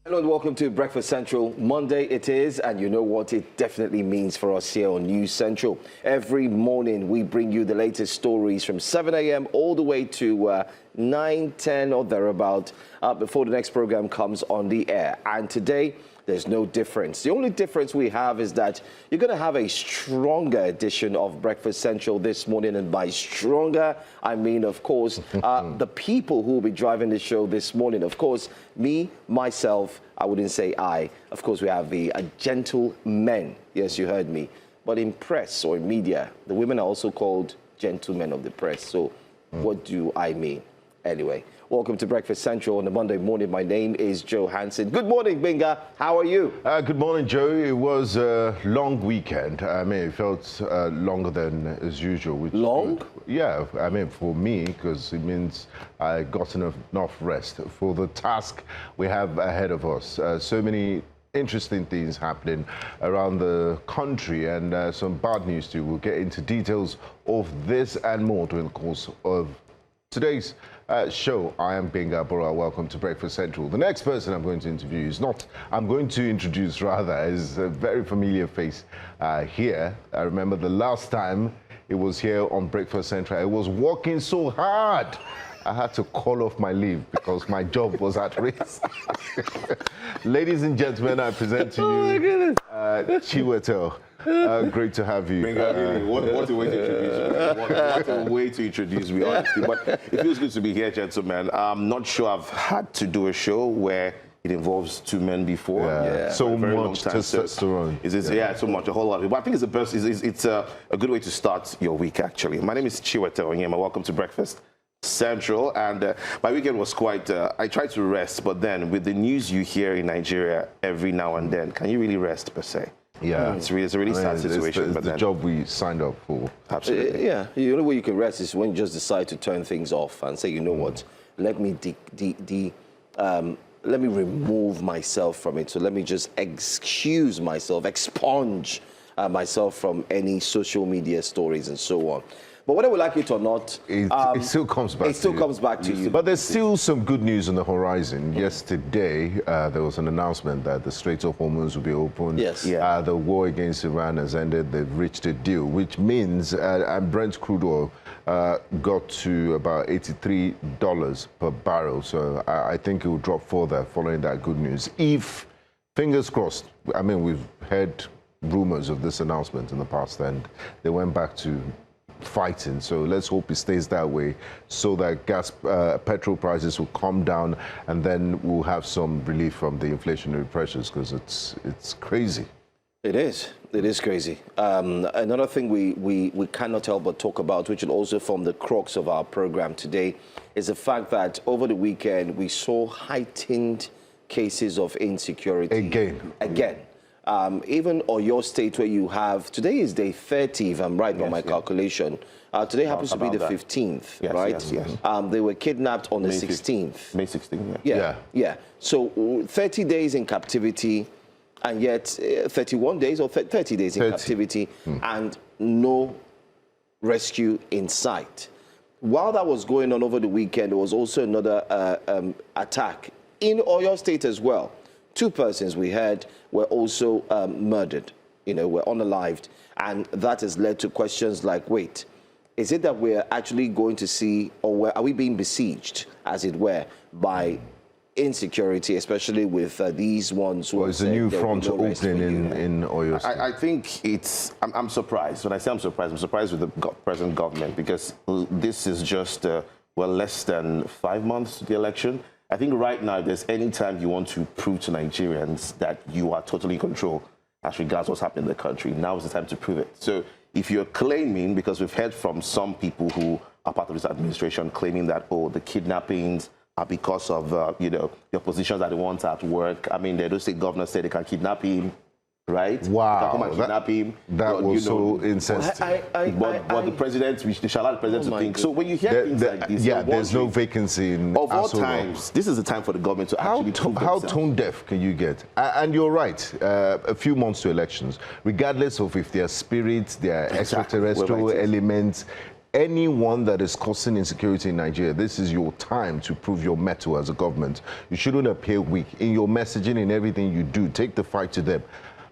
Hello and welcome to Breakfast Central. Monday it is, and you know what it definitely means for us here on News Central. Every morning we bring you the latest stories from 7 a.m. all the way to 9, 10 or thereabout before the next program comes on the air. And today, there's no difference. The only difference we have is that you're going to have a stronger edition of Breakfast Central this morning. And by stronger, I mean, of course, the people who will be driving the show this morning. Of course, me, myself, I wouldn't say I. Of course, we have the gentlemen. Yes, you heard me. But in press or in media, the women are also called gentlemen of the press. So what do I mean? Anyway, welcome to Breakfast Central on a Monday morning. My name is Joe Hansen. Good morning, Binga. How are you? Good morning, Joe. It was a long weekend. I mean, it felt longer than as usual. Which long? Yeah, I mean, for me, because it means I got enough rest for the task we have ahead of us. So many interesting things happening around the country and some bad news too. We'll get into details of this and more during the course of today's show. I am Binga Bora. Welcome to Breakfast Central. The next person I'm going to interview is introduce is a very familiar face here. I remember the last time it was here on Breakfast Central. I was working so hard. I had to call off my leave because my job was at risk. Ladies and gentlemen, I present to you Chiwetel. Great to have you. What a way to introduce me. What a way to introduce me, honestly. But it feels good to be here, gentlemen. I'm not sure I've had to do a show where it involves two men before. Yeah. So much testosterone. So much, a whole lot of it. But I think it's a good way to start your week, actually. My name is Chiwetel Onyema. Welcome to Breakfast Central. And my weekend was quite, I tried to rest, but then with the news you hear in Nigeria every now and then, can you really rest, per se? Yeah, it's a really sad situation. It's the job we signed up for. Absolutely. Yeah, the only way you can rest is when you just decide to turn things off and say, you know what, let me remove myself from it. So let me just excuse myself, expunge myself from any social media stories and so on. But whether we like it or not, it still comes back. It still comes back to you. But there's still some good news on the horizon. Yesterday, there was an announcement that the Strait of Hormuz will be open. Yes. The war against Iran has ended. They've reached a deal, which means Brent crude oil got to about $83 per barrel. So I think it will drop further following that good news. If, fingers crossed, I mean, we've heard rumors of this announcement in the past, and they went back to fighting. So let's hope it stays that way so that petrol prices will come down, and then we'll have some relief from the inflationary pressures, because it's crazy. It is crazy. Another thing we cannot help but talk about, which will also form the crux of our program today, is the fact that over the weekend we saw heightened cases of insecurity. Again. Even Oyo State, where you have, today is day 30, if I'm right by my calculation. Today happens to be the 15th, right? Yes. They were kidnapped on the 16th. May 16th, yeah. So 30 days in captivity, and yet 31 days or 30 days in captivity, and no rescue in sight. While that was going on over the weekend, there was also another attack in Oyo State as well. 2 persons we heard were also murdered, were unalived. And that has led to questions like, wait, is it that we're actually going to see, or are we being besieged, as it were, by insecurity, especially with these ones who it's a new front opening in Oyo State. I think I'm surprised. When I say I'm surprised with the present government, because this is just, less than 5 months to the election. I think right now, if there's any time you want to prove to Nigerians that you are totally in control as regards what's happening in the country, now is the time to prove it. So if you're claiming, because we've heard from some people who are part of this administration claiming that, the kidnappings are because of, the positions that they want at work. I mean, the Edo State governor said they can kidnap him. Right? Wow. Come and kidnap him. That was so insensitive. But the president, they shall allow the president to think. So when you hear things like this, there's no vacancy in of all times. This is the time for the government to actually prove themselves. How tone deaf can you get? And you're right. A few months to elections, regardless of if they are spirits, they are extraterrestrial elements, anyone that is causing insecurity in Nigeria, this is your time to prove your mettle as a government. You shouldn't appear weak in your messaging, in everything you do. Take the fight to them.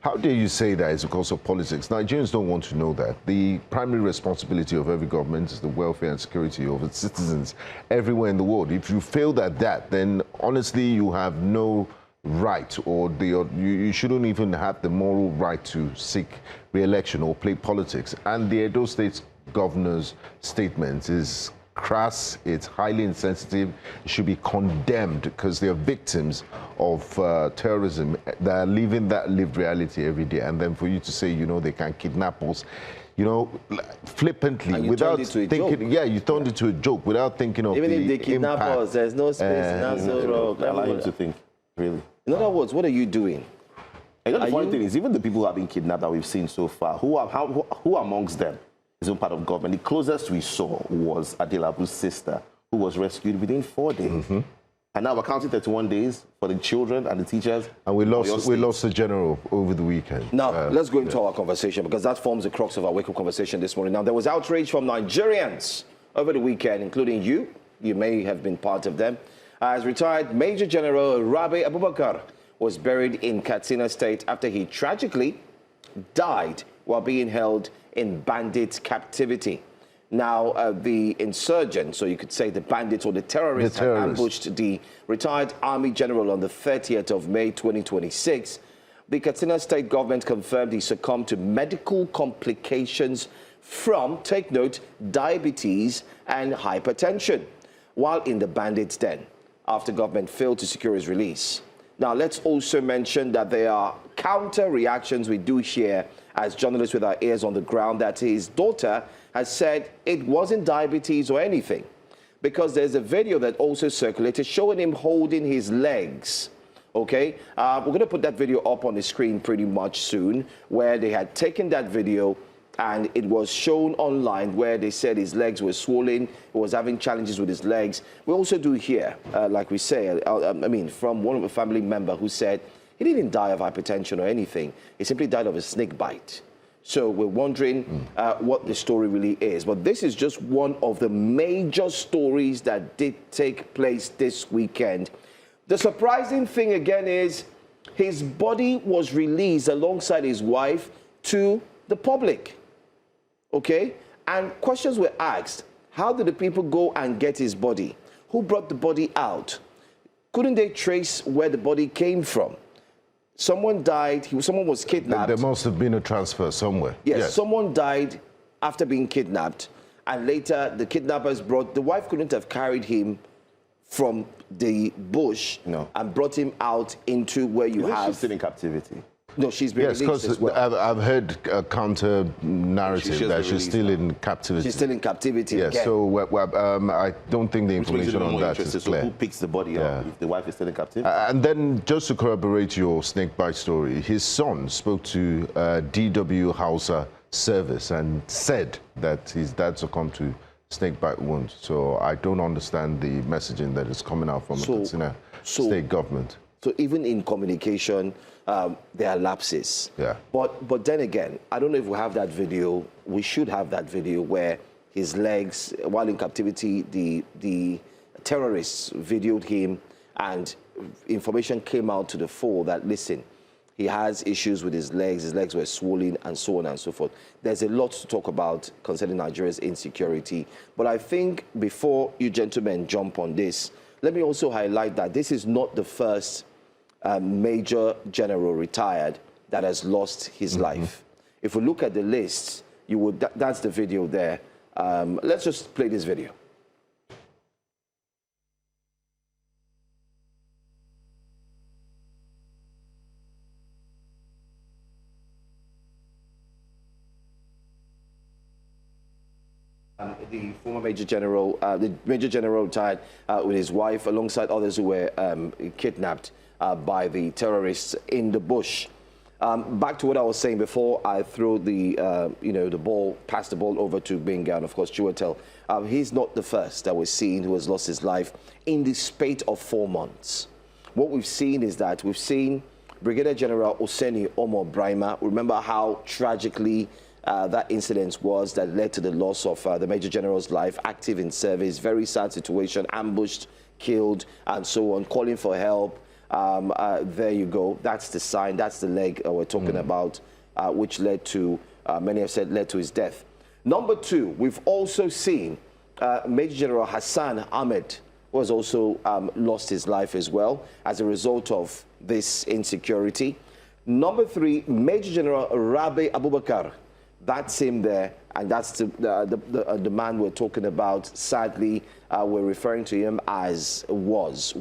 How dare you say that it's because of politics? Nigerians don't want to know that. The primary responsibility of every government is the welfare and security of its citizens everywhere in the world. If you fail at that, then honestly, you have no right, or you shouldn't even have the moral right to seek re-election or play politics. And the Edo State governor's statement is crass, it's highly insensitive, it should be condemned because they are victims of terrorism that are living that lived reality every day. And then for you to say, you know, they can kidnap us, you know, flippantly, without thinking, yeah, you turned it to a joke without thinking of even the if they kidnap impact. us, there's no space in our soul. Allow him to think, really. In other words, what are you doing? And the funny thing is, even the people who have been kidnapped that we've seen so far, who amongst them is not part of government? The closest we saw was Adelabu's sister, who was rescued within 4 days. Mm-hmm. And now we're counting 31 days for the children and the teachers. And we lost the general over the weekend. Now, let's go into our conversation, because that forms the crux of our wake-up conversation this morning. Now, there was outrage from Nigerians over the weekend, including you. You may have been part of them. As retired Major General Rabe Abubakar was buried in Katsina State after he tragically died while being held in bandit captivity. Now, the insurgents, so you could say the bandits or the terrorists, had ambushed the retired Army General on the 30th of May 2026. The Katsina State government confirmed he succumbed to medical complications from, take note, diabetes and hypertension while in the bandits' den, after government failed to secure his release. Now, let's also mention that there are counter reactions we do hear as journalists with our ears on the ground, that his daughter has said it wasn't diabetes or anything, because there's a video that also circulated showing him holding his legs. Okay, we're going to put that video up on the screen pretty much soon, where they had taken that video and it was shown online, where they said his legs were swollen, he was having challenges with his legs. We also do hear, like we say, I mean, from one of a family member who said he didn't die of hypertension or anything, he simply died of a snake bite. So we're wondering what the story really is. But this is just one of the major stories that did take place this weekend. The surprising thing again is his body was released alongside his wife to the public. Okay? And questions were asked. How did the people go and get his body? Who brought the body out? Couldn't they trace where the body came from? Someone died, someone was kidnapped. There must have been a transfer somewhere. Yes, someone died after being kidnapped, and later the kidnappers brought, the wife couldn't have carried him from the bush and brought him out into where you have... She's still in captivity. No, she's been released as well. I've heard a counter narrative that she's still in captivity. She's still in captivity again. So I don't think the information on that is clear. So who picks the body up if the wife is still in captivity? And then, just to corroborate your snake bite story, his son spoke to DW Hausa service and said that his dad succumbed to snake bite wound. So I don't understand the messaging that is coming out from the Katsina State government. So even in communication, there are lapses. Yeah. But then again, I don't know if we have that video. We should have that video where his legs, while in captivity, the terrorists videoed him, and information came out to the fore that, listen, he has issues with his legs were swollen, and so on and so forth. There's a lot to talk about concerning Nigeria's insecurity. But I think before you gentlemen jump on this, let me also highlight that this is not the first Major General retired that has lost his life. If we look at the list, you would, that's the video there. Let's just play this video. The former Major General, the Major General retired with his wife alongside others who were kidnapped by the terrorists in the bush. Back to what I was saying before, I threw the, the ball, passed the ball over to Benga, and of course, Chiwetel. He's not the first that we're seeing who has lost his life in the spate of 4 months. What we've seen is that we've seen Brigadier General Oseni Omo Brima. Remember how tragically that incident was that led to the loss of the Major General's life, active in service, very sad situation, ambushed, killed, and so on, calling for help. There you go. That's the sign, that's the leg we're talking about, which led to, many have said, led to his death. Number two, we've also seen Major General Hassan Ahmed, who has also lost his life as well as a result of this insecurity. Number three, Major General Rabe Abubakar. That's him there, and that's the man we're talking about. Sadly, we're referring to him as was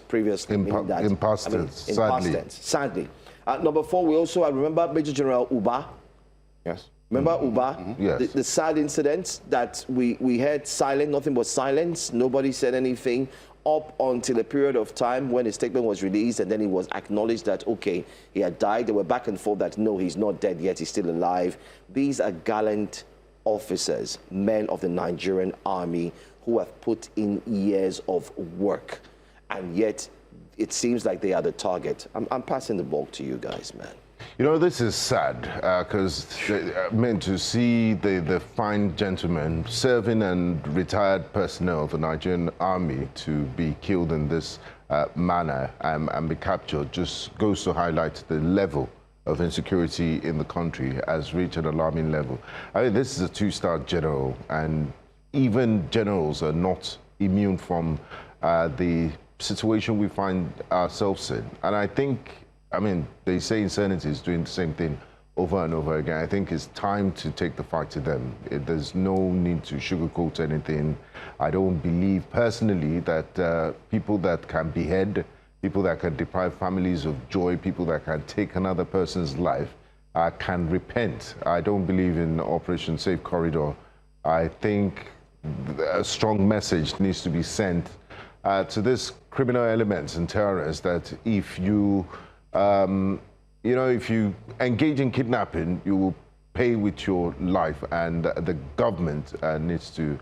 previously. In past tense, in sadly. past tense, sadly. Number four, we also remember Major General Uba. Yes. Remember Uba? Yes. The sad incident that we heard silent, nothing but silence. Nobody said anything up until a period of time when a statement was released, and then it was acknowledged that, okay, he had died. They were back and forth that, no, he's not dead yet, he's still alive. These are gallant officers, men of the Nigerian army who have put in years of work, and yet it seems like they are the target. I'm passing the ball to you guys, man. You know, this is sad because meant to see the fine gentlemen, serving and retired personnel of the Nigerian army to be killed in this manner and be captured just goes to highlight the level of insecurity in the country has reached an alarming level. I mean, this is a two-star general, and even generals are not immune from the situation we find ourselves in. And I think, I mean, they say insanity is doing the same thing over and over again. I think it's time to take the fight to them. There's no need to sugarcoat anything. I don't believe personally that people that can behead, people that can deprive families of joy, people that can take another person's life can repent. I don't believe in Operation Safe Corridor. I think a strong message needs to be sent to this criminal elements and terrorists that if you you know, if you engage in kidnapping, you will pay with your life, and the government needs to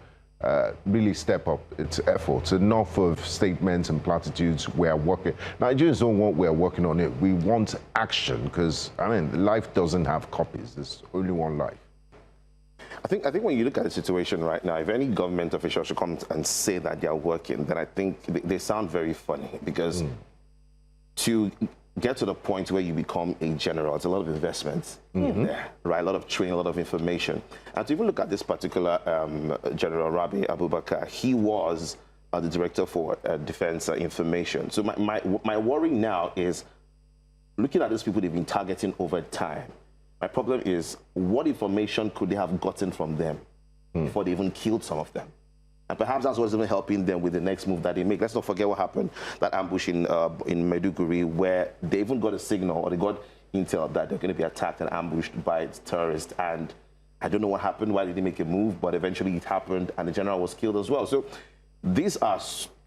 really step up its efforts. Enough of statements and platitudes. We are working. Nigerians don't want we are working on it. We want action because, I mean, life doesn't have copies. There's only one life. I think when you look at the situation right now, if any government official should come and say that they are working, then I think they sound very funny, because to get to the point where you become a general, it's a lot of investments in there, right? A lot of training, a lot of information. And to even look at this particular General Rabe Abubakar, he was the director for defense information. So my worry now is looking at these people they've been targeting over time. My problem is, what information could they have gotten from them before they even killed some of them? And perhaps that's what's even helping them with the next move that they make. Let's not forget what happened, that ambush in Maiduguri, where they even got a signal, or they got intel that they're going to be attacked and ambushed by terrorists. And I don't know what happened, why did they make a move, but eventually it happened, and the general was killed as well. So these are,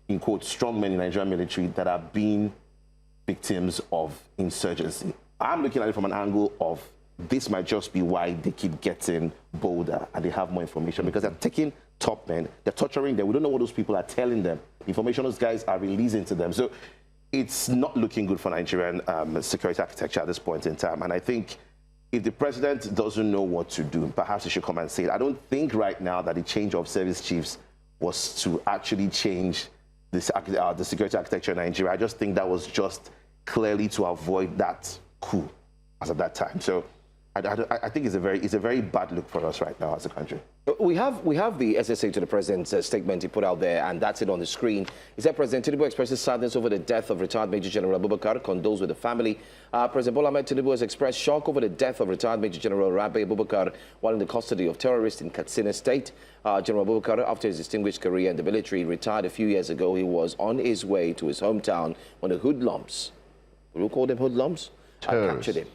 in quotes, strong men in the Nigerian military that are being victims of insurgency. I'm looking at it from an angle of this might just be why they keep getting bolder and they have more information, because they're taking top men, they're torturing them. We don't know what those people are telling them. Information those guys are releasing to them. So it's not looking good for Nigerian security architecture at this point in time. And I think if the president doesn't know what to do, perhaps he should come and say it. I don't think right now that the change of service chiefs was to actually change the security architecture in Nigeria. I just think that was just clearly to avoid that coup as at that time. So I think it's a very bad look for us right now as a country. We have the SSA to the president's statement he put out there, and that's it on the screen. He said President Tinubu expresses sadness over the death of retired Major General Abubakar, condoles with the family. President Bola Ahmed Tinubu has expressed shock over the death of retired Major General Rabe Abubakar while in the custody of terrorists in Katsina State. General Abubakar, after his distinguished career in the military, retired a few years ago. He was on his way to his hometown when the hoodlums, we will call them hoodlums, captured him.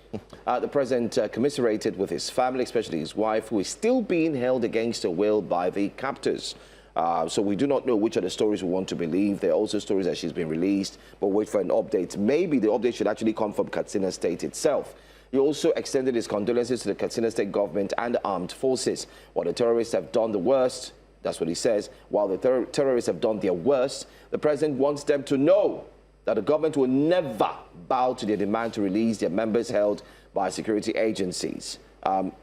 The president commiserated with his family, especially his wife, who is still being held against her will by the captors. So we do not know which of the stories we want to believe. There are also stories that she's been released, but wait for an update. Maybe the update should actually come from Katsina State itself. He also extended his condolences to the Katsina State government and the armed forces. While the terrorists have done the worst, that's what he says, while the terrorists have done their worst, the president wants them to know that the government will never bow to their demand to release their members held by security agencies.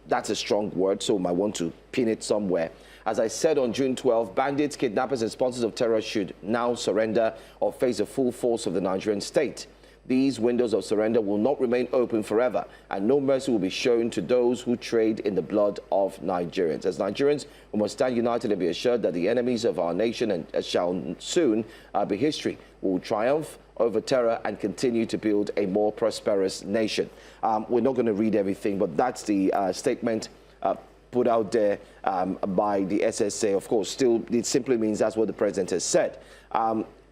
That's a strong word, so we might want to pin it somewhere. As I said on June 12, bandits, kidnappers, and sponsors of terror should now surrender or face the full force of the Nigerian state. These windows of surrender will not remain open forever, and no mercy will be shown to those who trade in the blood of Nigerians. As Nigerians, we must stand united and be assured that the enemies of our nation shall soon be history. We will triumph over terror and continue to build a more prosperous nation. We're not going to read everything, but that's the statement put out there by the SSA. Of course, still, it simply means that's what the president has said.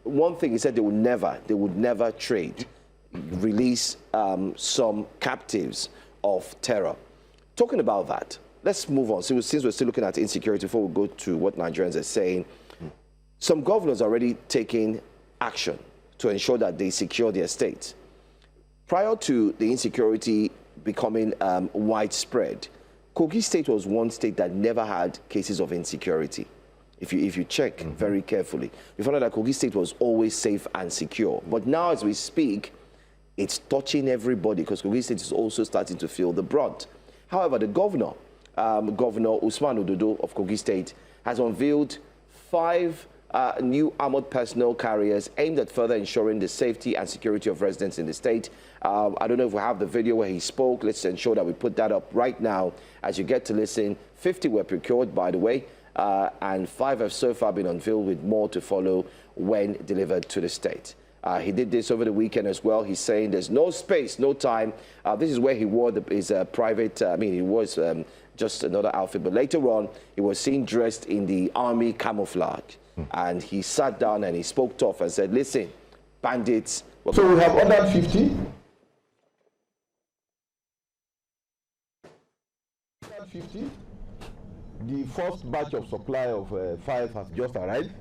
One thing he said, they would never trade, release some captives of terror. Talking about that, let's move on. So since we're still looking at insecurity, before we go to what Nigerians are saying, some governors are already taking action to ensure that they secure their states. Prior to the insecurity becoming widespread, Kogi State was one state that never had cases of insecurity. If you check very carefully, you find out that Kogi State was always safe and secure. But now as we speak, it's touching everybody because Kogi State is also starting to feel the brunt. However, the governor, Governor Usman Ododo of Kogi State, has unveiled 5 new armored personnel carriers aimed at further ensuring the safety and security of residents in the state. I don't know if we have the video where he spoke. Let's ensure that we put that up right now as you get to listen. 50 were procured, by the way, and 5 have so far been unveiled, with more to follow when delivered to the state. He did this over the weekend as well. He's saying there's no space, no time. This is where he wore his private, he was just another outfit, but later on, he was seen dressed in the army camouflage. And he sat down and he spoke tough and said, listen, bandits. So we have ordered 50. 50. The first batch of supply of 5 has just arrived.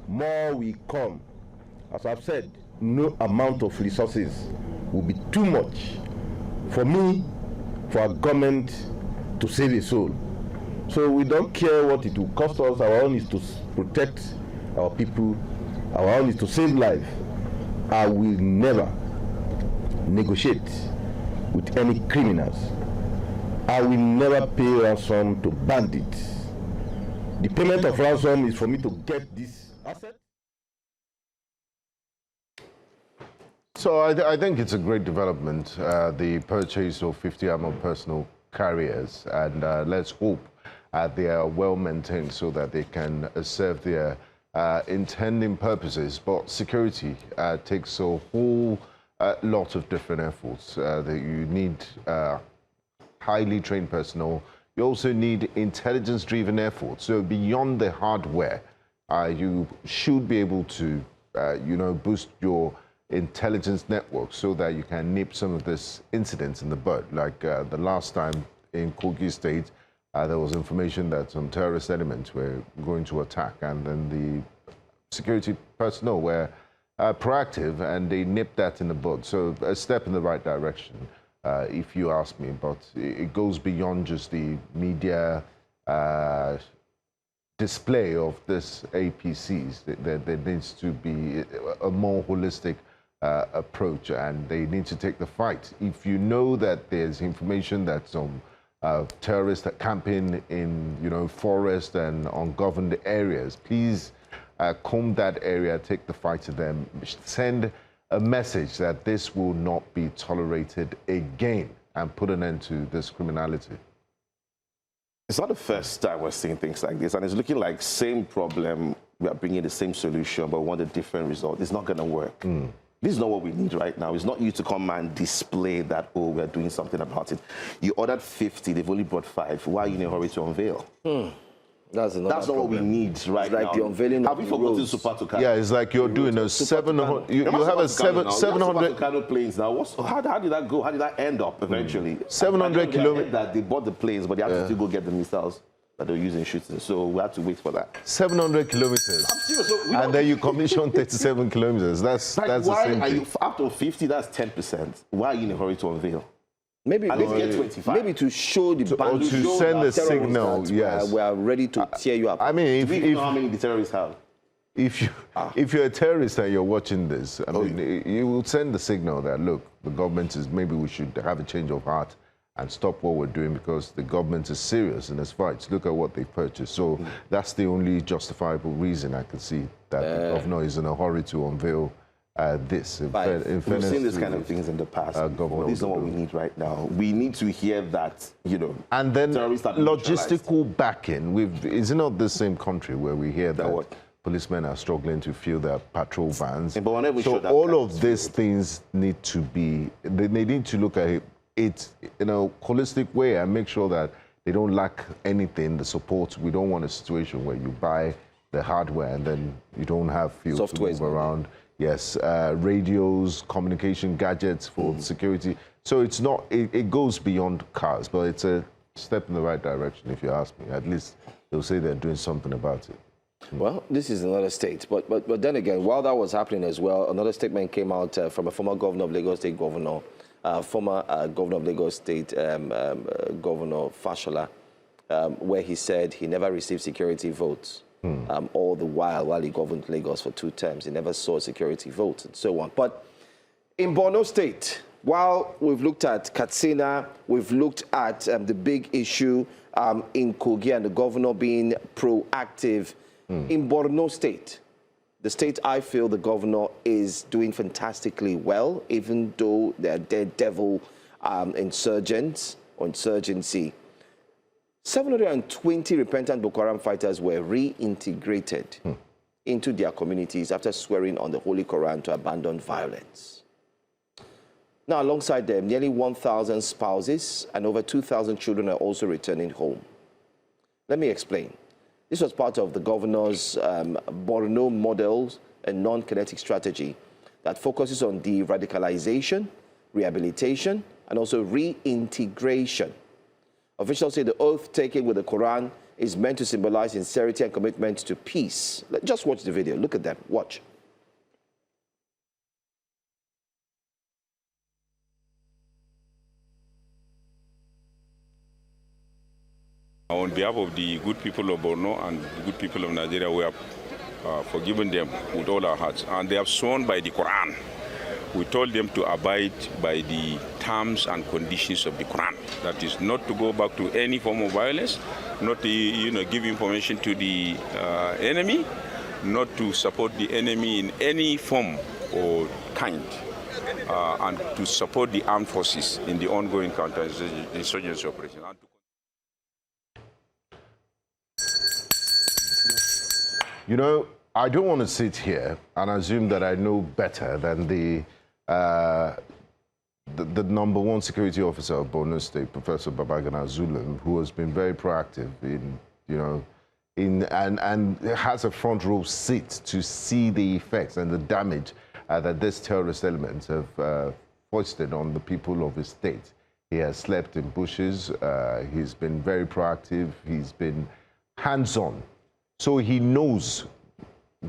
More will come. As I've said, no amount of resources will be too much for me, for our government to save a soul. So we don't care what it will cost us. Our own is to protect our people. Our own is to save life. I will never negotiate with any criminals. I will never pay ransom to bandits. The payment of ransom is for me to get this asset. So I think it's a great development, the purchase of 50 armored personnel carriers, and let's hope they are well maintained so that they can serve their intending purposes. But security takes a whole lot of different efforts. That you need highly trained personnel. You also need intelligence-driven efforts. So beyond the hardware, you should be able to, boost your intelligence network so that you can nip some of these incidents in the bud. Like the last time in Kogi State, there was information that some terrorist elements were going to attack, and then the security personnel were proactive and they nipped that in the bud. So a step in the right direction, if you ask me, but it goes beyond just the media display of this APCs. There needs to be a more holistic approach, and they need to take the fight. If you know that there's information that some terrorists are camping in, forest and ungoverned areas, please comb that area, take the fight to them, send a message that this will not be tolerated again, and put an end to this criminality. It's not the first time we're seeing things like this, and it's looking like same problem, we are bringing the same solution, but want a different result. It's not going to work. This is not what we need right now. It's not you to come and display that, oh, we're doing something about it. You ordered 50, they've only brought 5. Why are you in a hurry to unveil? That's not what we need right now. Like the unveiling Have of we the forgotten roads. Super Tucano? Yeah, it's like you're doing a 700. You have a 700 planes now. How did that go? How did that end up eventually? 700 kilometers. That they bought the planes, but they had to still go get the missiles that they're using shooting. So we had to wait for that. 700 kilometers. I'm serious. So And then you commission 37 kilometers. That's the why same are thing. you up to 50? That's 10%. Why are you in a hurry to unveil? Maybe At least get 25. Maybe to show the or to send the signal, yes. we are ready to tear you up. I mean, Do we know how many the terrorists have? if you're a terrorist and you're watching this, I mean, you will send the signal that, look, the government is, maybe we should have a change of heart and stop what we're doing because the government is serious in its fights. Look at what they purchased. So that's the only justifiable reason I can see that the governor is in a hurry to unveil this. We've seen this kind of things in the past. This is not what we need right now. We need to hear that, and then logistical backing. Is it not the same country where we hear that policemen are struggling to fill their patrol vans? Yeah, but so all of these things need to be, they need to look at it in a holistic way and make sure that they don't lack anything, the support. We don't want a situation where you buy the hardware and then you don't have field to move around. Yes, radios, communication gadgets for security. So it's not, it goes beyond cars, but it's a step in the right direction, if you ask me. At least they'll say they're doing something about it. Well, this is another state. But then again, while that was happening as well, another statement came out from a former governor of Lagos State, Governor of Lagos State, Governor Fashola, where he said he never received security votes. All the while he governed Lagos for 2 terms. He never saw security votes and so on. But in Borno State, while we've looked at Katsina, we've looked at the big issue in Kogi and the governor being proactive. In Borno State, the state I feel the governor is doing fantastically well, even though they're daredevil insurgents or insurgency. 720 repentant Boko Haram fighters were reintegrated into their communities after swearing on the Holy Quran to abandon violence. Now, alongside them, nearly 1,000 spouses and over 2,000 children are also returning home. Let me explain. This was part of the governor's Borno models and non-kinetic strategy that focuses on de-radicalization, rehabilitation, and also reintegration. Officials say the oath taken with the Quran is meant to symbolize sincerity and commitment to peace. Just watch the video. Look at them. Watch. On behalf of the good people of Borno and the good people of Nigeria, we have forgiven them with all our hearts. And they have sworn by the Quran. We told them to abide by the terms and conditions of the Quran. That is not to go back to any form of violence, not to give information to the enemy, not to support the enemy in any form or kind, and to support the armed forces in the ongoing counter-insurgency operation. I don't want to sit here and assume that I know better than the #1 security officer of Borno State, Professor Babagana Zulum, who has been very proactive and has a front row seat to see the effects and the damage that these terrorist elements have foisted on the people of his state. He has slept in bushes. He's been very proactive. He's been hands-on. So he knows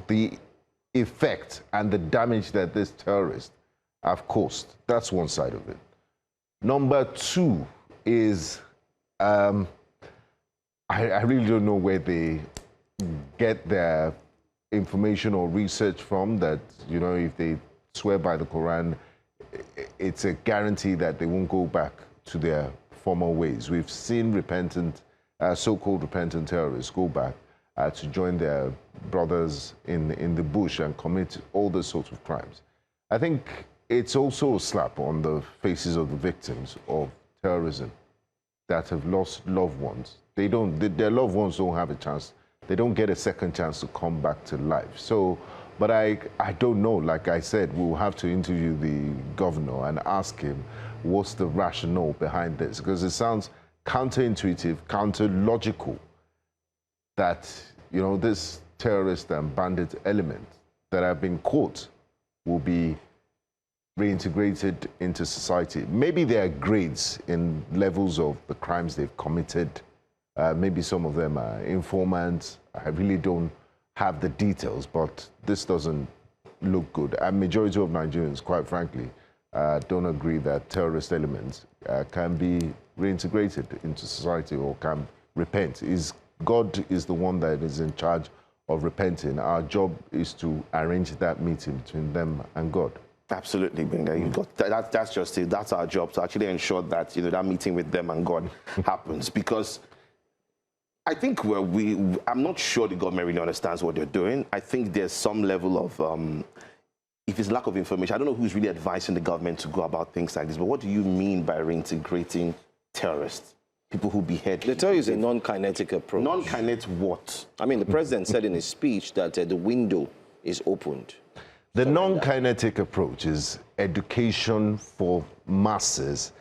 the effect and the damage that these terrorists have caused. That's one side of it. Number two is, I really don't know where they get their information or research from that, if they swear by the Quran, it's a guarantee that they won't go back to their former ways. We've seen repentant, so-called repentant terrorists go back to join their brothers in the bush and commit all those sorts of crimes. I think it's also a slap on the faces of the victims of terrorism that have lost loved ones. Their loved ones don't have a chance. They don't get a second chance to come back to life. So, but I don't know. Like I said, we'll have to interview the governor and ask him what's the rationale behind this, because it sounds counterintuitive, counter-logical that, this terrorist and bandit element that have been caught will be reintegrated into society. Maybe there are grades in levels of the crimes they've committed. Maybe some of them are informants. I really don't have the details, but this doesn't look good. A majority of Nigerians, quite frankly, don't agree that terrorist elements can be reintegrated into society or can repent. God is the one that is in charge of repenting. Our job is to arrange that meeting between them and God. Absolutely, Benga. You've got that's just it. That's our job to actually ensure that that meeting with them and God happens. Because I think I'm not sure the government really understands what they're doing. I think there's some level of if it's lack of information. I don't know who's really advising the government to go about things like this. But what do you mean by reintegrating terrorists? People who behead. They tell you it's a non-kinetic approach. Non-kinetic what? I mean, the president said in his speech that the window is opened. The non-kinetic approach is education for masses,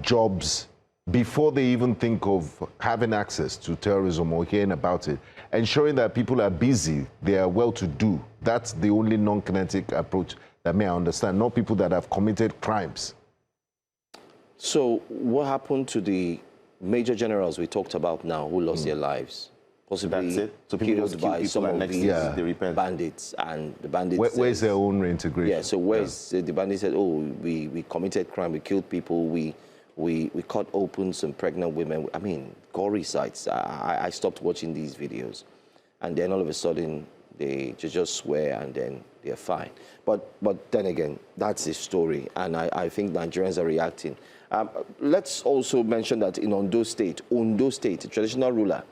jobs, before they even think of having access to terrorism or hearing about it, ensuring that people are busy, they are well-to-do. That's the only non-kinetic approach that may I understand, not people that have committed crimes. So what happened to the major generals we talked about now who lost their lives? Possibly That's it. So people just killed kill by people some and of next these year they repent. bandits, and the bandits. Where's their own reintegration? Yeah, so where's the bandits said, oh, we committed crime, we killed people, we cut open some pregnant women. I mean, gory sights. I stopped watching these videos, and then all of a sudden they just swear and then they're fine. But then again, that's the story, and I think Nigerians are reacting. Let's also mention that in Ondo State, the traditional ruler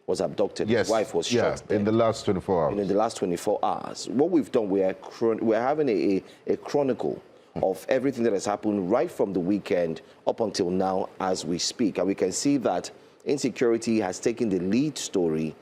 was abducted. Yes. His wife was shot in the last 24 hours. in the last 24 hours. What we've done, we're having a chronicle of everything that has happened right from the weekend up until now as we speak. And we can see that insecurity has taken the lead story,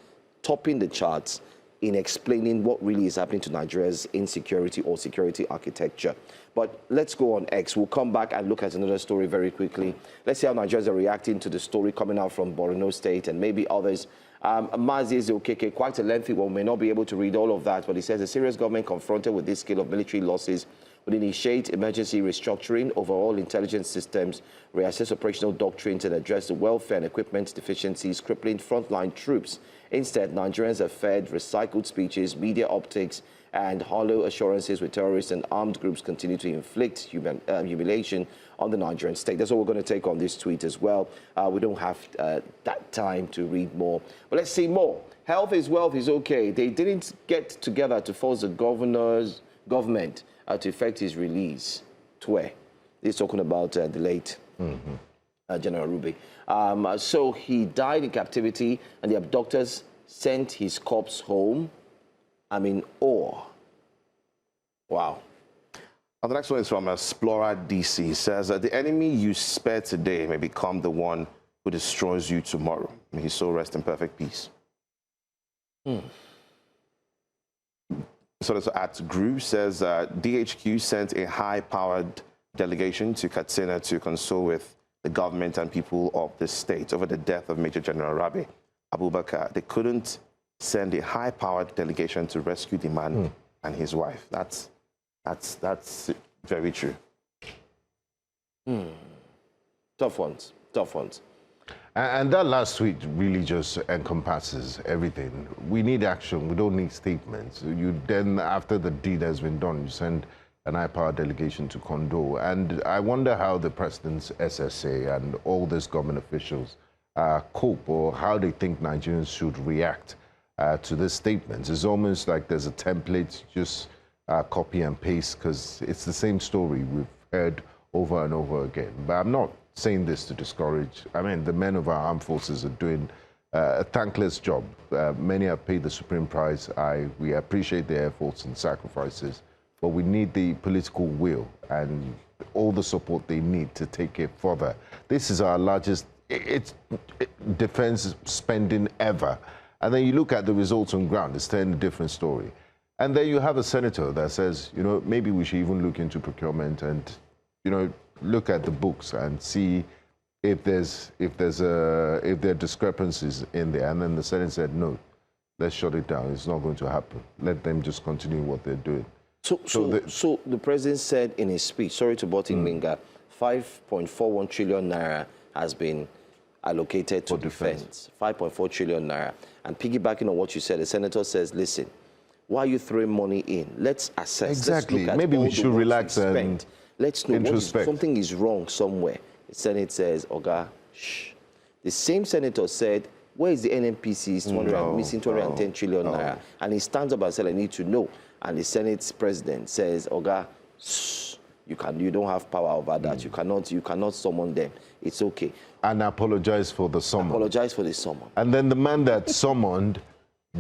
topping the charts in explaining what really is happening to Nigeria's insecurity or security architecture. But let's go on X. We'll come back and look at another story very quickly. Let's see how Nigerians are reacting to the story coming out from Borno State and maybe others. Mazi Okeke, quite a lengthy one, may not be able to read all of that, but he says the serious government confronted with this scale of military losses would initiate emergency restructuring, overall intelligence systems, reassess operational doctrines, and address the welfare and equipment deficiencies crippling frontline troops. Instead, Nigerians are fed recycled speeches, media optics, and hollow assurances with terrorists and armed groups continue to inflict humiliation on the Nigerian state. That's what we're going to take on this tweet as well. We don't have that time to read more. But let's see more. Health is wealth is okay. They didn't get together to force the government to effect his release. Twe. He's talking about the late General Rabe. So he died in captivity, and the abductors sent his corpse home. I mean, awe. Wow. And the next one is from Explorer DC. It says, the enemy you spare today may become the one who destroys you tomorrow. May his soul rest in perfect peace. So at Gru says, DHQ sent a high-powered delegation to Katsina to console with the government and people of the state over the death of Major General Rabe Abubakar. They couldn't send a high-powered delegation to rescue the man and his wife. That's very true. Tough ones. And that last tweet really just encompasses everything. We need action. We don't need statements. You then, after the deed has been done, you send an high-power delegation to condole. And I wonder how the president's SSA and all these government officials cope, or how they think Nigerians should react to this statement. It's almost like there's a template, just copy and paste, because it's the same story we've heard over and over again. But I'm not saying this to discourage. I mean, the men of our armed forces are doing a thankless job. Many have paid the supreme price. We appreciate their efforts and sacrifices, but we need the political will and all the support they need to take it further. This is our largest defense spending ever. And then you look at the results on ground, it's telling a different story. And then you have a senator that says, maybe we should even look into procurement and, look at the books and see if there are discrepancies in there. And then the Senate said, no, let's shut it down. It's not going to happen. Let them just continue what they're doing. So the president said in his speech, sorry to butt in, Minga, 5.41 trillion naira has been allocated to defense. 5.4 trillion naira. And piggybacking on what you said, the senator says, listen, why are you throwing money in? Let's assess. Exactly. Let's look at maybe all we the should ones relax we and spent. Let's know something is wrong somewhere. The Senate says, Oga, shh. The same senator said, where is the NNPC's missing 210 trillion naira? And he stands up and said, I need to know. And the Senate's president says, Oga, shh. You don't have power over that. You cannot summon them. It's okay. And apologize for the summon. Apologize for the summon. And then the man that summoned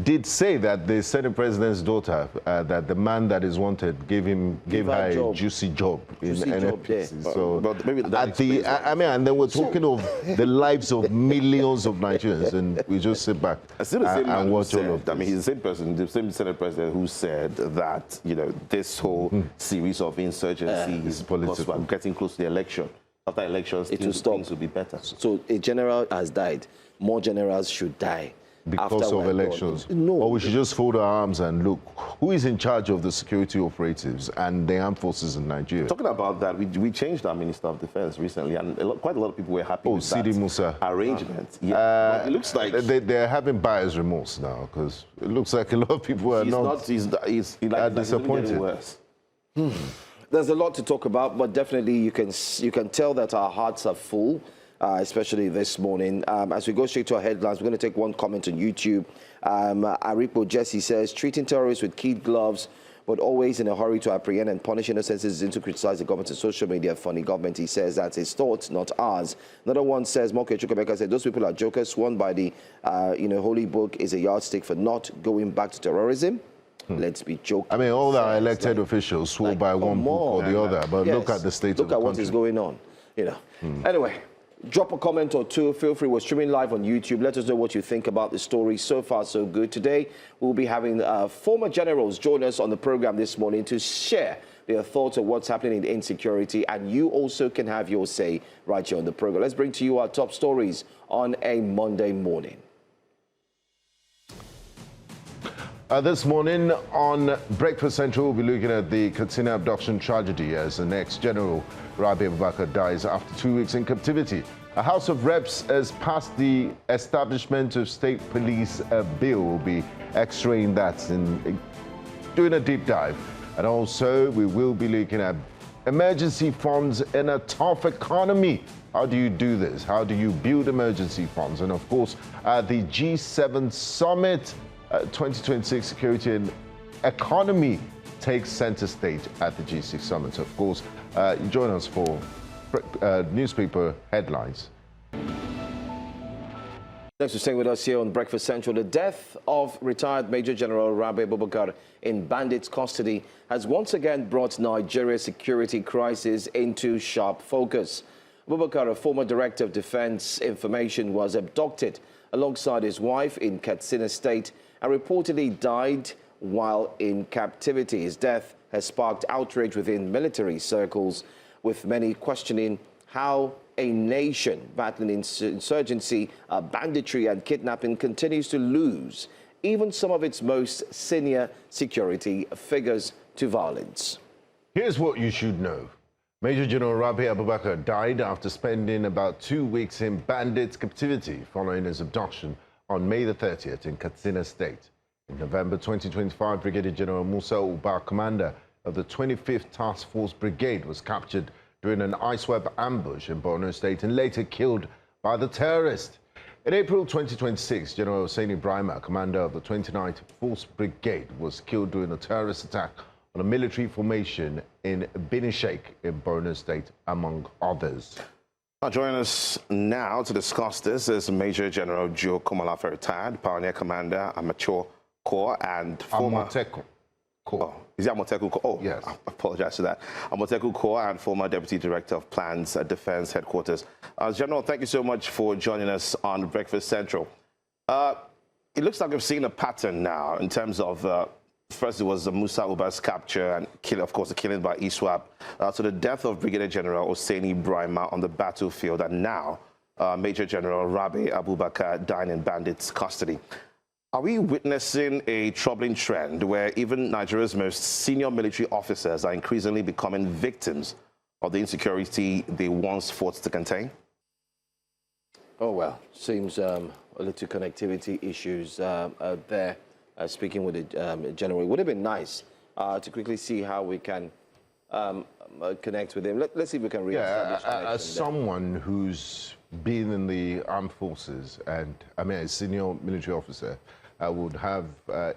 did say that the Senate President's daughter, that the man that is wanted, gave her a juicy job in NFPC. So but maybe and then we're talking of the lives of millions of Nigerians, and we just sit back and watch all of this. I mean, he's the same person, the same Senate President who said that, you know, this whole series of insurgencies is political. We're getting close to the election. After elections, things will be better. So a general has died. More generals should die. Because of elections. No. Or we should just fold our arms and look, who is in charge of the security operatives and the armed forces in Nigeria? Talking about that, we changed our Minister of Defense recently, and quite a lot of people were happy with Sidi that Musa. arrangement. Yeah, it looks like they're having buyer's remorse now, because it looks like a lot of people are disappointed. Worse. There's a lot to talk about, but definitely you can tell that our hearts are full. Especially this morning. As we go straight to our headlines, we're going to take one comment on YouTube. Aripo Jesse says, treating terrorists with kid gloves, but always in a hurry to apprehend and punish innocent citizens to criticize the government on social media. Funny government, he says, that's his thoughts, not ours. Another one says, Moke Chukwemeka said, those people are jokers. Sworn by the Holy Book is a yardstick for not going back to terrorism. Let's be joking. I mean, all our elected officials swore by one book or the other, but look at the state of the country. Look at what is going on, Anyway. Drop a comment or two. Feel free. We're streaming live on YouTube. Let us know what you think about the story. So far, so good. Today, we'll be having former generals join us on the program this morning to share their thoughts on what's happening in insecurity. And you also can have your say right here on the program. Let's bring to you our top stories on a Monday morning. This morning on Breakfast Central, we'll be looking at the Katsina abduction tragedy as the next General Rabe Abubakar dies after 2 weeks in captivity. A House of Reps has passed the establishment of state police bill. We'll be x-raying that and doing a deep dive. And also, we will be looking at emergency funds in a tough economy. How do you do this? How do you build emergency funds? And of course, the G7 Summit 2026 Security and Economy takes center stage at the G6 Summit. Of course, you join us for newspaper headlines. Thanks for staying with us here on Breakfast Central. The death of retired Major General Rabe Abubakar in bandits' custody has once again brought Nigeria's security crisis into sharp focus. Abubakar, a former director of Defense Information, was abducted alongside his wife in Katsina State and reportedly died while in captivity. His death has sparked outrage within military circles, with many questioning how a nation battling insurgency, banditry and kidnapping continues to lose even some of its most senior security figures to violence. Here's what you should know. Major General Rabe Abubakar died after spending about 2 weeks in bandits' captivity following his abduction on May the 30th in Katsina State. In November 2025, Brigadier General Musa Uba, commander of the 25th Task Force Brigade, was captured during an ISWAP ambush in Borno State and later killed by the terrorist. In April 2026, General Hussein Ibrahima, commander of the 29th Force Brigade, was killed during a terrorist attack on a military formation in Binishek in Borno State, among others. Joining us now to discuss this is Major General Joe Komolafe, retired Pioneer Commander, Amateur Corps, and former... Amoteco Corps. Oh, is it Amoteco Corps? Oh, yes. I apologize for that. Amoteco Corps and former Deputy Director of Plans at Defense Headquarters. General, thank you so much for joining us on Breakfast Central. It looks like we've seen a pattern now in terms of... First, it was Musa Uba's capture and kill, of course, the killing by ISWAP. So the death of Brigadier General Hussein Ibrahima on the battlefield, and now Major General Rabe Abubakar dying in bandits' custody. Are we witnessing a troubling trend where even Nigeria's most senior military officers are increasingly becoming victims of the insecurity they once fought to contain? Oh, well, seems a little connectivity issues there. Speaking with the general, it would have been nice to quickly see how we can connect with him. Let's see if we can reestablish connection. As someone who's been in the armed forces and, I mean, a senior military officer, I would have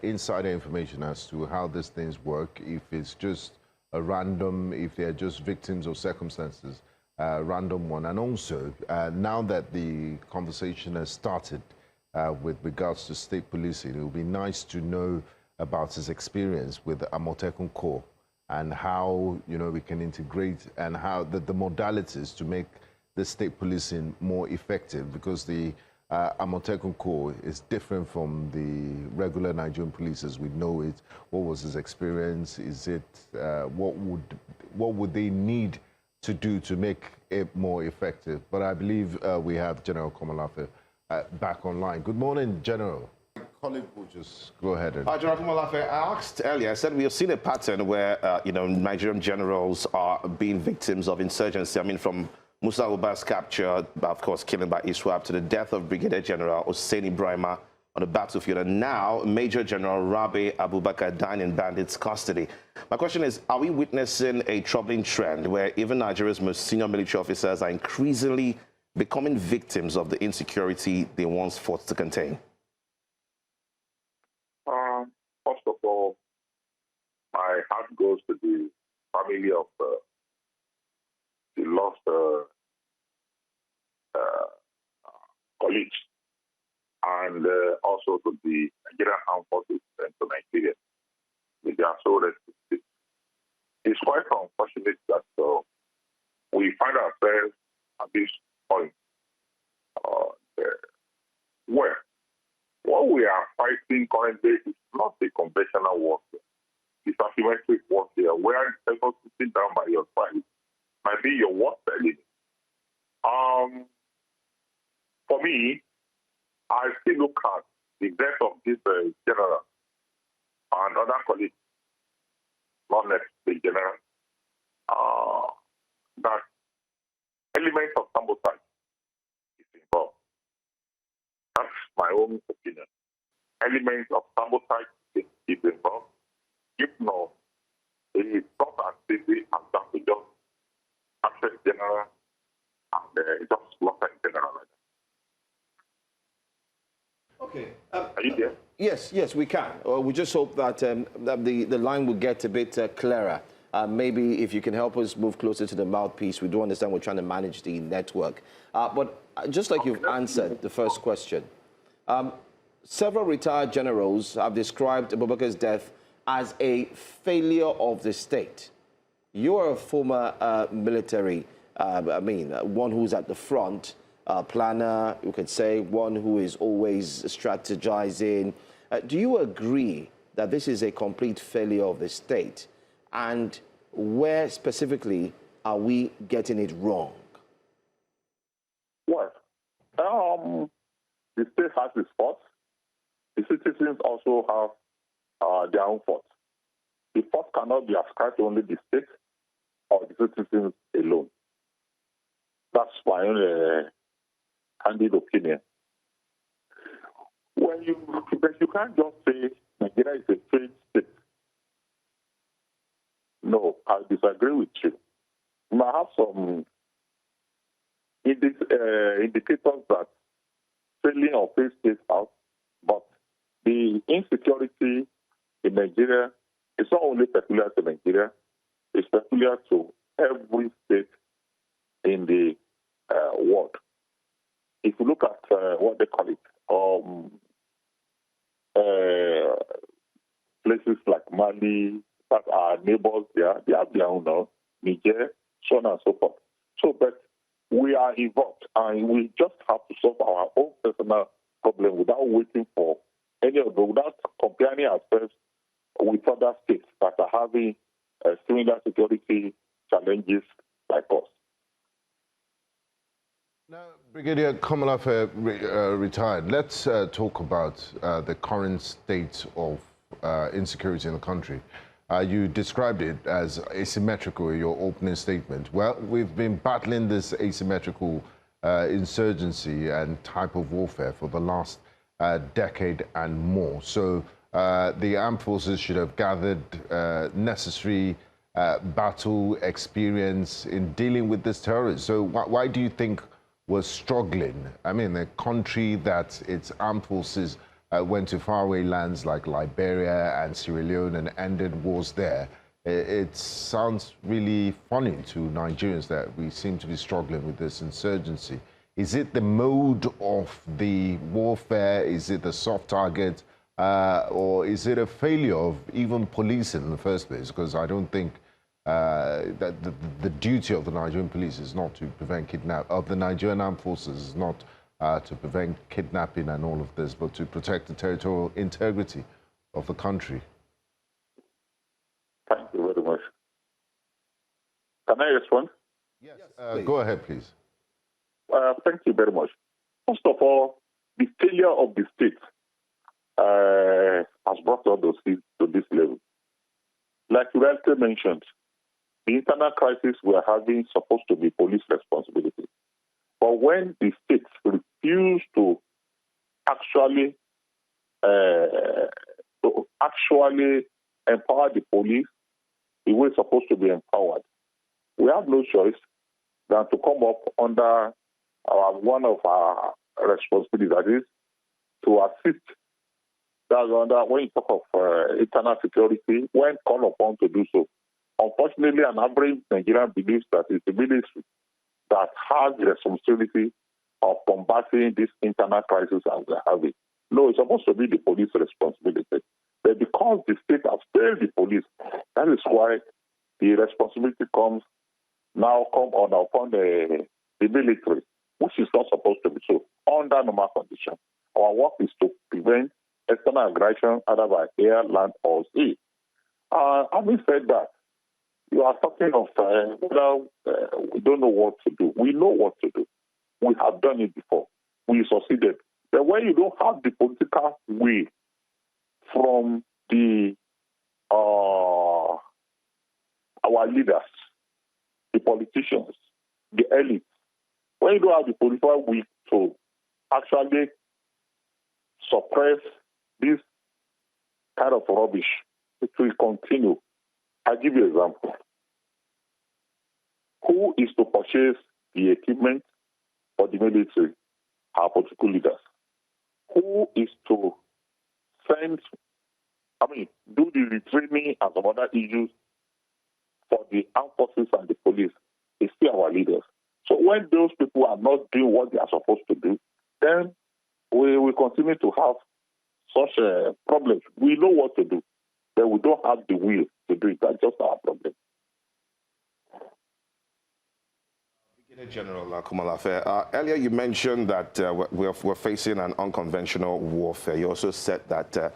insider information as to how these things work, if it's just a random, if they're just victims of circumstances, random one? And also, now that the conversation has started with regards to state policing, it would be nice to know about his experience with the Amotekun Corps and how, we can integrate and how the modalities to make the state policing more effective, because the Amotekun Corps is different from the regular Nigerian police as we know it. What was his experience? Is it, what would they need to do to make it more effective? But I believe we have General Komolafe back online. Good morning, General. My colleague will just go ahead and... General Komolafe, I asked earlier, I said we have seen a pattern where, Nigerian generals are being victims of insurgency. I mean, from Musa Uba's capture, of course, killing by ISWAP, to the death of Brigadier General Hosseini Brahima on the battlefield, and now Major General Rabe Abubakar dying in bandits' custody. My question is, are we witnessing a troubling trend where even Nigeria's most senior military officers are increasingly becoming victims of the insecurity they once fought to contain? First of all, my heart goes to the family of the lost colleagues, and also to the Nigerian Armed Forces and to Nigeria. They are so resistant. It's quite unfortunate that we find ourselves at this point where what we are fighting currently is not a conventional warfare. It's asymmetric warfare where the person sitting down by your side might be your worst enemy. For me, I still look at the death of this general and other colleagues, not necessarily general, that elements of sabotage is involved. That's my own opinion. Elements of sabotage is involved. If not, it is not as easy as that we just access general and just slaughter general like that. Okay. Are you there? Yes, we can. We just hope that, that the line will get a bit clearer. Maybe if you can help us move closer to the mouthpiece. We do understand we're trying to manage the network. But just like you've answered the first question, several retired generals have described Abubakar's death as a failure of the state. You're a former military, one who's at the front, planner, you could say, one who is always strategizing. Do you agree that this is a complete failure of the state? And where specifically are we getting it wrong? Well, the state has its faults. The citizens also have their own faults. The fault cannot be ascribed to only the state or the citizens alone. That's my own candid opinion. But you can't just say Nigeria is a failed state. No, I disagree with you. You might have some indicators that failing or failed states out, but the insecurity in Nigeria is not only peculiar to Nigeria, it's peculiar to every state in the world. If you look at what they call it, places like Mali, that are neighbors there, they have their own now, Niger, so on and so forth. So, but we are involved, and we just have to solve our own personal problem without waiting for any of them, without comparing ourselves with other states that are having similar security challenges like us. Now, Brigadier Komolafe retired. Let's talk about the current state of insecurity in the country. You described it as asymmetrical in your opening statement. Well, we've been battling this asymmetrical insurgency and type of warfare for the last decade and more. So the armed forces should have gathered necessary battle experience in dealing with this terrorism. So why do you think we're struggling? I mean, a country that its armed forces went to faraway lands like Liberia and Sierra Leone and ended wars there. It sounds really funny to Nigerians that we seem to be struggling with this insurgency. Is it the mode of the warfare? Is it the soft target? Or is it a failure of even policing in the first place? Because I don't think that the duty of the Nigerian police is not to prevent kidnapping, of the Nigerian armed forces is not to prevent kidnapping and all of this, but to protect the territorial integrity of the country. Thank you very much. Can I respond? Yes, go ahead, please. Thank you very much. First of all, the failure of the state has brought all those things to this level. Like you rightly mentioned, the internal crisis we are having is supposed to be police responsibility. But when the states refuse to actually empower the police the way it's supposed to be empowered, we have no choice than to come up under one of our responsibilities, that is to assist. That's under, when you talk of internal security, when called upon to do so. Unfortunately, an average Nigerian believes that it's the military that has the responsibility of combating this internal crisis that we're having. No, it's supposed to be the police responsibility. But because the state has failed the police, that is why the responsibility comes upon the military, which is not supposed to be so. Under normal conditions, our work is to prevent external aggression either by air, land, or sea. Having said that, you are talking of we don't know what to do. We know what to do. We have done it before. We succeeded. But when you don't have the political will from our leaders, the politicians, the elite, when you don't have the political will to actually suppress this kind of rubbish, it will continue. I'll give you an example. Who is to purchase the equipment for the military? Our political leaders. Who is to do the retraining and some other issues for the armed forces and the police? It's still our leaders. So when those people are not doing what they are supposed to do, then we will continue to have such problems. We know what to do, but we don't have the will to do it. That's just our problem. Major General Kumalafe, earlier you mentioned that we're facing an unconventional warfare. You also said that there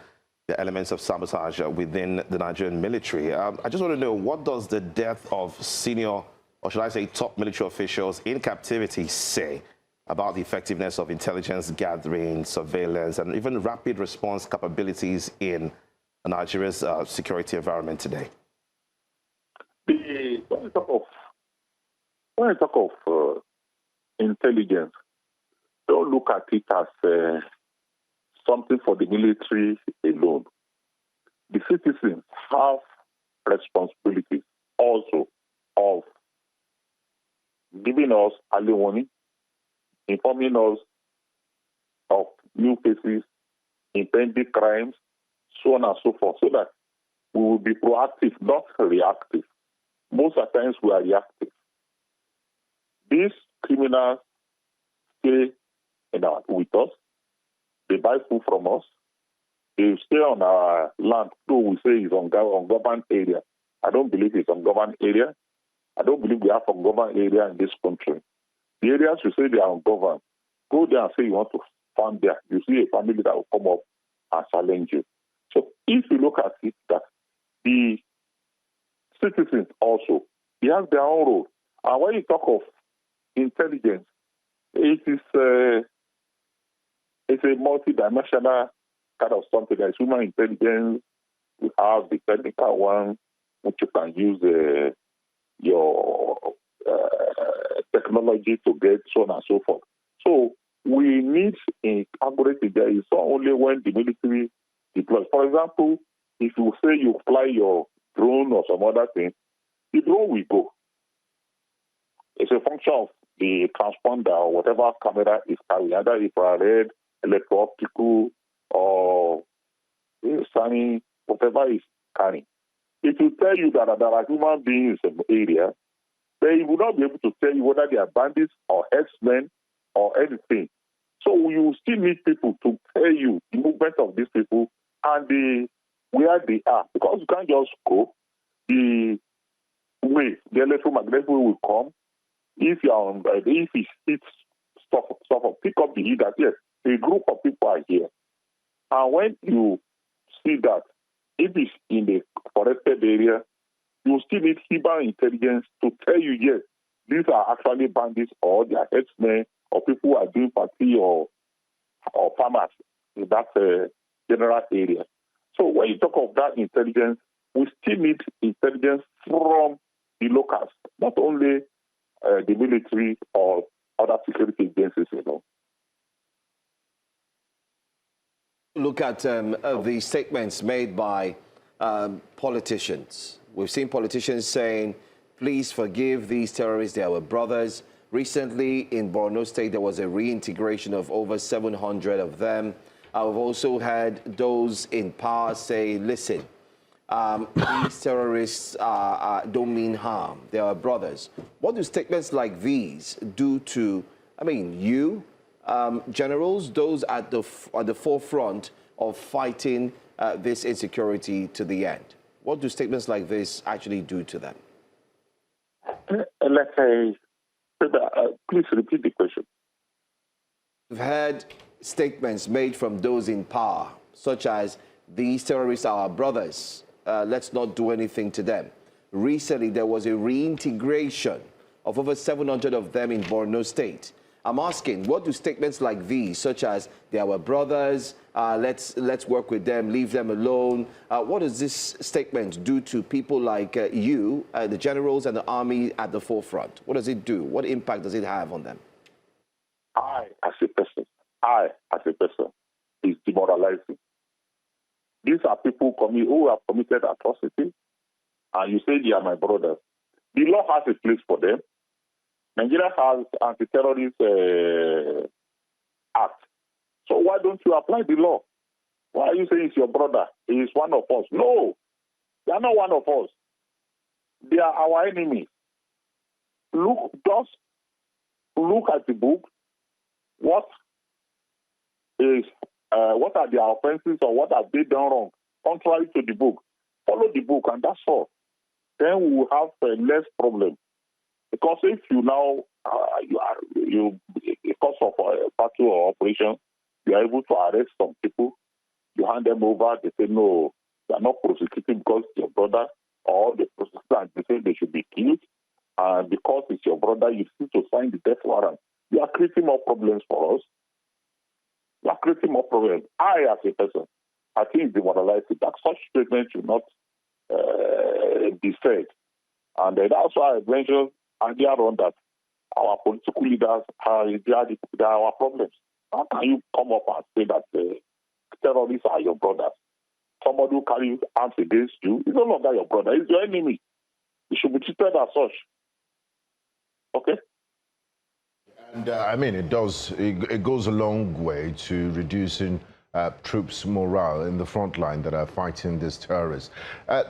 are elements of sabotage within the Nigerian military. I just want to know, what does the death of senior, or should I say top military officials in captivity say about the effectiveness of intelligence gathering, surveillance, and even rapid response capabilities in Nigeria's security environment today? When I talk of intelligence, don't look at it as something for the military alone. The citizens have responsibilities also of giving us early warning, informing us of new cases, impending crimes, so on and so forth, so that we will be proactive, not reactive. Most of the times we are reactive. These criminals stay with us. They buy food from us. They stay on our land, though we say it's on governed area. I don't believe it's on governed area. I don't believe we have ungoverned area in this country. The areas you say they are ungoverned, go there and say you want to farm there. You see a family that will come up and challenge you. So if you look at it, that the citizens also, they have their own role. And when you talk of intelligence, it's a multidimensional kind of something. There's human intelligence. We have the technical one, which you can use your technology to get, so on and so forth. So we need a accurate there. It's not only when the military deploys. For example, if you say you fly your drone or some other thing, the drone will go. It's a function of the transponder or whatever camera is carrying, either infrared, electro-optical, or scanning, whatever is carrying. It will tell you that there are human beings in the area. They will not be able to tell you whether they are bandits or herdsmen or anything. So you still need people to tell you the movement of these people and where they are. Because you can't just go the way, the electromagnetic wave will come. If you are if it hits stuff, pick up the heat that yes, a group of people are here. And when you see that if it's in the forested area, you still need human intelligence to tell you, yes, these are actually bandits or they are herdsmen or people who are doing party or farmers in that general area. So when you talk of that intelligence, we still need intelligence from the locals, not only the military or other security agencies, Look at the statements made by politicians. We've seen politicians saying, please forgive these terrorists, they are our brothers. Recently in Borno State, there was a reintegration of over 700 of them. I've also heard those in power say, listen, these terrorists don't mean harm. They are brothers. What do statements like these do to, you, generals, those at the forefront of fighting this insecurity to the end? What do statements like this actually do to them? Let's say, please repeat the question. We've heard statements made from those in power, such as, these terrorists are our brothers, let's not do anything to them. Recently, there was a reintegration of over 700 of them in Borno State. I'm asking, what do statements like these, such as, they are our brothers, let's work with them, leave them alone, what does this statement do to people like you, the generals and the army at the forefront? What does it do? What impact does it have on them? I, as a person, is demoralizing. These are people who have committed atrocities, and you say they are my brothers. The law has a place for them. Nigeria has anti-terrorist act. So why don't you apply the law? Why are you saying it's your brother? He is one of us. No, they are not one of us. They are our enemies. Just look at the book. What are their offenses or what have they done wrong? Contrary to the book. Follow the book and that's all. Then we will have less problem. Because if you now, because of a battle or operation, you are able to arrest some people, you hand them over, they say, no, they are not prosecuting because it's your brother, or the prosecutor, they say they should be killed, and because it's your brother, you need to sign the death warrant. You are creating more problems for us. You are creating more problems. I, as a person, I think it's demoralizing that such statements should not be said. And then also I mentioned earlier on that our political leaders they are our problems. How can you come up and say that terrorists are your brothers? Somebody who carries arms against you is no longer your brother, he's your enemy. He should be treated as such. Okay? And it goes a long way to reducing troops' morale in the front line that are fighting these terrorists.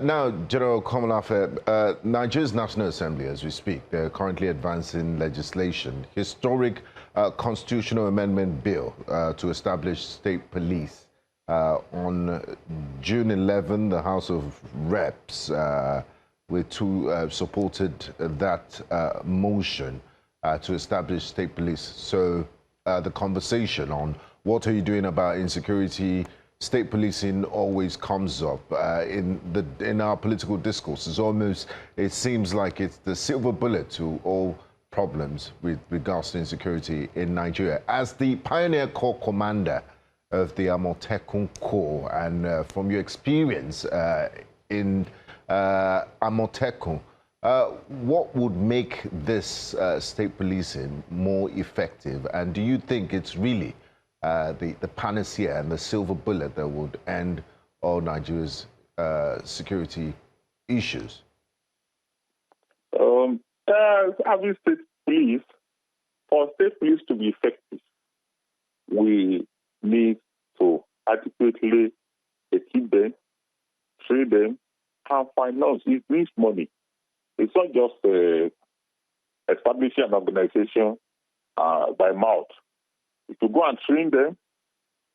Now, General Komolafe, Nigeria's National Assembly, as we speak, they're currently advancing legislation, historic constitutional amendment bill to establish state police. On June 11, the House of Reps supported that motion to establish state police. So the conversation on what are you doing about insecurity, state policing always comes up in our political discourse. It seems like it's the silver bullet to all problems with regards to insecurity in Nigeria. As the Pioneer Corps commander of the Amotekun Corps, and from your experience in Amotekun, what would make this state policing more effective? And do you think it's really the panacea and the silver bullet that would end all Nigeria's security issues? Having state police, for state police to be effective, we need to adequately equip them, train them, and finance. It needs money. It's not just establishing an organization by mouth. If you go and train them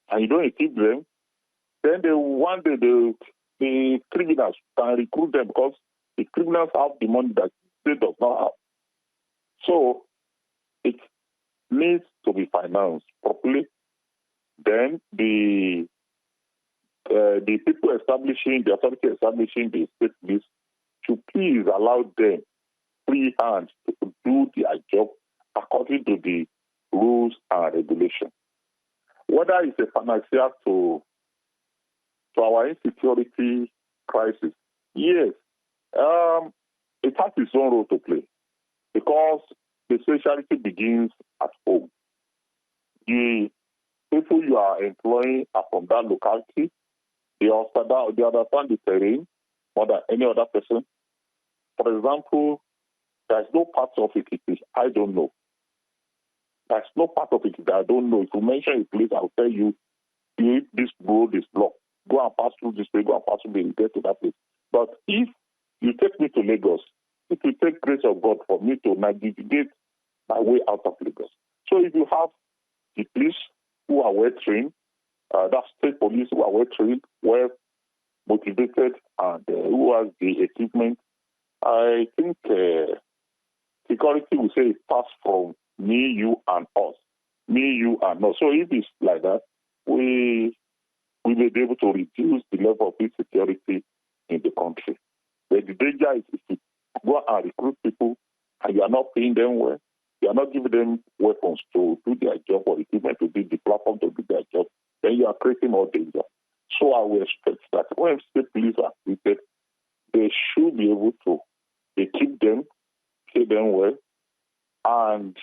and you don't equip them, then one day the criminals can recruit them because the criminals have the money that the state does not have. So it needs to be financed properly. Then the people establishing, the authority establishing the state police should please allow them free hands to do their job according to the rules and regulations. Whether it's a panacea to our insecurity crisis, yes, it has its own role to play because the sociality begins at home. The people you are employing are from that locality. They understand the terrain more than any other person. For example, there's no part of it I don't know. There's no part of it that I don't know. If you mention a place, I'll tell you, if this road is blocked, go and pass through this way, go and pass through and get to that place. But if you take me to Lagos, it will take grace of God for me to navigate my way out of Lagos. So if you have the police who are well trained, that state police who are well trained, well motivated, and who has the equipment, I think security will say it passed from me, you, and us. Me, you, and us. So if it's like that, we may be able to reduce the level of insecurity in the country. But the danger is if you go and recruit people and you are not paying them well, you are not giving them weapons to do their job or equipment to do the platform to do their job, then you are creating more danger. So I will expect that when state police are treated, they should be able to equip them, pay them well, and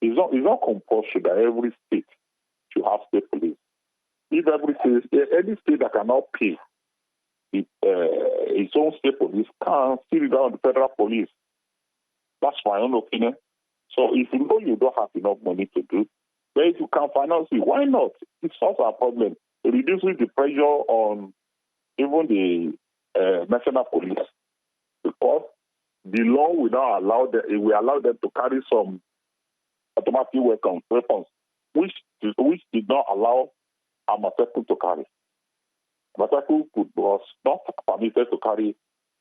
it's not compulsory that every state should have state police. If any state that cannot pay its own state police can still down the federal police. That's my own opinion. So if you know you don't have enough money to do, but if you can finance it, why not? It solves our problem. It reduces the pressure on even the national police because the law will now allow them to carry some automatic weapons, which did not allow Amateku to carry. Amateku was not permitted to carry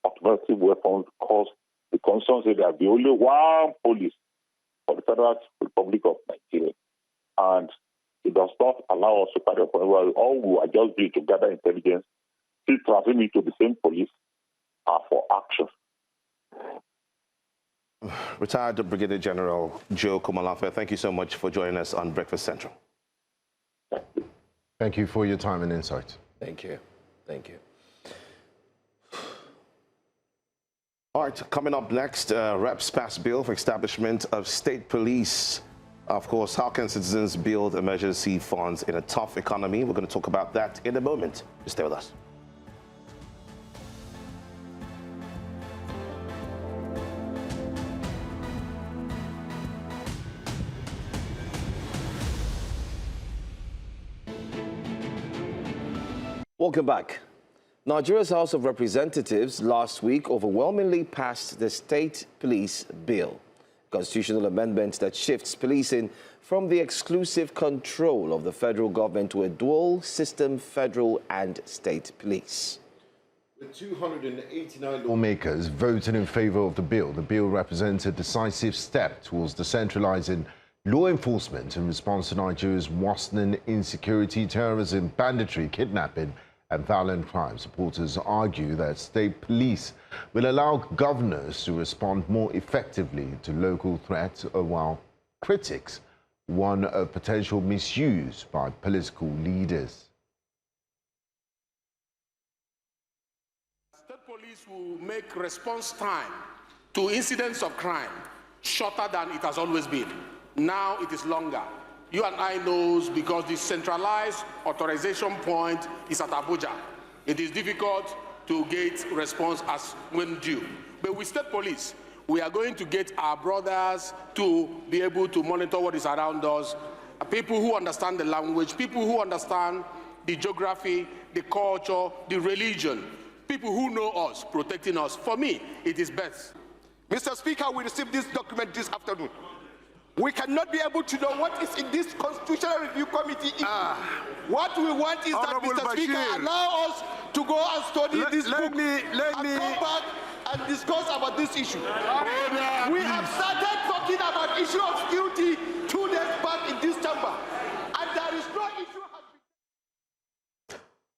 automatic weapons because the constitution said there be only one police for the Federal Republic of Nigeria, and it does not allow us to carry up. All we are just doing to gather intelligence, still transferring it to the same police for action. Retired Brigadier General Joe Komolafe, thank you so much for joining us on Breakfast Central. Thank you for your time and insight. Thank you. Thank you. All right, coming up next, Reps pass bill for establishment of state police. Of course, how can citizens build emergency funds in a tough economy? We're going to talk about that in a moment. Just stay with us. Welcome back. Nigeria's House of Representatives last week overwhelmingly passed the State Police Bill, a constitutional amendment that shifts policing from the exclusive control of the federal government to a dual system federal and state police. With 289 lawmakers voting in favor of the bill represents a decisive step towards decentralizing law enforcement in response to Nigeria's worsening insecurity, terrorism, banditry, kidnapping, and violent crime. Supporters argue that state police will allow governors to respond more effectively to local threats, while critics warn of potential misuse by political leaders. State police will make response time to incidents of crime shorter than it has always been. Now it is longer. You and I knows because the centralized authorization point is at Abuja. It is difficult to get response as when due. But with state police, we are going to get our brothers to be able to monitor what is around us, people who understand the language, people who understand the geography, the culture, the religion, people who know us, protecting us. For me, it is best. Mr. Speaker, we received this document this afternoon. We cannot be able to know what is in this Constitutional Review Committee. What we want is that, Mr. Speaker, allow us to go and study this book and come back and discuss about this issue. We have started talking about issue of security 2 days back in this chamber, and there is no issue.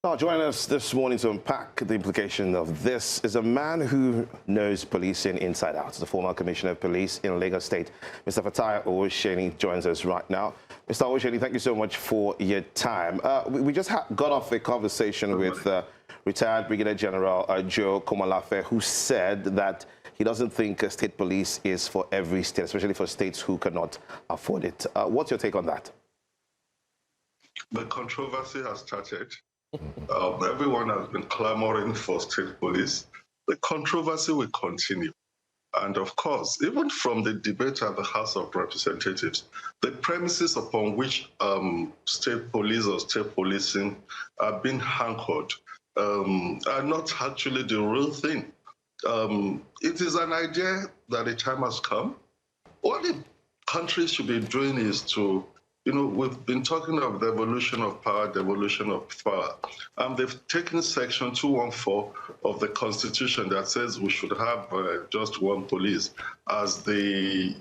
Now, joining us this morning to unpack the implication of this is a man who knows policing inside out. The former Commissioner of Police in Lagos State, Mr. Fatai Owoseni, joins us right now. Mr. Owoseni, thank you so much for your time. We just got off a conversation with retired Brigadier General Joe Komolafe, who said that he doesn't think state police is for every state, especially for states who cannot afford it. What's your take on that? The controversy has started. Everyone has been clamoring for state police. The controversy will continue. And of course, even from the debate at the House of Representatives, the premises upon which state police or state policing are being anchored are not actually the real thing. It is an idea that the time has come. What the country should be doing is to, we've been talking of the evolution of power, and they've taken section 214 of the Constitution that says we should have just one police as the,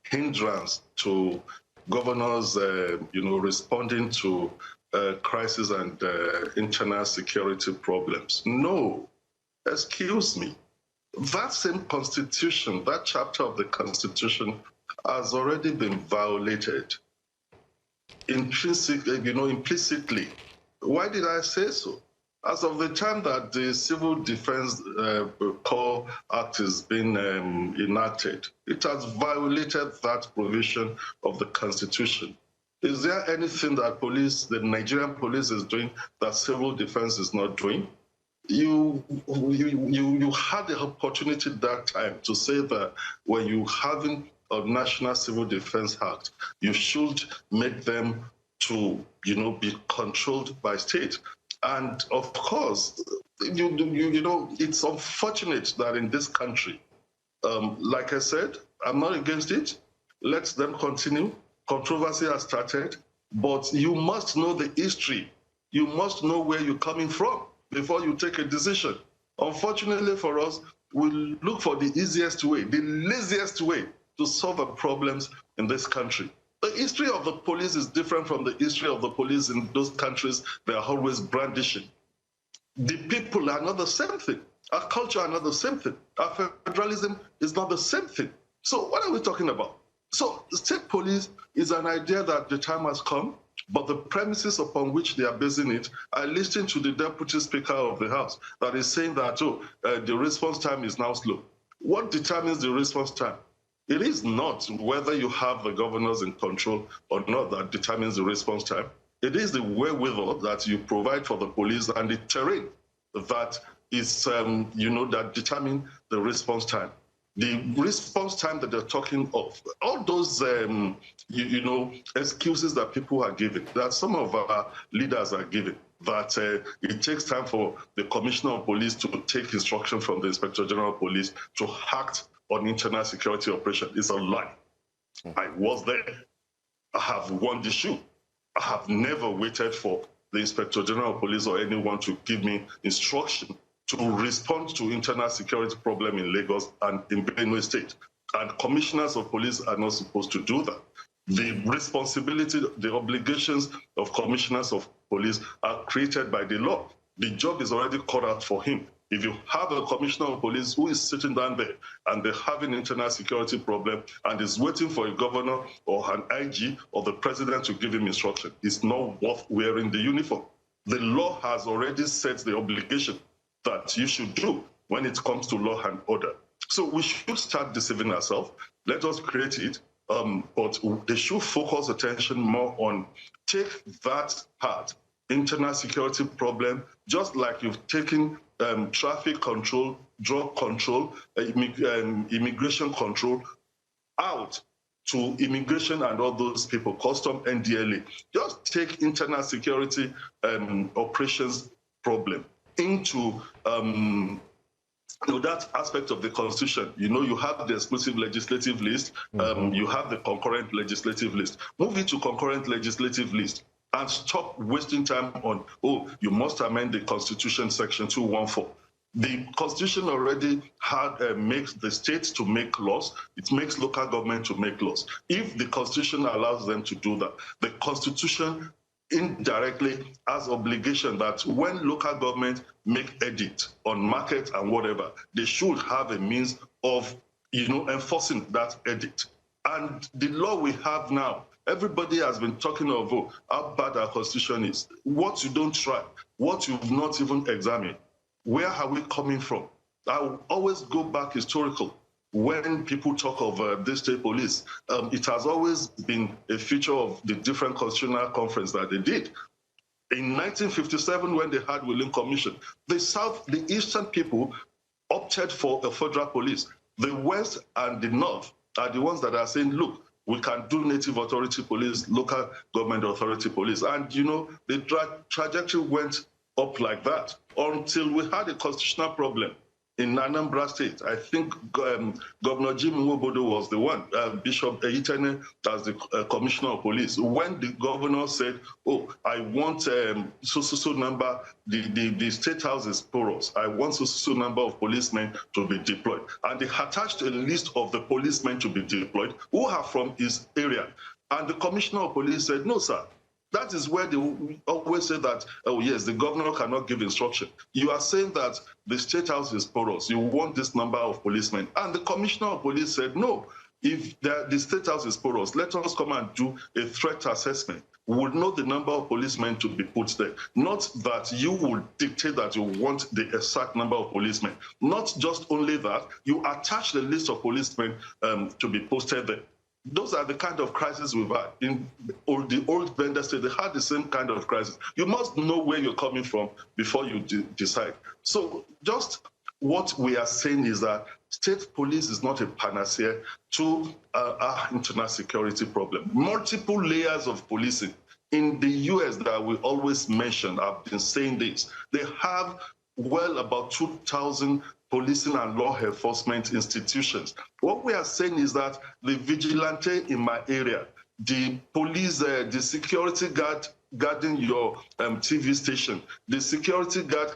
hindrance to governors, responding to crisis and internal security problems. No, excuse me. That same Constitution, that chapter of the Constitution has already been violated. Implicitly. Why did I say so? As of the time that the Civil Defense Corps Act has been enacted, it has violated that provision of the Constitution. Is there anything that the Nigerian police is doing that civil defense is not doing? You had the opportunity at that time to say that when you having of National Civil Defense Act, you should make them to, be controlled by state. And of course, it's unfortunate that in this country, like I said, I'm not against it. Let them continue. Controversy has started, but you must know the history. You must know where you're coming from before you take a decision. Unfortunately for us, we look for the easiest way, the laziest way to solve our problems in this country. The history of the police is different from the history of the police in those countries they are always brandishing. The people are not the same thing. Our culture are not the same thing. Our federalism is not the same thing. So what are we talking about? So state police is an idea that the time has come, but the premises upon which they are basing it, I listened to the Deputy Speaker of the House that is saying that, the response time is now slow. What determines the response time? It is not whether you have the governors in control or not that determines the response time. It is the wherewithal that you provide for the police and the terrain that is, that determine the response time. The response time that they're talking of, all those, excuses that people are giving, that some of our leaders are giving, that it takes time for the Commissioner of Police to take instruction from the Inspector General of Police to act on internal security operation is a lie. I was there. I have won the shoe. I have never waited for the Inspector General of Police or anyone to give me instruction to respond to internal security problem in Lagos and in Borno State. And commissioners of police are not supposed to do that. The responsibility, the obligations of commissioners of police are created by the law. The job is already cut out for him. If you have a commissioner of police who is sitting down there and they have an internal security problem and is waiting for a governor or an IG or the president to give him instruction, it's not worth wearing the uniform. The law has already set the obligation that you should do when it comes to law and order. So we should start deceiving ourselves. Let us create it, but they should focus attention more on take that part, internal security problem, just like you've taken traffic control, drug control, immigration control out to immigration and all those people, custom, NDLA. Just take internal security operations problem. into that aspect of the Constitution. You have the exclusive legislative list, you have the concurrent legislative list. Move it to concurrent legislative list and stop wasting time on, you must amend the Constitution Section 214. The Constitution already makes the states to make laws. It makes local government to make laws. If the Constitution allows them to do that, the Constitution indirectly has obligation that when local government make edit on market and whatever, they should have a means of enforcing that edit. And the law we have now, everybody has been talking of how bad our Constitution is. What you don't try, what you've not even examined, where are we coming from? I will always go back historical. When people talk of the state police, it has always been a feature of the different constitutional conference that they did. In 1957, when they had Willing Commission, the eastern people opted for a federal police. The west and the north are the ones that are saying, look, we can do native authority police, local government authority police. And the trajectory went up like that until we had a constitutional problem. In Anambra State, I think Governor Jim Nwobodo was the one, Bishop Eyitene as the Commissioner of Police. When the governor said, I want so number, the state house is porous, I want so number of policemen to be deployed. And they attached a list of the policemen to be deployed who are from his area. And the Commissioner of Police said, no, sir. That is where they always say that, yes, the governor cannot give instruction. You are saying that the state house is porous. You want this number of policemen. And the Commissioner of Police said, no, if the state house is porous, let us come and do a threat assessment. We would know the number of policemen to be put there. Not that you will dictate that you want the exact number of policemen. Not just only that, you attach the list of policemen to be posted there. Those are the kind of crises we've had. In the old Bandit State, they had the same kind of crisis. You must know where you're coming from before you decide. So just what we are saying is that state police is not a panacea to our internal security problem. Multiple layers of policing. In the US that we always mention, I've been saying this, they have well about 2,000 policing and law enforcement institutions. What we are saying is that the vigilante in my area, the police, the security guard guarding your TV station, the security guard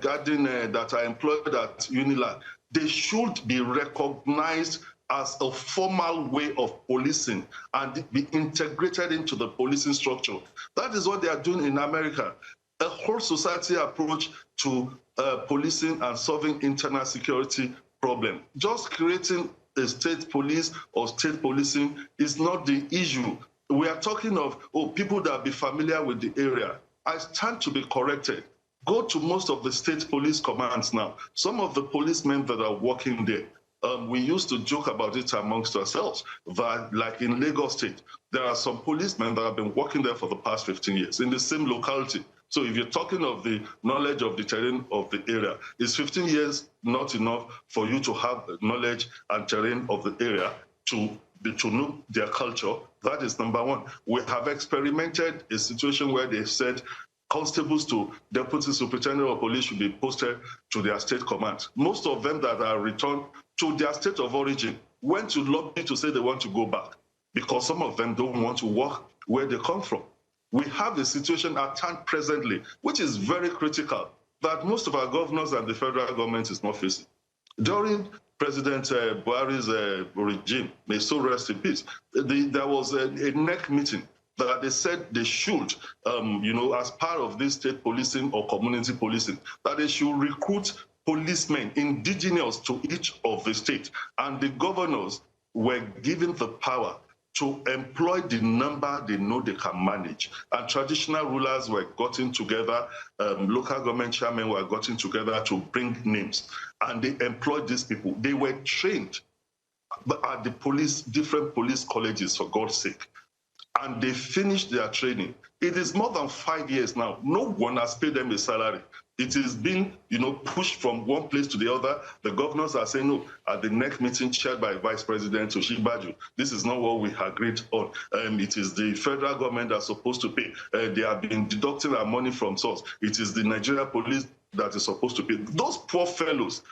guarding that are employed at Unilag, they should be recognized as a formal way of policing and be integrated into the policing structure. That is what they are doing in America. A whole society approach to policing and solving internal security problem. Just creating a state police or state policing is not the issue. We are talking of people that be familiar with the area. I stand to be corrected. Go to most of the state police commands now. Some of the policemen that are working there, we used to joke about it amongst ourselves, that like in Lagos State, there are some policemen that have been working there for the past 15 years in the same locality. So if you're talking of the knowledge of the terrain of the area, is 15 years not enough for you to have knowledge and terrain of the area to know their culture? That is number one. We have experimented a situation where they said constables to deputy superintendent of police should be posted to their state command. Most of them that are returned to their state of origin went to lobby to say they want to go back because some of them don't want to work where they come from. We have a situation at hand presently, which is very critical, that most of our governors and the federal government is not facing. During President Buhari's regime, may so rest in peace, there was a NEC meeting that they said they should, as part of this state policing or community policing, that they should recruit policemen indigenous to each of the states. And the governors were given the power to employ the number they know they can manage. And traditional rulers were gotten together, local government chairmen were gotten together to bring names. And they employed these people. They were trained at the different police colleges, for God's sake. And they finished their training. It is more than 5 years now. No one has paid them a salary. It is being, pushed from one place to the other. The governors are saying, no, at the next meeting chaired by Vice President Osinbajo, this is not what we agreed on. It is the federal government that's supposed to pay. They have been deducting our money from source. It is the Nigeria police that is supposed to pay. Those poor fellows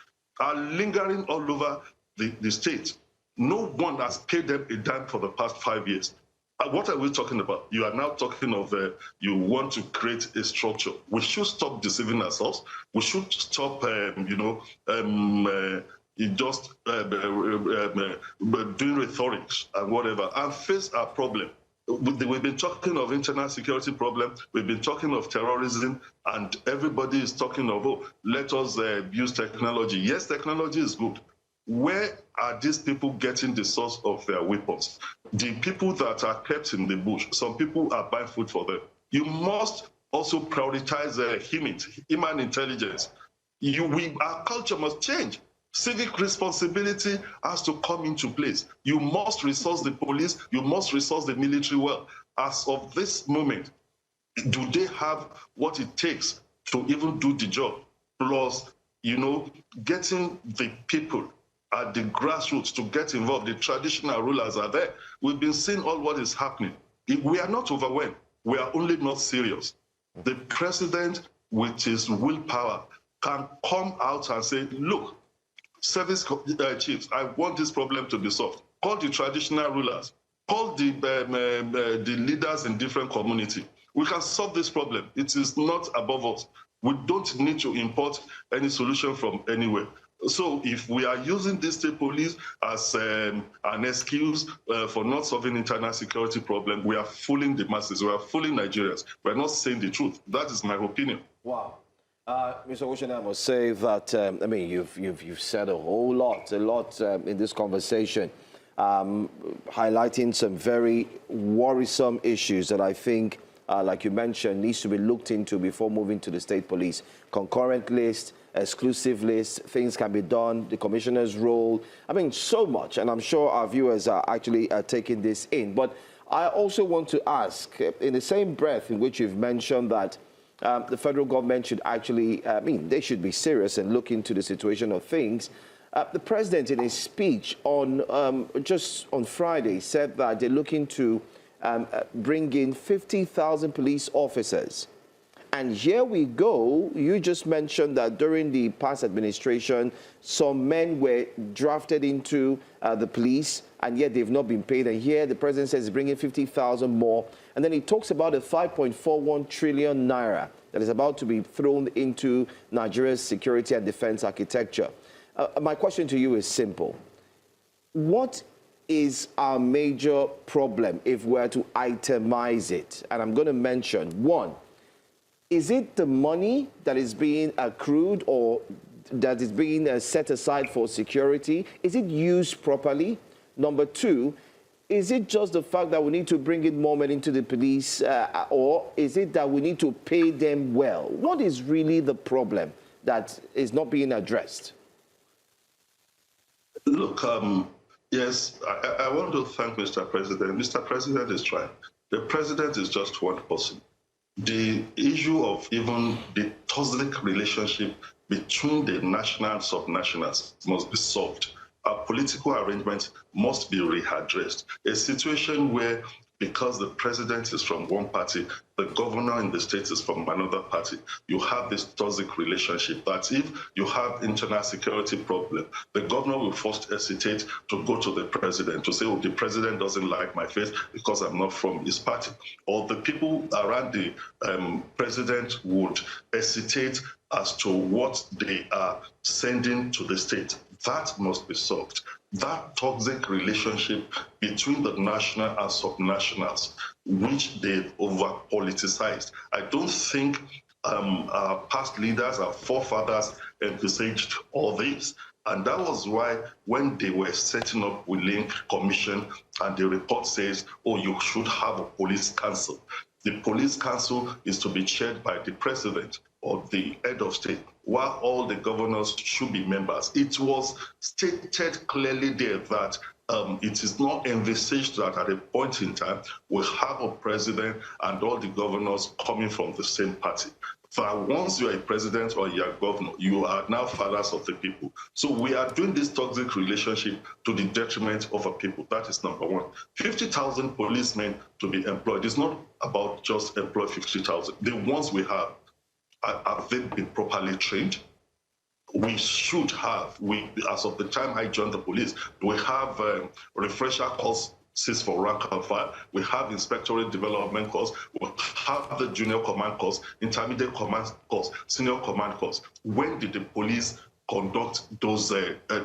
are lingering all over the state. No one has paid them a dime for the past 5 years. What are we talking about? You are now talking of you want to create a structure. We should stop deceiving ourselves. We should stop, doing rhetorics and whatever, and face our problem. We've been talking of internal security problem. We've been talking of terrorism, and everybody is talking of, oh, let us use technology. Yes, technology is good. Where are these people getting the source of their weapons? The people that are kept in the bush, some people are buying food for them. You must also prioritize human intelligence. Our culture must change. Civic responsibility has to come into place. You must resource the police, you must resource the military well. As of this moment, do they have what it takes to even do the job? Plus, getting the people at the grassroots to get involved. The traditional rulers are there. We've been seeing all what is happening. We are not overwhelmed. We are only not serious. The president, with his willpower, can come out and say, look, service chiefs, I want this problem to be solved. Call the traditional rulers. Call the leaders in different communities. We can solve this problem. It is not above us. We don't need to import any solution from anywhere. So if we are using the state police as an excuse for not solving internal security problem, we are fooling the masses. We are fooling Nigerians. We are not saying the truth. That is my opinion. Wow. Mr. Oshana, I must say that, you've said a lot in this conversation, highlighting some very worrisome issues that I think, like you mentioned, needs to be looked into before moving to the state police. Concurrent list, exclusive list, things can be done, the commissioner's role. So much, and I'm sure our viewers are actually taking this in. But I also want to ask, in the same breath in which you've mentioned that the federal government should actually, they should be serious and look into the situation of things. The president, in his speech just on Friday, said that they're looking to bring in 50,000 police officers. And here we go. You just mentioned that during the past administration, some men were drafted into the police, and yet they've not been paid. And here the president says he's bringing 50,000 more. And then he talks about a 5.41 trillion naira that is about to be thrown into Nigeria's security and defense architecture. My question to you is simple. What is our major problem if we're to itemize it? And I'm going to mention one. Is it the money that is being accrued or that is being set aside for security? Is it used properly? Number two, is it just the fact that we need to bring in more men into the police, or is it that we need to pay them well? What is really the problem that is not being addressed? Look, yes, I want to thank Mr. President. Mr. President is trying. The president is just one person. The issue of even the toxic relationship between the national and subnationals must be solved. Our political arrangements must be readdressed. A situation where, because the president is from one party, the governor in the state is from another party, you have this toxic relationship that if you have internal security problem, the governor will first hesitate to go to the president to say, oh, the president doesn't like my face because I'm not from his party. Or the people around the president would hesitate as to what they are sending to the state. That must be solved. That toxic relationship between the national and subnationals, which they've over-politicized. I don't think our past leaders, our forefathers, envisaged all this. And that was why when they were setting up with Link Commission and the report says, oh, you should have a police council. The police council is to be chaired by the president or the head of state, while all the governors should be members. It was stated clearly there that it is not envisaged that at a point in time we'll have a president and all the governors coming from the same party. But once you are a president or you're a governor, you are now fathers of the people. So we are doing this toxic relationship to the detriment of our people. That is number one. 50,000 policemen to be employed. It's not about just employ 50,000. The ones we have have they been properly trained? We should have, as of the time I joined the police, we have refresher courses for rank and file. We have inspectorate development course. We have the junior command course, intermediate command course, senior command course. When did the police conduct those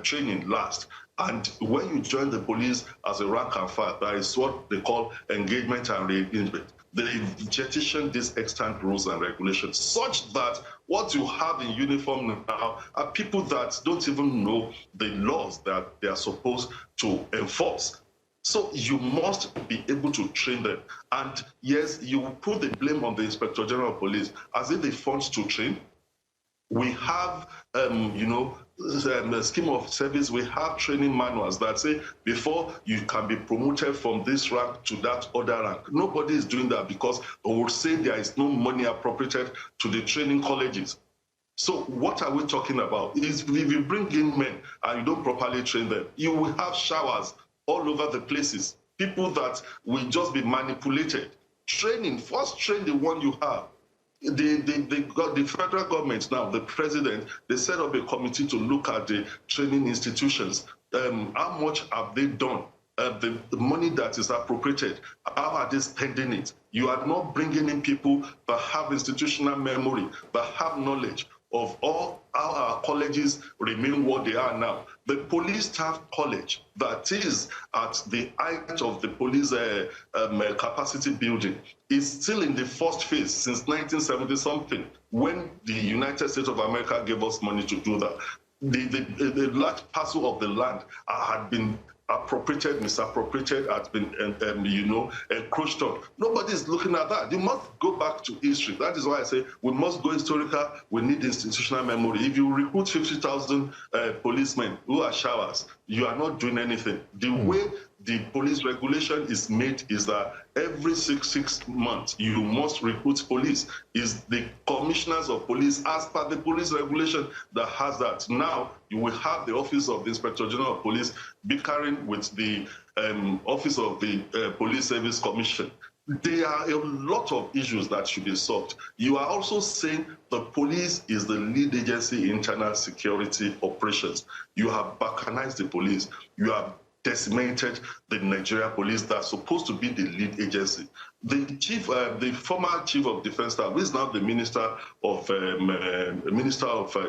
training last? And when you join the police as a rank and file, that is what they call engagement and re-engagement. They jettison these extant rules and regulations such that what you have in uniform now are people that don't even know the laws that they are supposed to enforce. So you must be able to train them. And yes, you put the blame on the Inspector General of Police as if they fund to train. We have, the scheme of service, we have training manuals that say before you can be promoted from this rank to that other rank. Nobody is doing that because they will say there is no money appropriated to the training colleges. So what are we talking about? Is if you bring in men and you don't properly train them, you will have showers all over the places. People that will just be manipulated. Training, first train the one you have. The federal government now, the president, they set up a committee to look at the training institutions. How much have they done? The money that is appropriated, how are they spending it? You are not bringing in people that have institutional memory, that have knowledge of all how our colleges remain what they are now. The police staff college that is at the height of the police capacity building is still in the first phase since 1970-something, when the United States of America gave us money to do that. The large parcel of the land had been appropriated, misappropriated, has been, encroached on. Nobody is looking at that. You must go back to history. That is why I say we must go historical. We need institutional memory. If you recruit 50,000 policemen who are showers, you are not doing anything. The way the police regulation is made is that every six months you must recruit police. Is the commissioners of police, as per the police regulation, that has that. Now you will have the Office of the Inspector General of Police bickering with the Office of the Police Service Commission. There are a lot of issues that should be solved. You are also saying the police is the lead agency in internal security operations. You have balkanized the police. You have decimated the Nigeria police that's supposed to be the lead agency. The former chief of defense staff, who is now the minister of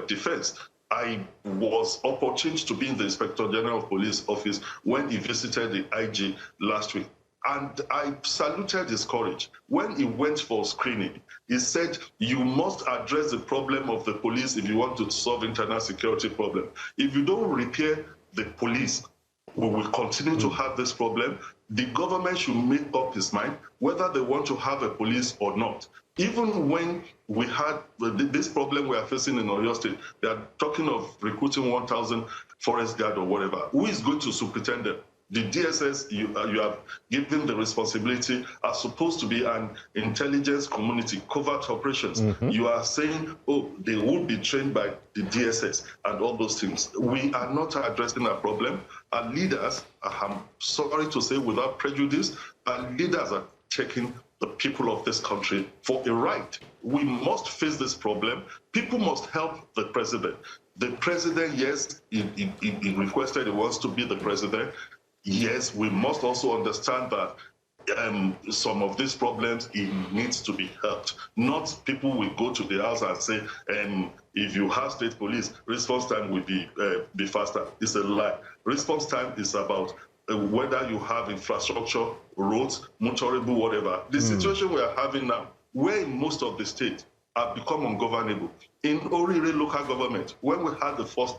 defense, I was opportune to be in the Inspector General of Police office when he visited the IG last week. And I saluted his courage. When he went for screening, he said, you must address the problem of the police if you want to solve internal security problem. If you don't repair the police, we will continue to have this problem. The government should make up its mind whether they want to have a police or not. Even when we had this problem we are facing in Oyo State, they are talking of recruiting 1,000 forest guard or whatever. Who is going to superintend them? The DSS, you have given the responsibility, are supposed to be an intelligence community, covert operations. You are saying, oh, they will be trained by the DSS and all those things. We are not addressing our problem. Our leaders, I'm sorry to say without prejudice, our leaders are taking the people of this country for a ride. We must face this problem. People must help the president. The president, yes, he requested he wants to be the president. Yes, we must also understand that some of these problems, it needs to be helped. Not people will go to the house and say, if you have state police, response time will be faster. It's a lie. Response time is about whether you have infrastructure, roads, motorable, whatever. The situation we are having now, where in most of the states have become ungovernable. In Orire local government, when we had the first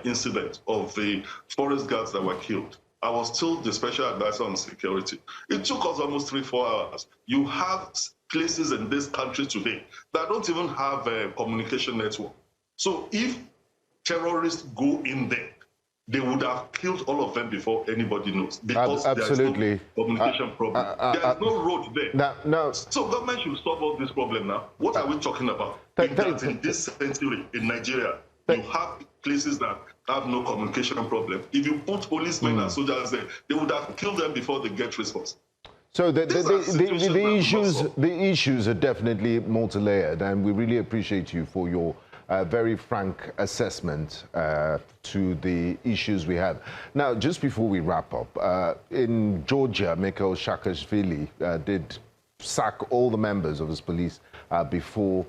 incident of the forest guards that were killed, I was still the special advisor on security. It took us almost 3-4 hours. You have places in this country today that don't even have a communication network. So if terrorists go in there, they would have killed all of them before anybody knows, because absolutely. There is no communication problem. There is no road there. No. So government should solve all this problem now. What are we talking about? In this century in Nigeria, you have places that have no communication problem. If you put policemen and soldiers there, they would have killed them before they get response. So the muscle. issues are definitely multi-layered, and we really appreciate you for your very frank assessment to the issues we have. Now, just before we wrap up, in Georgia, Mikhail Saakashvili did sack all the members of his police before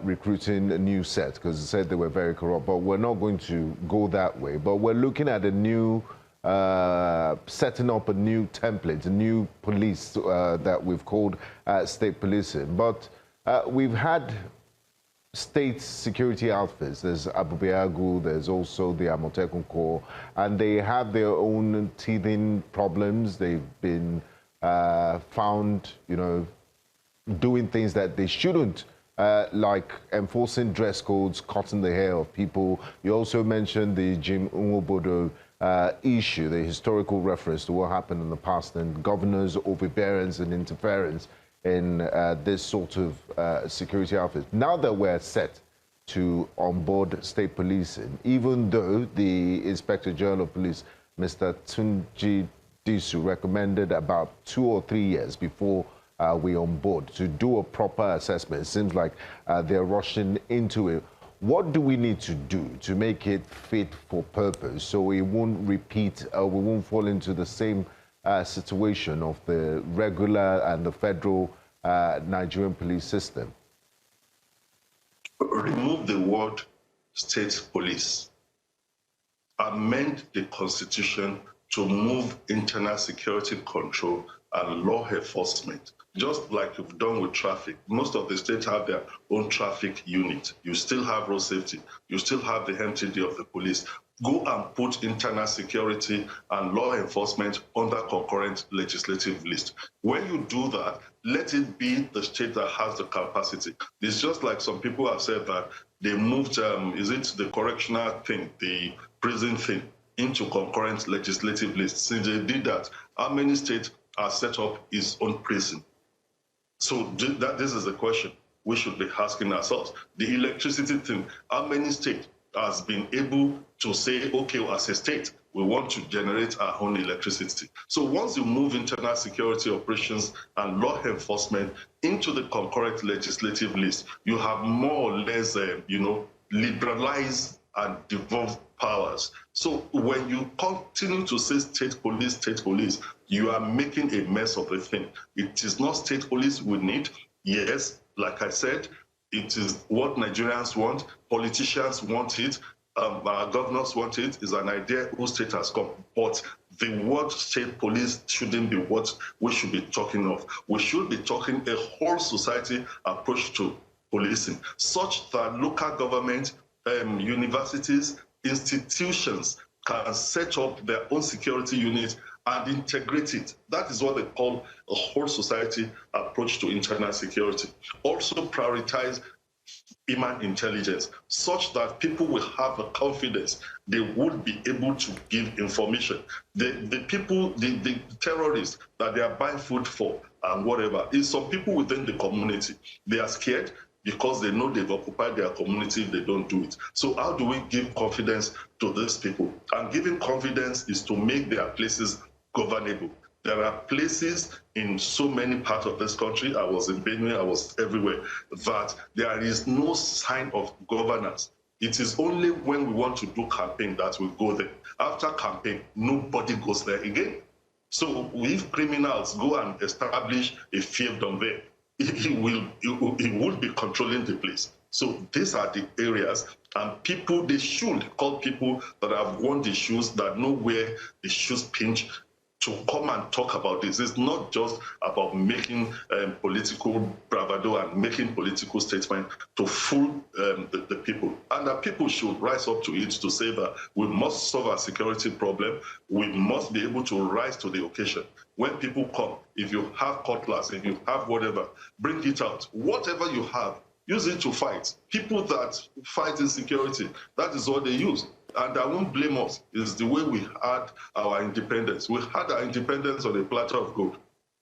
recruiting a new set, because he said they were very corrupt. But we're not going to go that way. But we're looking at a new, setting up a new template, a new police that we've called state policing. But we've had state security outfits. There's Abubiagu, there's also the Amotekun Corps, and they have their own teething problems. They've been found, you know, doing things that they shouldn't, like enforcing dress codes, cutting the hair of people. You also mentioned the Jim Nwobodo issue, the historical reference to what happened in the past, and governors' overbearance and interference in this sort of security outfit. Now that we're set to onboard state policing, even though the Inspector General of Police, Mr. Tunji Disu, recommended about 2 or 3 years before we onboard to do a proper assessment. It seems like they're rushing into it. What do we need to do to make it fit for purpose so it won't repeat, we won't fall into the same situation of the regular and the federal Nigerian police system? Remove the word state police. Amend the constitution to move internal security control and law enforcement. Just like you've done with traffic. Most of the states have their own traffic unit. You still have road safety. You still have the MTD of the police. Go and put internal security and law enforcement under concurrent legislative list. When you do that, let it be the state that has the capacity. It's just like some people have said that they moved, is it the correctional thing, the prison thing, into concurrent legislative list. Since they did that, how many states are set up its own prison? So this is the question we should be asking ourselves. The electricity thing, how many states has been able to say, okay, well, as a state, we want to generate our own electricity. So once you move internal security operations and law enforcement into the concurrent legislative list, you have more or less, liberalized and devolved powers. So when you continue to say state police, you are making a mess of the thing. It is not state police we need. Yes, like I said, it is what Nigerians want, politicians want it, our governors want it. Is an idea whose state has come. But the word state police shouldn't be what we should be talking of. We should be talking a whole society approach to policing, such that local government, universities, institutions can set up their own security unit and integrate it. That is what they call a whole society approach to internal security. Also prioritize human intelligence, such that people will have a confidence they would be able to give information. The people, the terrorists that they are buying food for and whatever, is some people within the community. They are scared because they know they've occupied their community if they don't do it. So how do we give confidence to these people? And giving confidence is to make their places governable. There are places in so many parts of this country, I was in Benue, I was everywhere, that there is no sign of governance. It is only when we want to do campaign that we go there. After campaign, nobody goes there again. So if criminals go and establish a fiefdom there, he will be controlling the place. So these are the areas, and people, they should call people that have worn the shoes, that know where the shoes pinch, to come and talk about this. It's not just about making political bravado and making political statements to fool the people. And that people should rise up to it to say that we must solve our security problem. We must be able to rise to the occasion. When people come, if you have cutlass, if you have whatever, bring it out. Whatever you have, use it to fight. People that fight insecurity, that is what they use. And I won't blame us. It's the way we had our independence. We had our independence on a platter of gold.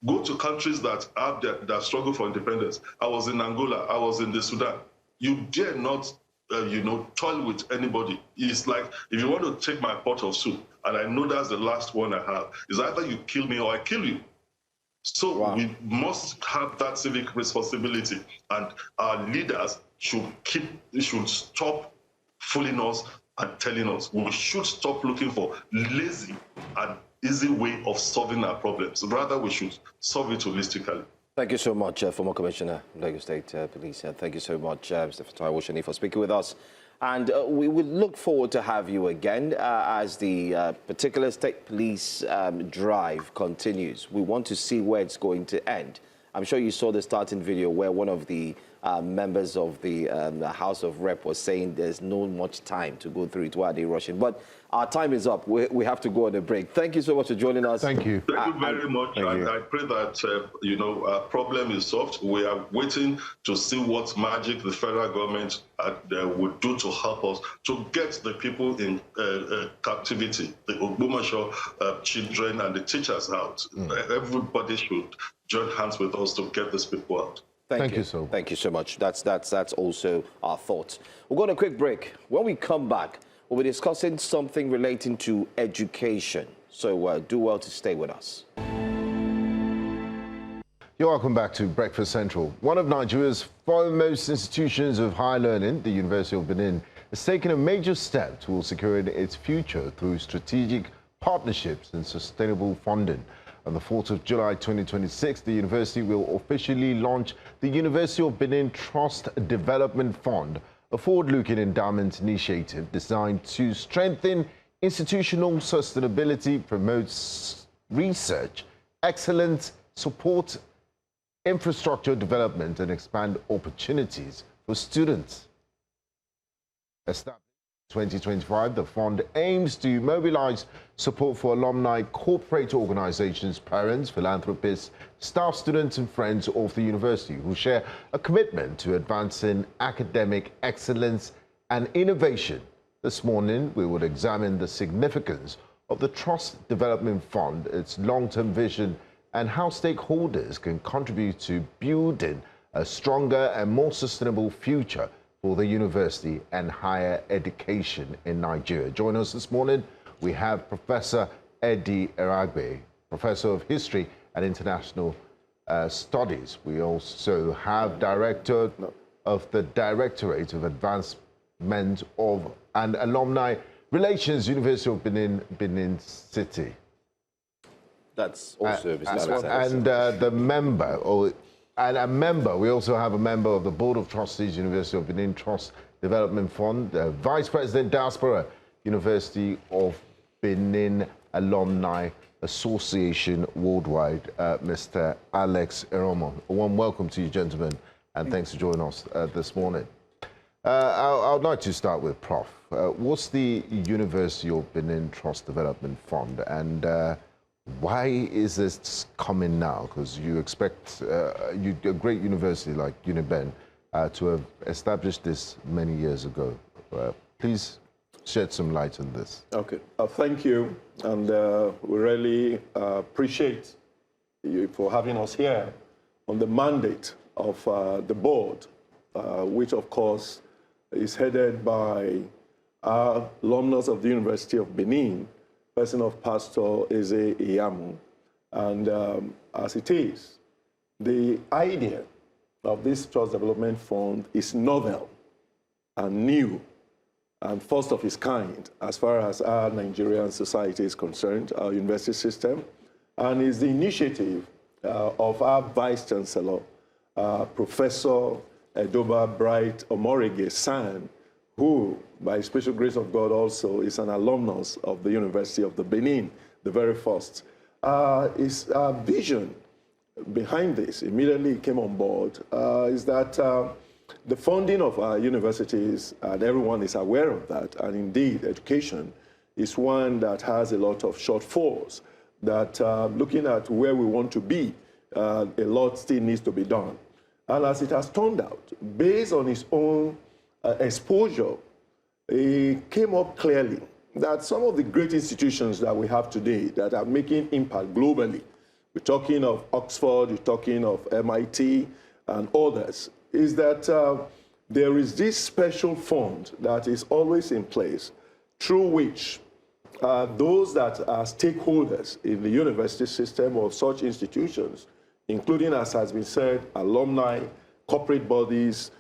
Go to countries that have that struggle for independence. I was in Angola. I was in the Sudan. You dare not, toil with anybody. It's like, if you want to take my pot of soup, and I know that's the last one I have, is either you kill me or I kill you. So we must have that civic responsibility, and our leaders should stop fooling us and telling us. We should stop looking for lazy and easy way of solving our problems. Rather, we should solve it holistically. Thank you so much, former Commissioner of Lagos State Police. Thank you so much, Mr. Fatai Woshani, for speaking with us. And we would look forward to have you again as the particular state police drive continues. We want to see where it's going to end. I'm sure you saw the starting video where one of the members of the House of Rep was saying there's no much time to go through it while they're rushing. But our time is up. We have to go on a break. Thank you so much for joining us. Thank you. Thank you very much. I pray that, our problem is solved. We are waiting to see what magic the federal government would do to help us to get the people in captivity, the Ogbomoso children and the teachers out. Everybody should join hands with us to get these people out. Thank you. Thank you so much. That's also our thoughts. We'll go on a quick break. When we come back, we'll be discussing something relating to education. So do well to stay with us. You're welcome back to Breakfast Central. One of Nigeria's foremost institutions of higher learning, the University of Benin, has taken a major step towards securing its future through strategic partnerships and sustainable funding. On the 4th of July 2026, the university will officially launch the University of Benin Trust Development Fund, a forward-looking endowment initiative designed to strengthen institutional sustainability, promote research, excellence, support infrastructure development, and expand opportunities for students. Established in 2025, the fund aims to mobilize support for alumni, corporate organizations, parents, philanthropists, staff, students, and friends of the university who share a commitment to advancing academic excellence and innovation. This morning, we will examine the significance of the Trust Development Fund, its long-term vision, and how stakeholders can contribute to building a stronger and more sustainable future for the university and higher education in Nigeria. Join us this morning. We have Professor Eddie Eragbe, Professor of History and International Studies. We also have Director of the Directorate of Advancement of and Alumni Relations, University of Benin City. That's also and the member, we also have a member of the Board of Trustees, University of Benin Trust Development Fund, Vice President Diaspora, University of Benin Alumni Association Worldwide, Mr. Alex Eromo. A warm welcome to you, gentlemen, and thanks for joining us this morning. I would like to start with Prof. What's the University of Benin Trust Development Fund, and why is this coming now? Because you expect a great university like UniBen to have established this many years ago. Please shed some light on this. Okay, thank you, and we really appreciate you for having us here on the mandate of the board, which of course is headed by our alumnus of the University of Benin, person of Pastor Eze Iyamu. And as it is, the idea of this Trust Development Fund is novel and new and first of its kind as far as our Nigerian society is concerned, our university system, and is the initiative of our Vice Chancellor, Professor Edoba Bright Omorige San, who, by special grace of God, also is an alumnus of the University of the Benin, the very first. His vision behind this, immediately came on board, is that the funding of our universities, and everyone is aware of that, and indeed education is one that has a lot of shortfalls, that looking at where we want to be, a lot still needs to be done. And as it has turned out, based on his own exposure, it came up clearly that some of the great institutions that we have today that are making impact globally, we're talking of Oxford, we're talking of MIT and others, is that there is this special fund that is always in place through which those that are stakeholders in the university system of such institutions, including, as has been said, alumni, corporate bodies,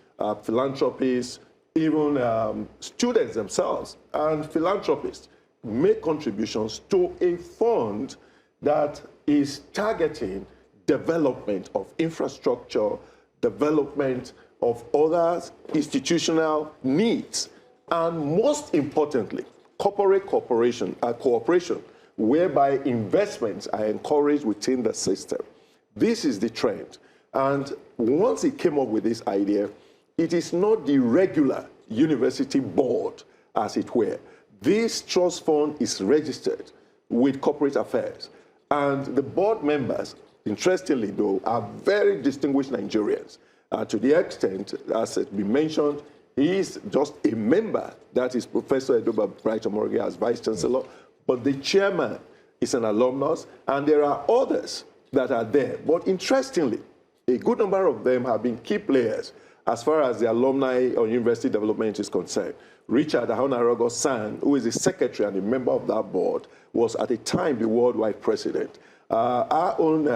philanthropists, even students themselves and philanthropists, make contributions to a fund that is targeting development of infrastructure, development of other institutional needs, and most importantly, corporate cooperation, whereby investments are encouraged within the system. This is the trend. And once he came up with this idea, it is not the regular university board, as it were. This trust fund is registered with corporate affairs. And the board members, interestingly though, are very distinguished Nigerians. To the extent, as has been mentioned, he is just a member, that is Professor Edoba Brighton as Vice Chancellor, but the chairman is an alumnus, and there are others that are there. But interestingly, a good number of them have been key players as far as the alumni or university development is concerned. Richard Ahonarogo San, who is the secretary and a member of that board, was at the time the worldwide president. Our own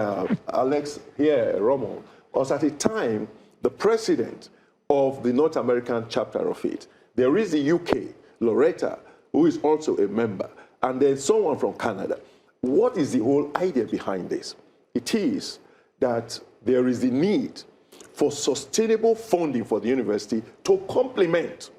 Alex here, Romo, was at the time the president of the North American chapter of it. There is the UK, Loretta, who is also a member, and there's someone from Canada. What is the whole idea behind this? It is that there is the need for sustainable funding for the university to complement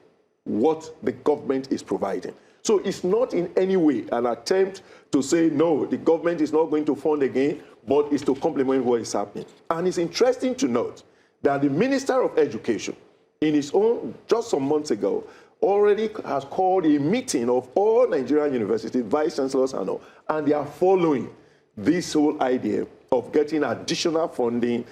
what the government is providing. So it's not in any way an attempt to say, no, the government is not going to fund again, but it's to complement what is happening. And it's interesting to note that the Minister of Education, in his own, just some months ago, already has called a meeting of all Nigerian universities, vice chancellors and all, and they are following this whole idea of getting additional funding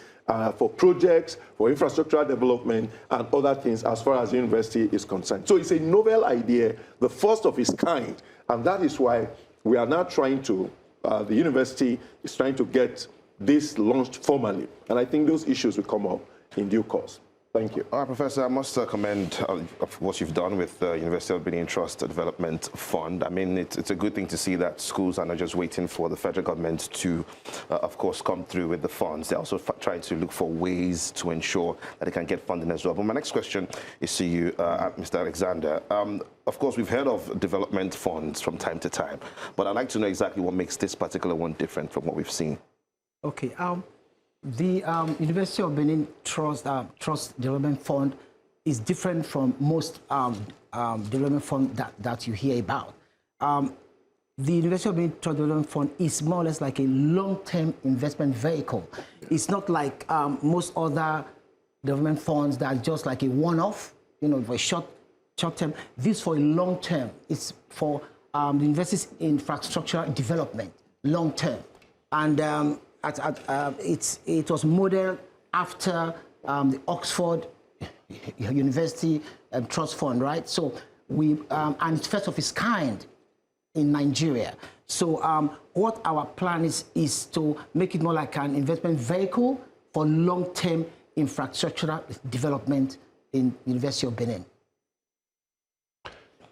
for projects, for infrastructural development, and other things as far as the university is concerned. So it's a novel idea, the first of its kind, and that is why we are now trying to, the university is trying to get this launched formally. And I think those issues will come up in due course. Thank you. All right, Professor, I must commend of what you've done with the University of Benin Trust Development Fund. I mean, it's a good thing to see that schools are not just waiting for the federal government to, of course, come through with the funds. They're also trying to look for ways to ensure that they can get funding as well. But my next question is to you, Mr. Alexander. Of course, we've heard of development funds from time to time, but I'd like to know exactly what makes this particular one different from what we've seen. Okay. The University of Benin Trust Development Fund is different from most development funds that you hear about. The University of Benin Trust Development Fund is more or less like a long-term investment vehicle. It's not like most other development funds that are just like a one-off, you know, for a short term. This for a long term. It's for the university's infrastructure development, long term, and it was modeled after the Oxford University Trust Fund, right? So and it's first of its kind in Nigeria. So what our plan is to make it more like an investment vehicle for long-term infrastructural development in University of Benin.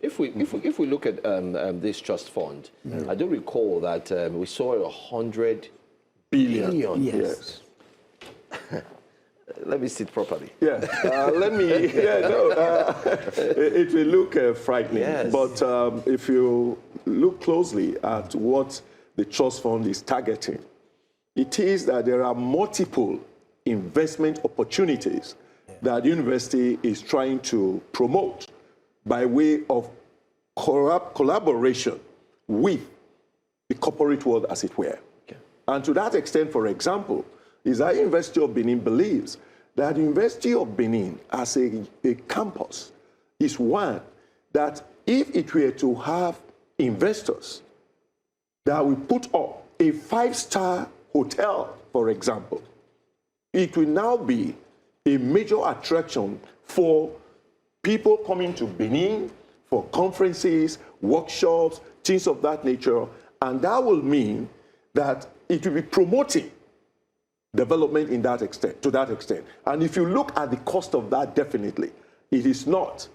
If we look at this trust fund, I do recall that we saw 100 billion. Yes. Let me sit properly. Yeah, it will look frightening, yes. But if you look closely at what the trust fund is targeting, it is that there are multiple investment opportunities that the university is trying to promote by way of collaboration with the corporate world, as it were. And to that extent, for example, is that University of Benin believes that the University of Benin as a campus is one that if it were to have investors that will put up a 5-star hotel, for example, it will now be a major attraction for people coming to Benin for conferences, workshops, things of that nature, and that will mean that it will be promoting development in that extent, to that extent. And if you look at the cost of that, definitely, it is not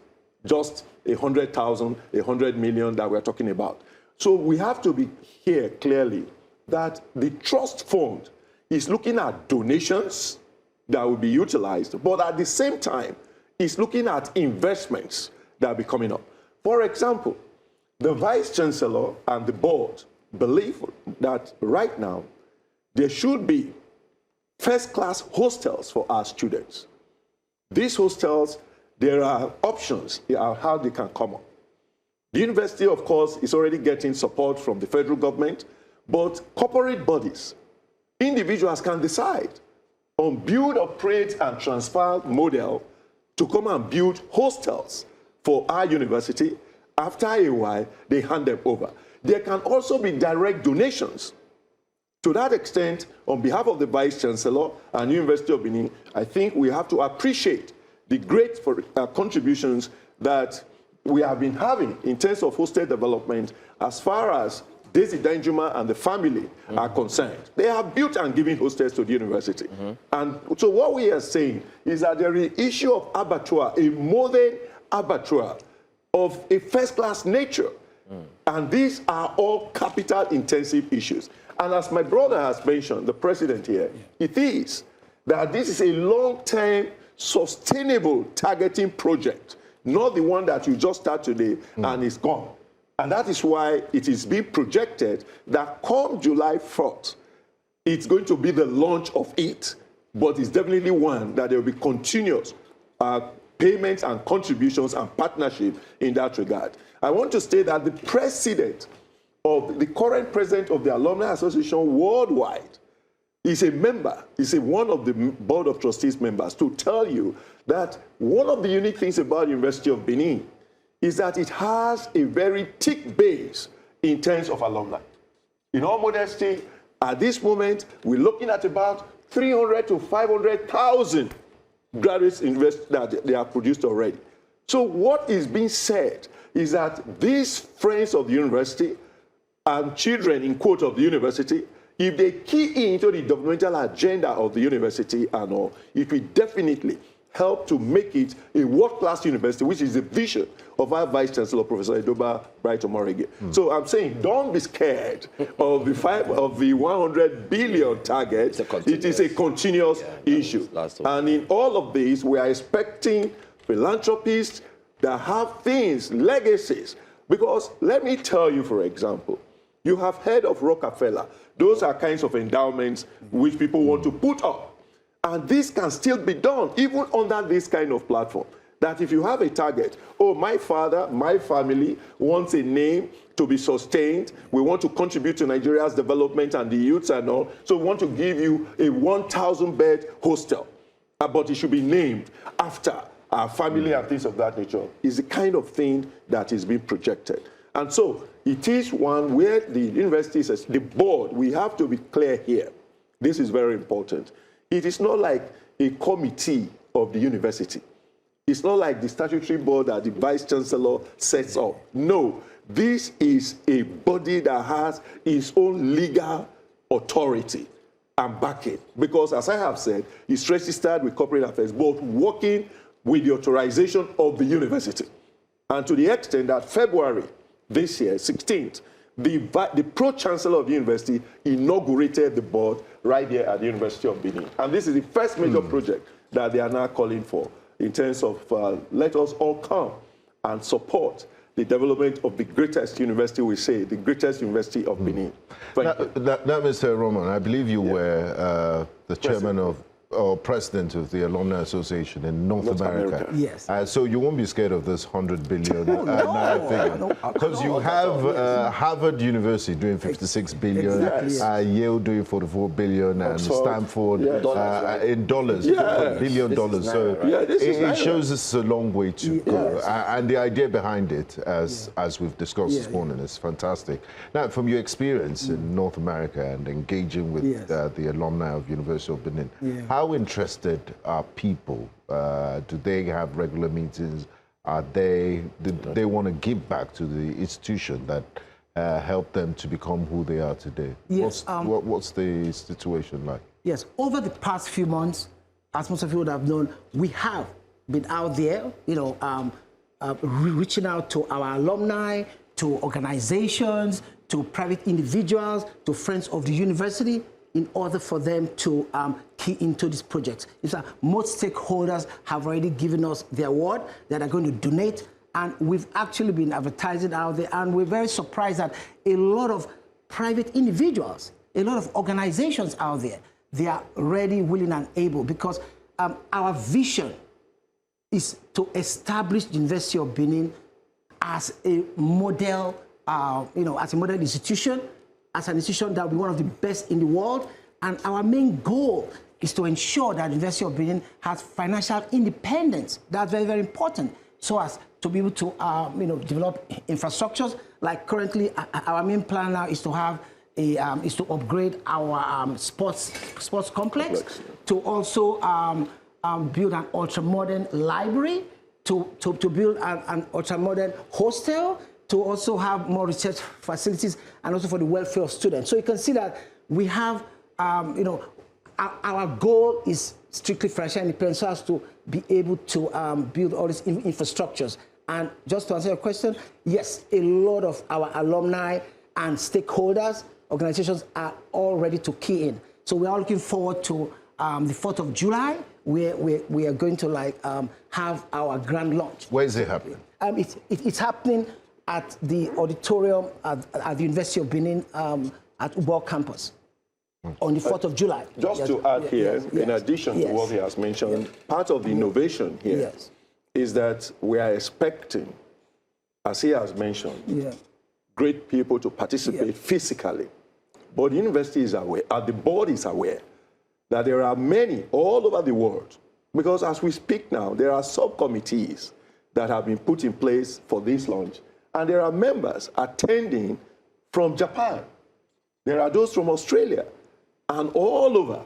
just 100,000, 100 million that we're talking about. So we have to be here clearly that the trust fund is looking at donations that will be utilized, but at the same time, it's looking at investments that will be coming up. For example, the Vice Chancellor and the board believe that right now there should be first-class hostels for our students. These hostels, there are options how they can come up. The university, of course, is already getting support from the federal government, but corporate bodies, individuals can decide on build, operate, and transfer model to come and build hostels for our university. After a while, they hand them over. There can also be direct donations. To that extent, on behalf of the Vice Chancellor and University of Benin, I think we have to appreciate the great contributions that we have been having in terms of hostel development as far as Daisy Danjuma and the family are concerned. They have built and given hostels to the university. And so what we are saying is that there is an issue of abattoir, a modern abattoir of a first-class nature. And these are all capital-intensive issues. And as my brother has mentioned, the president here, it is that this is a long-term, sustainable targeting project, not the one that you just start today and is gone. And that is why it is being projected that come July 4th, it's going to be the launch of it, but it's definitely one that there will be continuous payments and contributions and partnership in that regard. I want to state that the president of the current president of the Alumni Association worldwide is a member, is one of the board of trustees members, to tell you that one of the unique things about the University of Benin is that it has a very thick base in terms of alumni. In all modesty, at this moment, we're looking at about 300 to 500,000 graduates that they have produced already. So what is being said is that these friends of the university and children, in quote, of the university, if they key into the developmental agenda of the university and all, it will definitely help to make it a world-class university, which is the vision of our Vice Chancellor, Professor Edoba Brighton Morege. So I'm saying, don't be scared of the 100 billion target. It is a continuous issue. And in all of these, we are expecting philanthropists that have things, legacies. Because let me tell you, for example, you have heard of Rockefeller. Those are kinds of endowments which people want to put up. And this can still be done, even under this kind of platform. That if you have a target, oh, my father, my family wants a name to be sustained. We want to contribute to Nigeria's development and the youths and all. So we want to give you a 1,000-bed hostel. But it should be named after our family and things of that nature. Is the kind of thing that is being projected. And so it is one where the university says, the board, we have to be clear here. This is very important. It is not like a committee of the university. It's not like the statutory board that the Vice Chancellor sets up. No, this is a body that has its own legal authority and backing. Because as I have said, it's registered with corporate affairs, but working with the authorization of the university. And to the extent that February this year, 16th, the pro-chancellor of the university inaugurated the board right here at the University of Benin. And this is the first major project that they are now calling for in terms of let us all come and support the development of the greatest university, we say, the greatest university of Benin. Now, Mr. Roman, I believe you were the chairman of or president of the Alumni Association in North America. Yes. So you won't be scared of this 100 billion figure. Because you have Harvard University doing 56 billion, Yale doing 44 billion, and Stanford in dollars, $1 billion. So it shows us a long way to go. And the idea behind it, as we've discussed this morning, is fantastic. Now, from your experience in North America and engaging with the alumni of University of Benin, how interested are people? Do they have regular meetings? Do they want to give back to the institution that helped them to become who they are today? Yes, what's the situation like? Yes, over the past few months, as most of you would have known, we have been out there, reaching out to our alumni, to organizations, to private individuals, to friends of the university, in order for them to key into these projects. Most stakeholders have already given us their word that are going to donate, and we've actually been advertising out there, and we're very surprised that a lot of private individuals, a lot of organizations out there, they are ready, willing, and able, because our vision is to establish the University of Benin as a model, as a model institution, as an institution that will be one of the best in the world. And our main goal is to ensure that the University of Benin has financial independence. That's very, very important, so as to be able to develop infrastructures. Like currently, our main plan now is to have is to upgrade our sports complex, to also build an ultra-modern library, to build an ultra-modern hostel, to also have more research facilities, and also for the welfare of students. So you can see that we have, our goal is strictly financial independence, so as to be able to build all these infrastructures. And just to answer your question, yes, a lot of our alumni and stakeholders, organizations are all ready to key in. So we are looking forward to the 4th of July, where we are going to have our grand launch. Where is it happening? It's happening at the auditorium at the University of Benin at Ubor campus on the 4th of July. Just to add here, in addition to what he has mentioned, part of the innovation here is that we are expecting, as he has mentioned, great people to participate physically. But the university is aware, the board is aware, that there are many all over the world, because as we speak now, there are subcommittees that have been put in place for this launch, and there are members attending from Japan. There are those from Australia, and all over,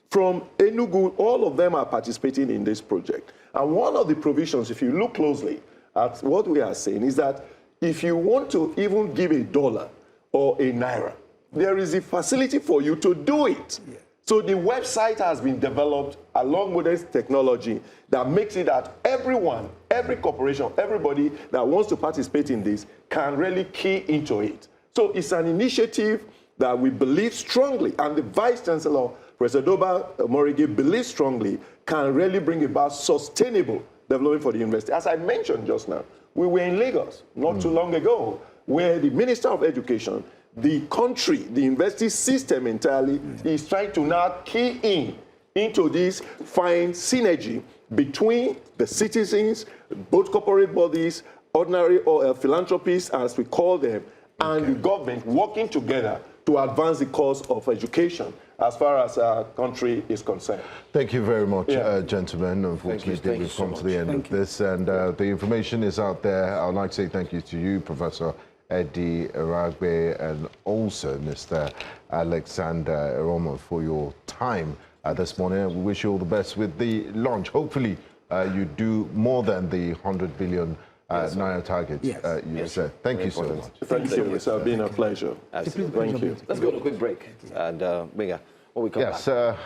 from Enugu, all of them are participating in this project. And one of the provisions, if you look closely at what we are saying, is that if you want to even give $1 or ₦1, there is a facility for you to do it. So the website has been developed along with this technology that makes it that everyone, every corporation, everybody that wants to participate in this can really key into it. So it's an initiative that we believe strongly, and the Vice Chancellor, Professor Doba Morige, believes strongly can really bring about sustainable development for the university. As I mentioned just now, we were in Lagos not too long ago, where the Minister of Education, the country, the university system entirely, is trying to now key in into this fine synergy between the citizens, both corporate bodies, ordinary or philanthropists, as we call them, and the government working together to advance the cause of education as far as our country is concerned. Thank you very much, gentlemen. Unfortunately, we've come to the end of this, and the information is out there. I would like to say thank you to you, Professor Eddie Rabe, and also Mr. Alexander Eromo, for your time this morning. We wish you all the best with the launch. Hopefully, you do more than the 100 billion Naira target you said. Thank you so much. Thank you. It's been a pleasure. Absolutely. Thank you. Let's go to a quick break. And Minga, when we come back,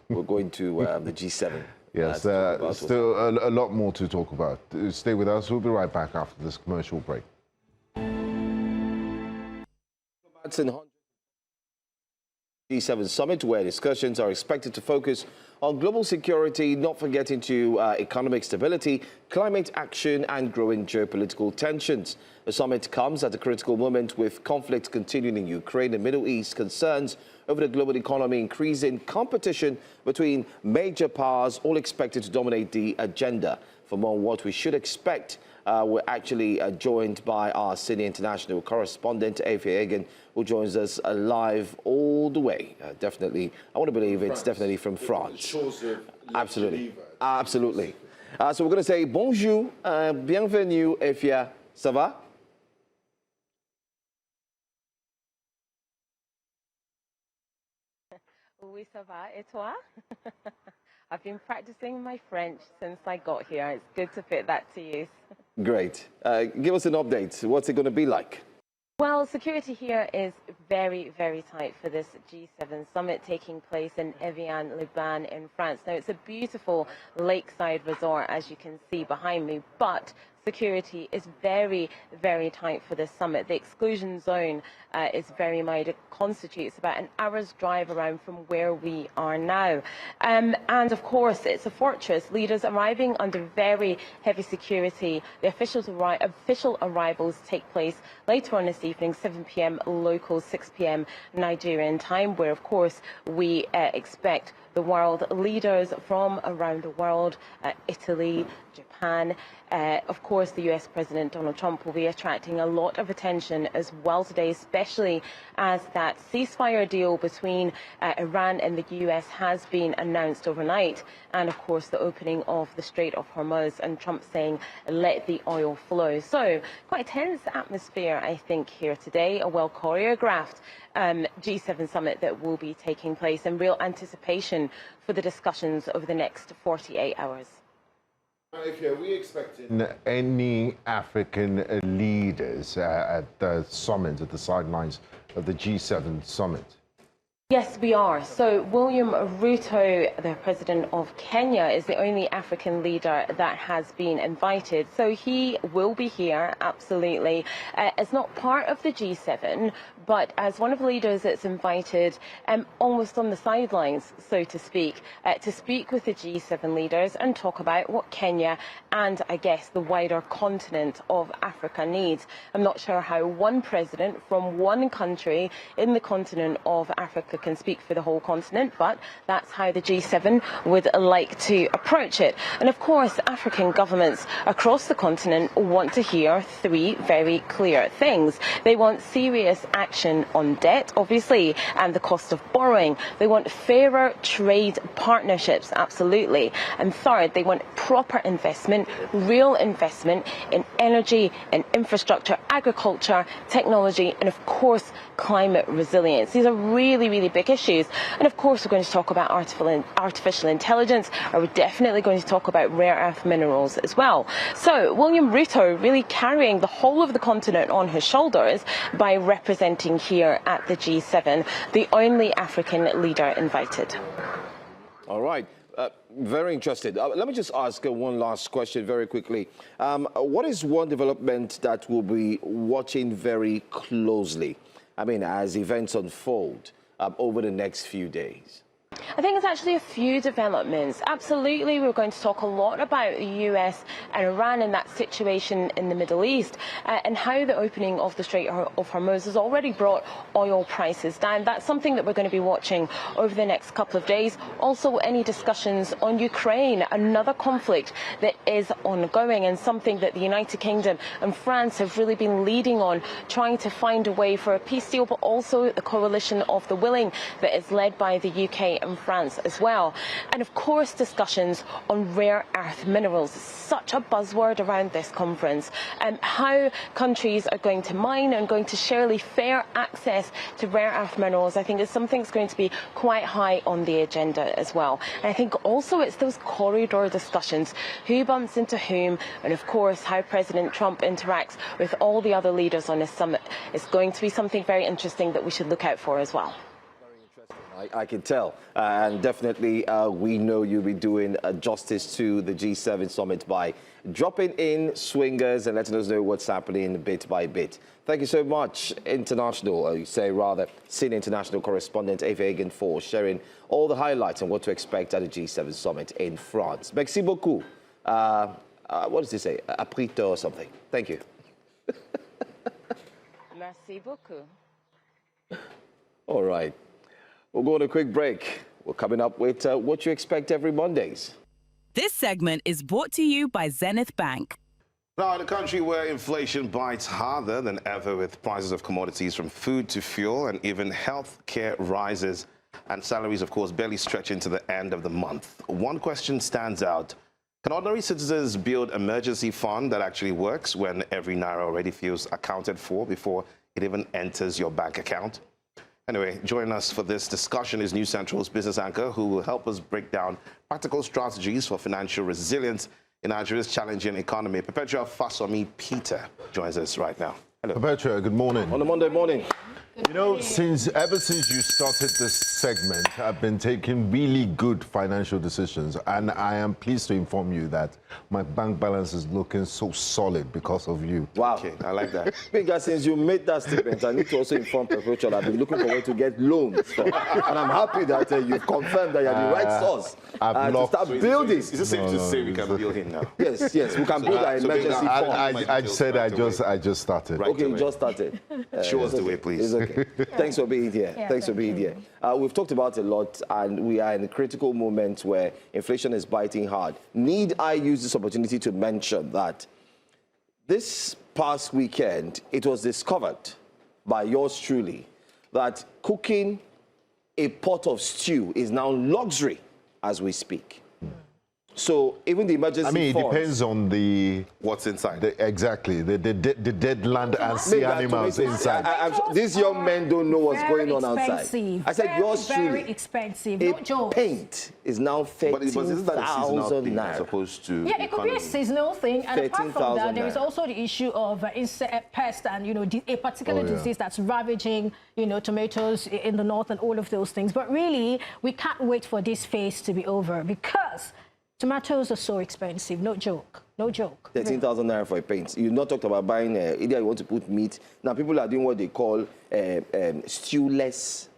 we're going to the G7. Yes, still a lot more to talk about. Stay with us. We'll be right back after this commercial break. G7 summit, where discussions are expected to focus on global security, not forgetting to economic stability, climate action, and growing geopolitical tensions. The summit comes at a critical moment, with conflict continuing in Ukraine and Middle East, concerns over the global economy, increasing competition between major powers, all expected to dominate the agenda. For more on what we should expect, we're actually joined by our senior international correspondent, Efe Egan, who joins us live all the way. Definitely, I want to believe it's definitely from France. Absolutely. Absolutely. So we're going to say bonjour, bienvenue, Efia. Ça va? Oui, ça va. Et toi? I've been practicing my French since I got here. It's good to put that to use. Great. Give us an update. What's it going to be like? Well, security here is very, very tight for this G7 summit taking place in Evian-les-Bains in France. Now, it's a beautiful lakeside resort, as you can see behind me, but security is very, very tight for this summit. The exclusion zone is very mild. It constitutes about an hour's drive around from where we are now. And of course, it's a fortress. Leaders arriving under very heavy security. The official arrivals take place later on this evening, 7 p.m. local, 6 p.m. Nigerian time, where, of course, we expect the world leaders from around the world, Italy, Japan. Of course, the US President Donald Trump will be attracting a lot of attention as well today, especially as that ceasefire deal between Iran and the US has been announced overnight. And of course, the opening of the Strait of Hormuz and Trump saying, let the oil flow. So quite a tense atmosphere, I think, here today. A well choreographed G7 summit that will be taking place, and real anticipation for the discussions over the next 48 hours. Are we expecting any African leaders at the summit, at the sidelines of the G7 summit? Yes, we are. So William Ruto, the president of Kenya, is the only African leader that has been invited. So he will be here, absolutely, as not part of the G7, but as one of the leaders that's invited almost on the sidelines, so to speak with the G7 leaders and talk about what Kenya and, I guess, the wider continent of Africa needs. I'm not sure how one president from one country in the continent of Africa can speak for the whole continent, but that's how the G7 would like to approach it. And of course, African governments across the continent want to hear three very clear things. They want serious action on debt, obviously, and the cost of borrowing. They want fairer trade partnerships, absolutely. And third, they want proper investment, real investment in energy and infrastructure, agriculture, technology, and of course, climate resilience. These are really, really big issues. And of course, we're going to talk about artificial intelligence, and we're definitely going to talk about rare earth minerals as well. So William Ruto really carrying the whole of the continent on his shoulders by representing here at the G7, the only African leader invited. All right. Very interested. Let me just ask one last question very quickly. What is one development that we'll be watching very closely, I mean, as events unfold over the next few days? I think it's actually a few developments. Absolutely, we're going to talk a lot about the US and Iran and that situation in the Middle East and how the opening of the Strait of Hormuz has already brought oil prices down. That's something that we're going to be watching over the next couple of days. Also, any discussions on Ukraine, another conflict that is ongoing and something that the United Kingdom and France have really been leading on, trying to find a way for a peace deal, but also the coalition of the willing that is led by the UK and France as well. And of course, discussions on rare earth minerals, such a buzzword around this conference, and how countries are going to mine and going to share fair access to rare earth minerals. I think is something that's going to be quite high on the agenda as well. And I think also it's those corridor discussions, who bumps into whom, and of course how President Trump interacts with all the other leaders on this summit is going to be something very interesting that we should look out for as well. I can tell, and definitely we know you'll be doing justice to the G7 summit by dropping in swingers and letting us know what's happening bit by bit. Thank you so much, senior international correspondent Eva Hagen, for sharing all the highlights and what to expect at the G7 summit in France. Merci beaucoup. What does he say? Aprito or something. Thank you. Merci beaucoup. All right. We'll go on a quick break. We're coming up with what you expect every Mondays. This segment is brought to you by Zenith Bank. Now, in a country where inflation bites harder than ever, with prices of commodities from food to fuel and even health care rises, and salaries, of course, barely stretching to the end of the month, one question stands out. Can ordinary citizens build an emergency fund that actually works when every naira already feels accounted for before it even enters your bank account? Anyway, joining us for this discussion is News Central's business anchor, who will help us break down practical strategies for financial resilience in Nigeria's challenging economy. Perpetua Fasomi Peter joins us right now. Hello. Perpetua, good morning. On a Monday morning. You know, ever since you started this segment, I've been taking really good financial decisions, and I am pleased to inform you that my bank balance is looking so solid because of you. Wow. Okay, I like that. Because since you made that statement, I need to also inform Perpetual I've been looking for way to get loans from. And I'm happy that you've confirmed that you're the right source to start building. Is it safe to say we can build him now? Yes, we can build an emergency fund. I said I just started. Right. Okay, you just started. Show us the way, please. It's okay. Thanks for being here. Yeah, Thanks for being here. We've talked about a lot, and we are in a critical moment where inflation is biting hard. Need I use this opportunity to mention that this past weekend, it was discovered by yours truly that cooking a pot of stew is now luxury as we speak. So even the emergency it depends on what's inside. Exactly, the dead land and sea animals inside. These young men don't know what's going on outside. I said yours truly. Very expensive. A paint is now 13,000 naira. Supposed to. Yeah, it could be a seasonal thing, and apart from that, there is also the issue of pest and a particular disease that's ravaging tomatoes in the north and all of those things. But really, we can't wait for this phase to be over because tomatoes are so expensive, no joke. 13,000 naira for a paint. You've not talked about buying, either you want to put meat. Now people are doing what they call stewless.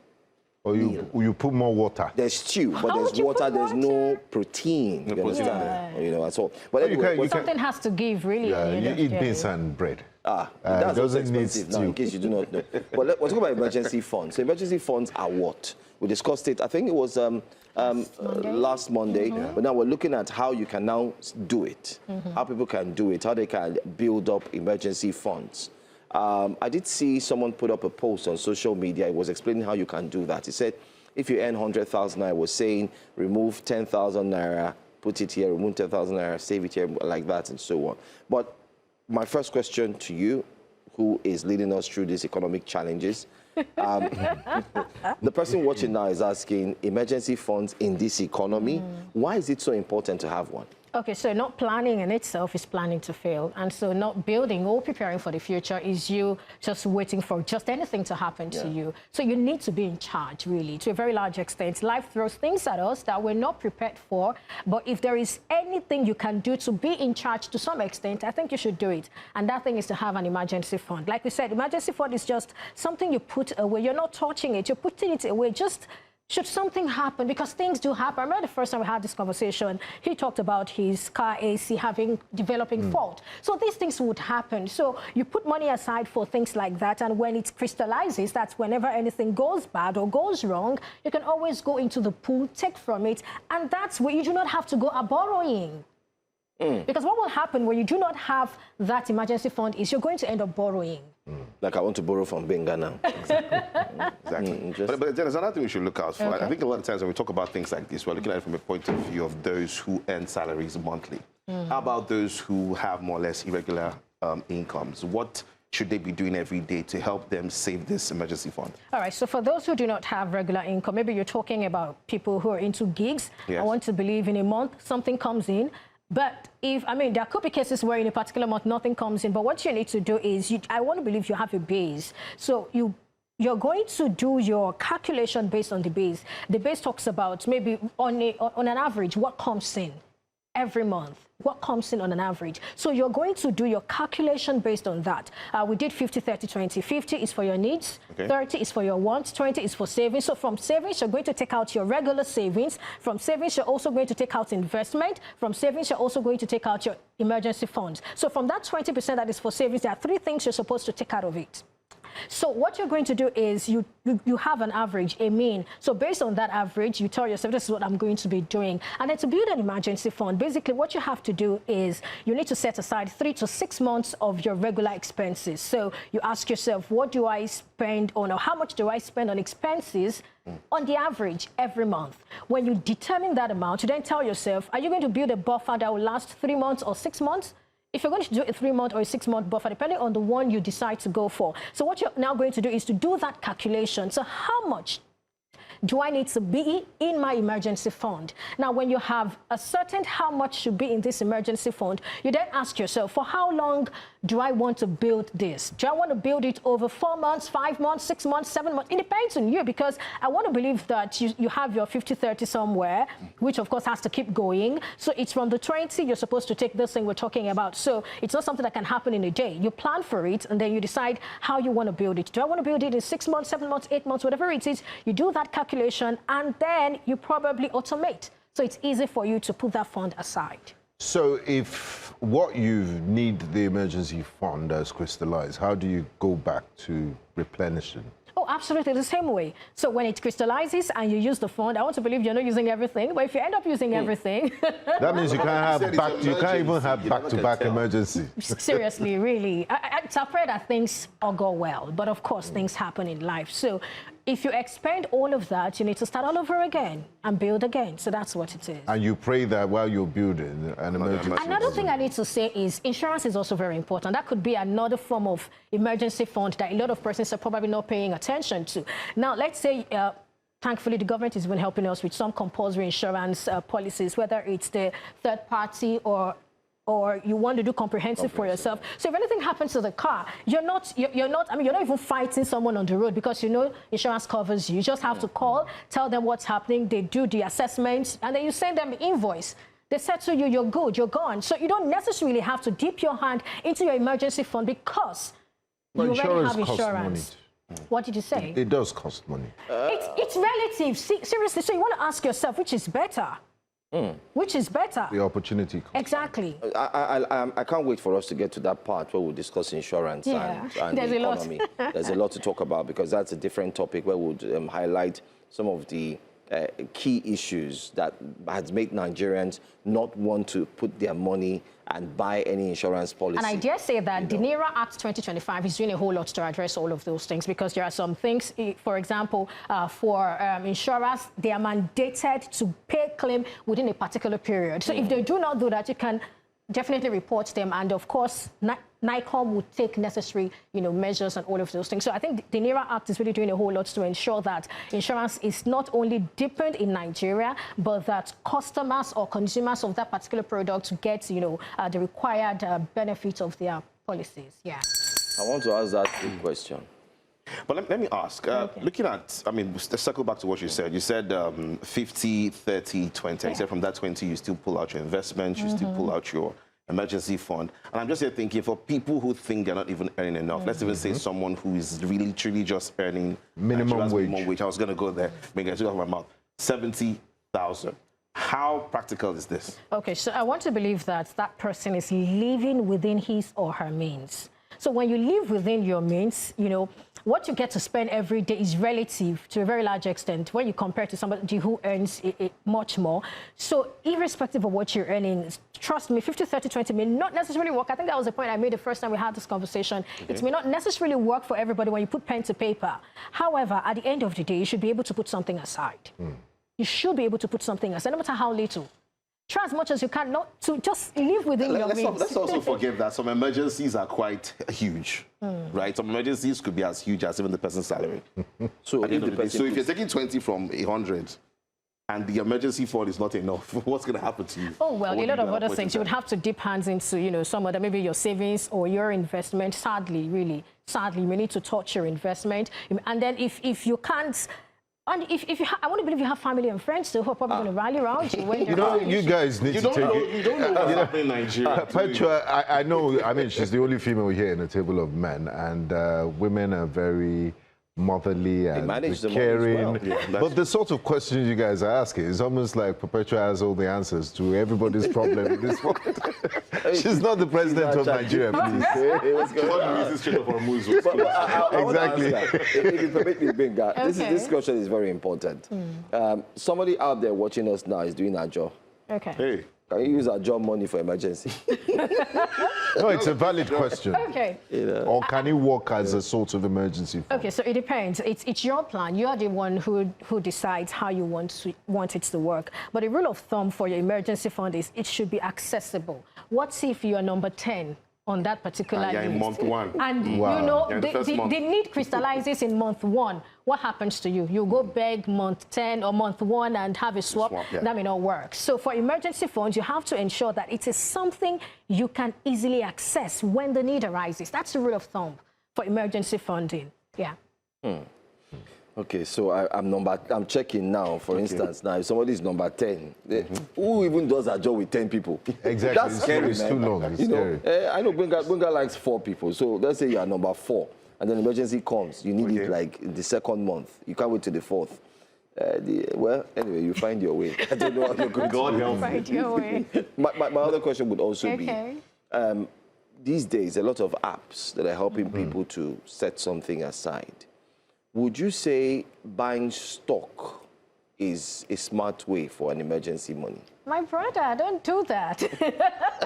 Or you put more water. There's stew, but there's water, there's no protein. You understand? That's all. But anyway, something has to give, really. Yeah, you eat beans and bread. That's also expensive now, in case you do not know. But let's talk about emergency funds. So emergency funds are what? We discussed it, I think it was last Monday, but now we're looking at how you can now do it, how people can do it, how they can build up emergency funds. I did see someone put up a post on social media. It was explaining how you can do that. He said, if you earn 100,000 naira, was saying remove 10,000 naira, put it here, remove 10,000 naira, save it here, like that, and so on. But my first question to you, who is leading us through these economic challenges, the person watching now is asking, emergency funds in this economy, why is it so important to have one? Okay, so not planning in itself is planning to fail. And so not building or preparing for the future is you just waiting for just anything to happen to you. So you need to be in charge, really, to a very large extent. Life throws things at us that we're not prepared for. But if there is anything you can do to be in charge to some extent, I think you should do it. And that thing is to have an emergency fund. Like we said, emergency fund is just something you put away. You're not touching it. You're putting it away. Just should something happen, because things do happen. I remember the first time we had this conversation, he talked about his car AC developing fault. So these things would happen. So you put money aside for things like that, and when it crystallizes, that's whenever anything goes bad or goes wrong, you can always go into the pool, take from it, and that's where you do not have to go borrowing. Because what will happen when you do not have that emergency fund is you're going to end up borrowing. Like I want to borrow from Benga now. Exactly. But there's another thing we should look out for. I think a lot of times when we talk about things like this, we're looking at it from a point of view of those who earn salaries monthly. How about those who have more or less irregular incomes? What should they be doing every day to help them save this emergency fund? All right, so for those who do not have regular income, maybe you're talking about people who are into gigs. I want to believe in a month something comes in. But there could be cases where in a particular month nothing comes in. But what you need to do is, I want to believe you have a base. So you're going to do your calculation based on the base. The base talks about maybe on an average what comes in every month. What comes in on an average. So you're going to do your calculation based on that. We did 50, 30, 20. 50 is for your needs, 30 is for your wants, 20 is for savings. So from savings, you're going to take out your regular savings. From savings, you're also going to take out investment. From savings, you're also going to take out your emergency funds. So from that 20% that is for savings, there are three things you're supposed to take out of it. So what you're going to do is you have an average, a mean. So based on that average, you tell yourself, this is what I'm going to be doing. And then to build an emergency fund, basically what you have to do is you need to set aside 3 to 6 months of your regular expenses. So you ask yourself, what do I spend on, or how much do I spend on expenses on the average every month? When you determine that amount, you then tell yourself, are you going to build a buffer that will last 3 months or 6 months? If you're going to do a 3-month or a 6-month buffer, depending on the one you decide to go for. So what you're now going to do is to do that calculation. So how much do I need to be in my emergency fund? Now, when you have ascertained how much should be in this emergency fund, you then ask yourself, for how long do I want to build this? Do I want to build it over 4 months, 5 months, 6 months, 7 months? It depends on you, because I want to believe that you have your 50-30 somewhere, which of course has to keep going. So it's from the 20 you're supposed to take this thing we're talking about. So it's not something that can happen in a day. You plan for it, and then you decide how you want to build it. Do I want to build it in 6 months, 7 months, 8 months, whatever it is? You do that calculation, and then you probably automate. So it's easy for you to put that fund aside. So if what you need the emergency fund has crystallized, how do you go back to replenishing? Oh, absolutely, the same way. So when it crystallizes and you use the fund, I want to believe you're not using everything, but if you end up using everything... That means you can't have you can't even have back-to-back emergency. Seriously, really. It's a prayer that things all go well, but of course things happen in life. So if you expend all of that, you need to start all over again and build again. So that's what it is. And you pray that while you're building an emergency. Another thing I need to say is insurance is also very important. That could be another form of emergency fund that a lot of persons are probably not paying attention to. Now, let's say, thankfully, the government has been helping us with some compulsory insurance policies, whether it's the third party or you want to do comprehensive for yourself. So if anything happens to the car, you're not even fighting someone on the road, because you know insurance covers you. You just have to call, tell them what's happening, they do the assessment, and then you send them an invoice. They said to you, you're good, you're gone. So you don't necessarily have to dip your hand into your emergency fund, because you already have insurance. What did you say? It does cost money. It's relative. Seriously, so you want to ask yourself, which is better? Which is better? The opportunity cost. Exactly. I can't wait for us to get to that part where we'll discuss insurance and the economy. There's a lot to talk about, because that's a different topic where we'll highlight some of the key issues that has made Nigerians not want to put their money and buy any insurance policy. And I dare say that the NERA Act 2025 is doing a whole lot to address all of those things, because there are some things, for example, for insurers, they are mandated to pay claim within a particular period. So if they do not do that, you can definitely report them, and of course NICOM would take necessary measures and all of those things. So I think the NERA Act is really doing a whole lot to ensure that insurance is not only deepened in Nigeria, but that customers or consumers of that particular product get the required benefits of their policies. Yeah. I want to ask that big question. But let me ask, looking at, let's circle back to what you said. You said 50, 30, 20. You said from that 20, you still pull out your investments, you still pull out your emergency fund. And I'm just here thinking, for people who think they're not even earning enough, let's even say someone who is really, truly just earning minimum wage. I was going to go there, make it out of my mouth. 70,000. How practical is this? Okay, so I want to believe that that person is living within his or her means. So when you live within your means, what you get to spend every day is relative to a very large extent when you compare to somebody who earns much more. So irrespective of what you're earning, trust me, 50, 30, 20 may not necessarily work. I think that was the point I made the first time we had this conversation. Okay. It may not necessarily work for everybody when you put pen to paper. However, at the end of the day, you should be able to put something aside. You should be able to put something aside, no matter how little. Try as much as you can not to just live within your means. Let's also forgive that some emergencies are quite huge, right? Some emergencies could be as huge as even the person's salary. So if you're taking 20 from 100 and the emergency fund is not enough, what's going to happen to you? Oh, well, a lot of other things. You would have to dip hands into, some other, maybe your savings or your investment. Sadly, really, sadly, we need to touch your investment. And then if you can't... And I want to believe you have family and friends who are probably going to rally around you. When you guys need to take it. You don't know what's happening in Nigeria. Petra, I know, she's the only female here in a table of men, and women are very motherly and caring. Well. Yeah, but the sort of questions you guys are asking is almost like Perpetua has all the answers to everybody's problem in this world. She's not the president of Nigeria, please. Exactly. If you permit me, Benga, this question is very important. Somebody out there watching us now is doing our job. Okay. Hey. Can you use our job money for emergency? No, it's a valid question. Okay. Or can it work as a sort of emergency fund? Okay, so it depends. It's your plan. You are the one who decides how you want it to work. But the rule of thumb for your emergency fund is it should be accessible. What if you are number 10 on that particular list. In month one. And, you know, the need crystallizes in month one. What happens to you? You go beg month 10 or month 1 and have a swap. That may not work. So for emergency funds, you have to ensure that it is something you can easily access when the need arises. That's the rule of thumb for emergency funding. Yeah. Okay, so I'm checking now, for instance, now if somebody is number 10, who even does a job with 10 people? Exactly. That's scary, it's man. too long. It's you scary. know, I know Bunga likes 4 people, so let's say you are number 4, and then emergency comes, you need it like the 2nd month. You can't wait till the 4th. Well, anyway, you find your way. I don't know how you're going to find your way. My other question would also be, these days, a lot of apps that are helping people to set something aside. Would you say buying stock is a smart way for an emergency money? My brother, don't do that.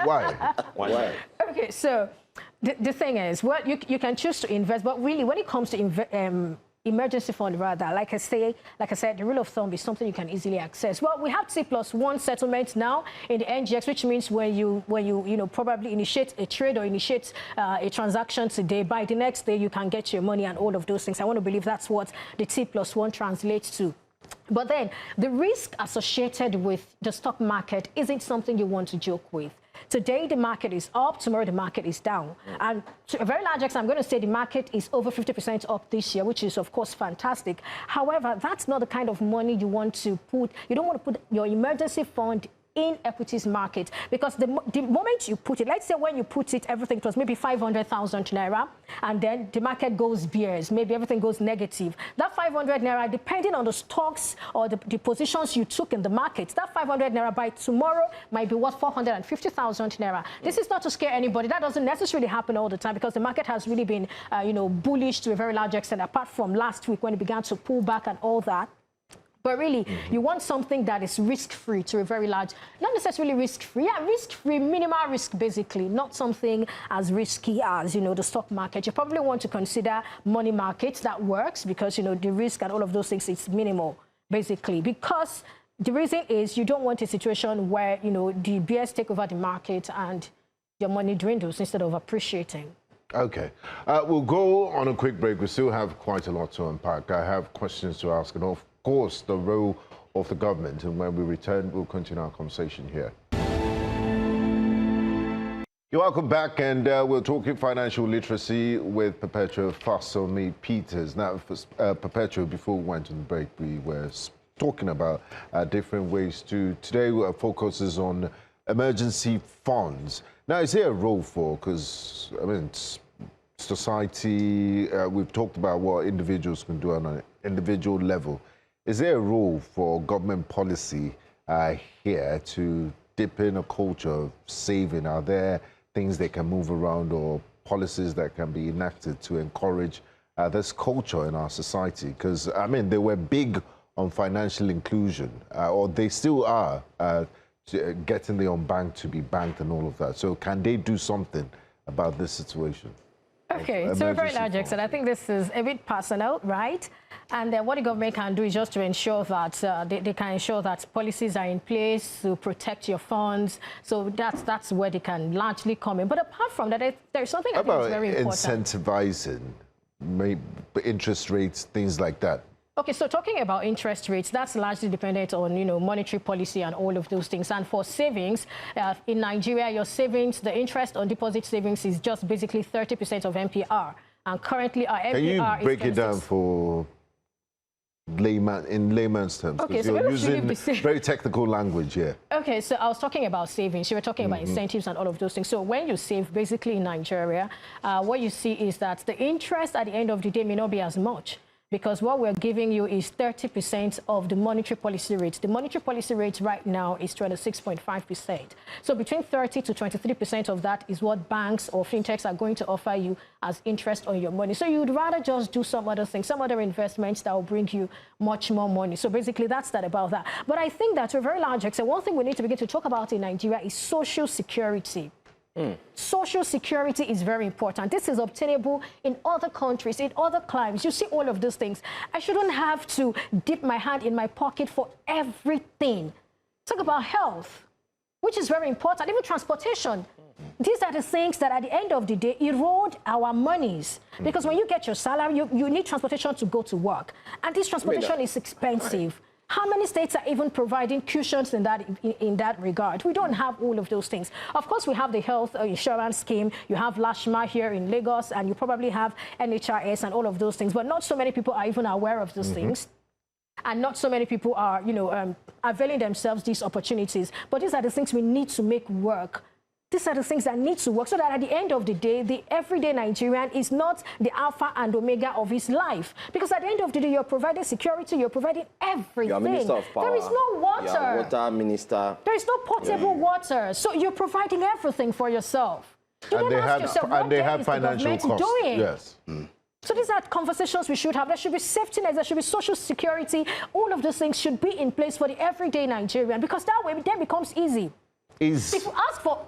Why? Why? Okay, so the thing is, well, you can choose to invest, but really, when it comes to emergency fund, rather, like I said, the rule of thumb is something you can easily access. Well, we have T+1 settlements now in the NGX, which means when you probably initiate a trade or initiate a transaction today, by the next day you can get your money and all of those things. I want to believe that's what the T+1 translates to. But then the risk associated with the stock market isn't something you want to joke with. Today, the market is up. Tomorrow, the market is down. And to a very large extent, I'm going to say the market is over 50% up this year, which is, of course, fantastic. However, that's not the kind of money you want to put. You don't want to put your emergency fund in equities market, because the moment you put it, let's say when you put it, everything was maybe 500,000 naira, and then the market goes bears, maybe everything goes negative. That 500 naira, depending on the stocks or the positions you took in the market, that 500 naira by tomorrow might be worth 450,000 naira. This is not to scare anybody. That doesn't necessarily happen all the time, because the market has really been, bullish to a very large extent, apart from last week when it began to pull back and all that. But really, you want something that is risk-free to a very large, not necessarily risk-free, risk-free, minimal risk, basically, not something as risky as, the stock market. You probably want to consider money markets. That works because, the risk and all of those things is minimal, basically, because the reason is you don't want a situation where, the bears take over the market and your money dwindles instead of appreciating. Okay. We'll go on a quick break. We still have quite a lot to unpack. I have questions to ask, and of course, the role of the government. And when we return, we'll continue our conversation here. You're welcome back, and we're talking financial literacy with Perpetua Fasomi Peters. Now, Perpetua, before we went on the break, we were talking about different ways to. Today, our focus is on emergency funds. Now, is there a role for, because, society, we've talked about what individuals can do on an individual level. Is there a role for government policy here to dip in a culture of saving? Are there things that can move around or policies that can be enacted to encourage this culture in our society? Because, they were big on financial inclusion, or they still are, getting the unbanked to be banked and all of that. So can they do something about this situation? Okay, to a very large extent, I think this is a bit personal, right? And what the government can do is just to ensure that they can ensure that policies are in place to protect your funds. So that's where they can largely come in. But apart from that, there's something I think is very important. Incentivizing, maybe interest rates, things like that. Okay, so talking about interest rates, that's largely dependent on, monetary policy and all of those things. And for savings, in Nigeria, your savings, the interest on deposit savings is just basically 30% of MPR. And currently, our MPR is... Can you break it down for in layman's terms? Okay, so you're using very technical language here. Okay, so I was talking about savings. You were talking about incentives and all of those things. So when you save, basically in Nigeria, what you see is that the interest at the end of the day may not be as much, because what we're giving you is 30% of the monetary policy rate. The monetary policy rate right now is 26.5%. So between 30 to 23% of that is what banks or fintechs are going to offer you as interest on your money. So you'd rather just do some other things, some other investments that will bring you much more money. So basically that's that about that. But I think that to a very large extent, one thing we need to begin to talk about in Nigeria is social security. Social security is very important. This is obtainable in other countries, in other climes. You see all of these things. I shouldn't have to dip my hand in my pocket for everything. Talk about health, which is very important, even transportation. these are the things that at the end of the day erode our monies. Because when you get your salary, you need transportation to go to work. And this transportation is expensive. How many states are even providing cushions in that regard? We don't have all of those things. Of course, we have the health insurance scheme. You have Lashma here in Lagos, and you probably have NHRS and all of those things. But not so many people are even aware of those things. And not so many people are, availing themselves these opportunities. But these are the things we need to make work. These are the things that need to work so that at the end of the day, the everyday Nigerian is not the alpha and omega of his life. Because at the end of the day, you're providing security, you're providing everything. You're Minister of Power. There is no water. You're water minister. There is no potable water. So you're providing everything for yourself. And they have financial costs. Yes. So these are conversations we should have. There should be safety nets, there should be social security. All of those things should be in place for the everyday Nigerian, because that way it then becomes easy. Is if you ask for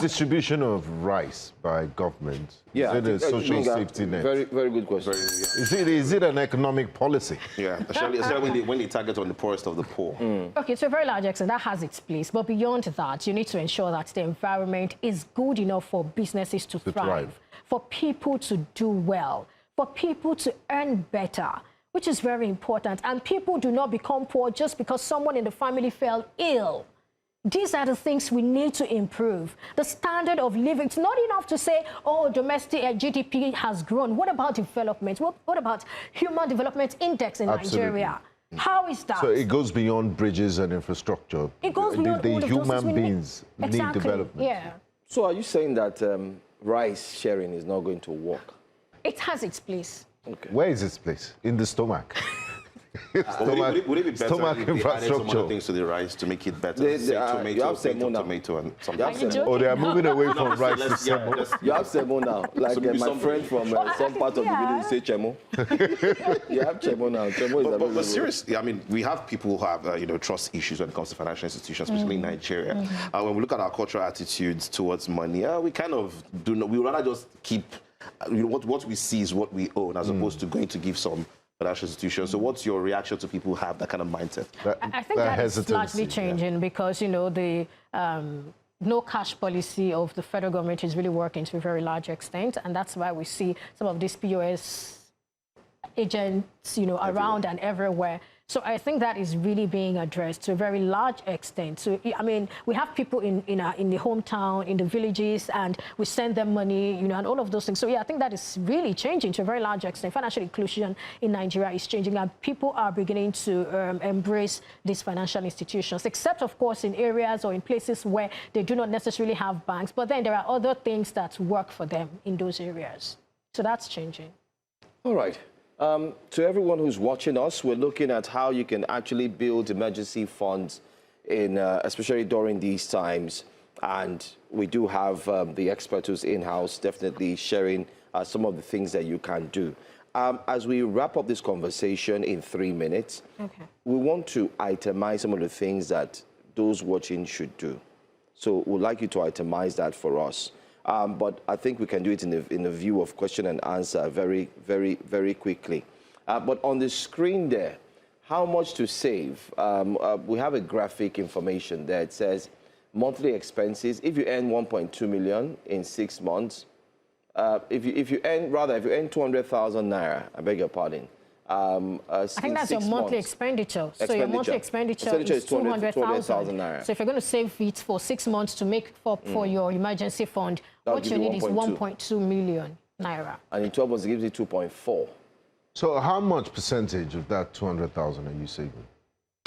distribution of rice by government, is it a social safety net? Very good question. Is it an economic policy? Yeah, especially when they target on the poorest of the poor. Okay, to a very large extent, that has its place. But beyond that, you need to ensure that the environment is good enough for businesses to thrive, for people to do well, for people to earn better, which is very important. And people do not become poor just because someone in the family fell ill. These are the things we need to improve. The standard of living. It's not enough to say, oh, domestic GDP has grown. What about development? What about Human Development Index in Nigeria? How is that? So it goes beyond bridges and infrastructure. It goes beyond the all of human those beings need development. Yeah. So are you saying that rice sharing is not going to work? It has its place. Okay. Where is its place? In the stomach. Would it be better stomach if they added some infrastructure. other things to the rice to make it better? Tomato and something. Oh, they are moving away from rice to semo. You have semo now. Like my friend from some part of the village say chemo. You have chemo now. Chemo is but seriously, I mean, we have people who have trust issues when it comes to financial institutions, especially in Nigeria. When we look at our cultural attitudes towards money, we kind of do not. We rather just keep. What we see is what we own, as opposed to going to give some financial institutions. So what's your reaction to people who have that kind of mindset? I think that is largely changing because, the no cash policy of the federal government is really working to a very large extent. And that's why we see some of these POS agents, around and everywhere. So I think that is really being addressed to a very large extent. So, I mean, we have people in the hometown, in the villages, and we send them money, and all of those things. So, yeah, I think that is really changing to a very large extent. Financial inclusion in Nigeria is changing, and people are beginning to embrace these financial institutions, except, of course, in areas or in places where they do not necessarily have banks. But then there are other things that work for them in those areas. So that's changing. All right. To everyone who's watching us, we're looking at how you can actually build emergency funds, especially during these times. And we do have the expert who's in-house definitely sharing some of the things that you can do. As we wrap up this conversation in 3 minutes, we want to itemize some of the things that those watching should do. So we'd like you to itemize that for us. But I think we can do it in the view of question and answer very, very, very quickly. But on the screen there, how much to save? We have a graphic information there. It says monthly expenses. If you earn 1.2 million in 6 months, if you earn 200,000 naira, I beg your pardon. I think that's your monthly expenditure. So your monthly expenditure is 200,000 naira. So if you're going to save it for 6 months to make up for your emergency fund, what you need is 1.2 million naira. And in 12 months, it gives you 2.4. So how much percentage of that 200,000 are you saving?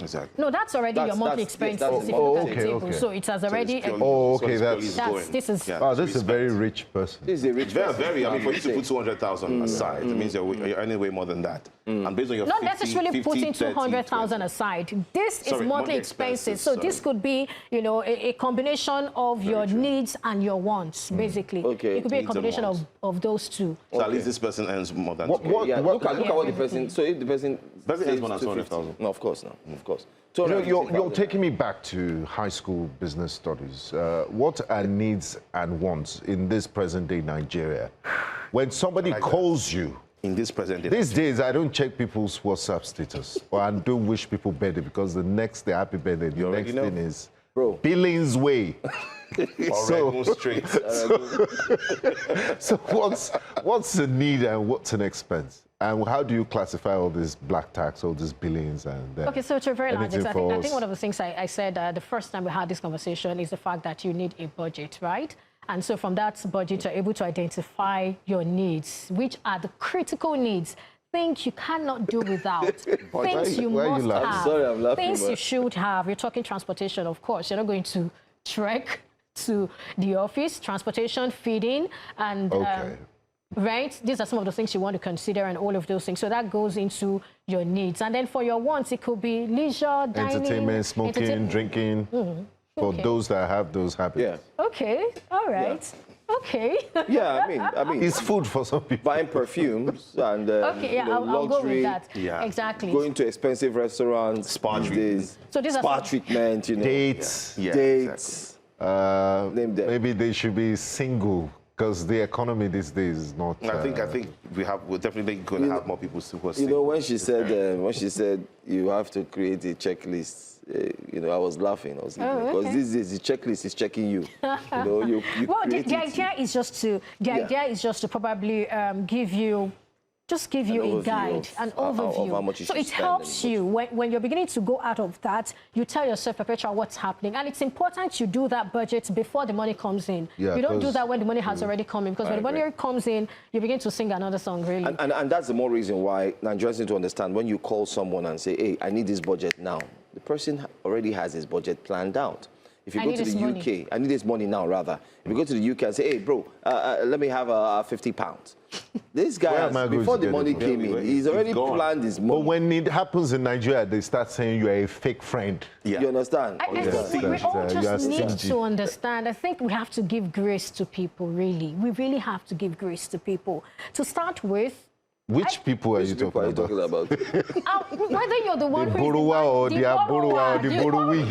Exactly. No, that's already your monthly expenses. Yes, okay. So it has already. This is a very rich person. This is a rich person. Very. I mean, for you to put 200,000 aside, it means you're earning way more than that. And based on your not necessarily putting 200,000 aside. This is monthly expenses. So this could be, a combination of your needs and your wants, basically. Okay. It could be a combination of those two. So at least this person earns more than. Look at what the person. So if the person earns more than 200,000, no, of course, no, of course. You're taking me back to high school business studies. What are needs and wants in this present-day Nigeria? When somebody calls you, in this present day. These days, I don't check people's WhatsApp status, or I don't wish people birthday because the next day, happy birthday, the next thing is Bro. Billings Way. So what's the need and what's an expense? And how do you classify all this black tax, all these billions? And okay, so to a very large extent, I think one of the things I said the first time we had this conversation is the fact that you need a budget, right? And so from that budget, you're able to identify your needs, which are the critical needs. Things you cannot do without. Things you must have. I'm sorry, I'm laughing. Things you should have. You're talking transportation, of course. You're not going to trek to the office. Transportation, feeding, and rent. These are some of the things you want to consider, and all of those things. So that goes into your needs. And then for your wants, it could be leisure, dining, entertainment, smoking, drinking. For those that have those habits. Yeah. Okay. All right. Yeah. Okay. Yeah, I mean, it's food for some people. Buying perfumes and okay, yeah, I'll go with that. Yeah. Exactly. Going to expensive restaurants, spa treatment. So these spa are treatment, you know. Dates. Yeah, dates. exactly. Name them. Maybe they should be single because the economy these days is not. I think we're definitely going to have more people who are You know, when she said you have to create a checklist. You know, I was laughing. Because this is the checklist is checking you. You know, you well, the idea is just to probably give you a guide, an overview. Of how much you so should it helps you when you're beginning to go out of that. You tell yourself, Perpetua, what's happening, and it's important you do that budget before the money comes in. Yeah, you don't do that when the money has already come in, because when the money comes in, you begin to sing another song, really. And that's the more reason why Nigerians need to understand when you call someone and say, "Hey, I need this budget now," the person already has his budget planned out. If you go to the UK, I need this money now, rather. If you go to the UK and say, "Hey, bro, let me have £50." This guy, before the money came in, he's already planned his money. But when it happens in Nigeria, they start saying you are a fake friend. Yeah. You understand? I think we all just need to understand. I think we have to give grace to people, really. We really have to give grace to people. To start with, which people are you talking about? Whether you're the one who borrower or the borrower or the borrowee.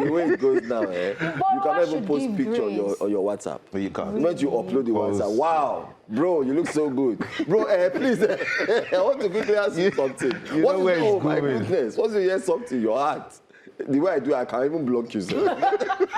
The way it goes now, you can't even post picture on your WhatsApp. But you can't. When you upload the WhatsApp, wow, bro, you look so good. Bro, please, I want to quickly ask you something. You know where it's my goodness, once you hear something in your heart, the way I do, I can't even block you, sir.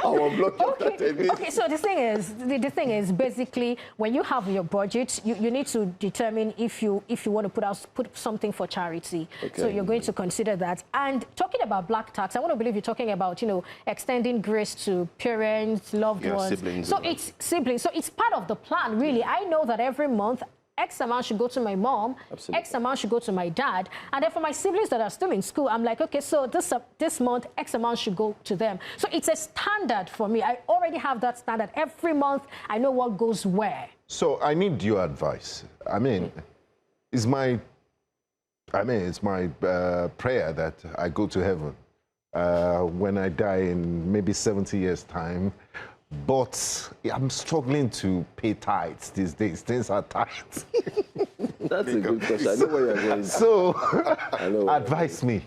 I will block you. Okay, so the thing is, basically, when you have your budget, you need to determine if you want to put something for charity. Okay. So you're going to consider that. And talking about black tax, I want to believe you're talking about, you know, extending grace to parents, loved ones. Siblings. So it's siblings. So it's part of the plan, really. I know that every month, X amount should go to my mom, absolutely, X amount should go to my dad. And then for my siblings that are still in school, I'm like, okay, so this month, X amount should go to them. So it's a standard for me. I already have that standard. Every month, I know what goes where. So I need your advice. I mean, it's my prayer that I go to heaven when I die in maybe 70 years' time. But I'm struggling to pay tithes these days. Things are tight. That's a good question. I know where you're going. So, advise me.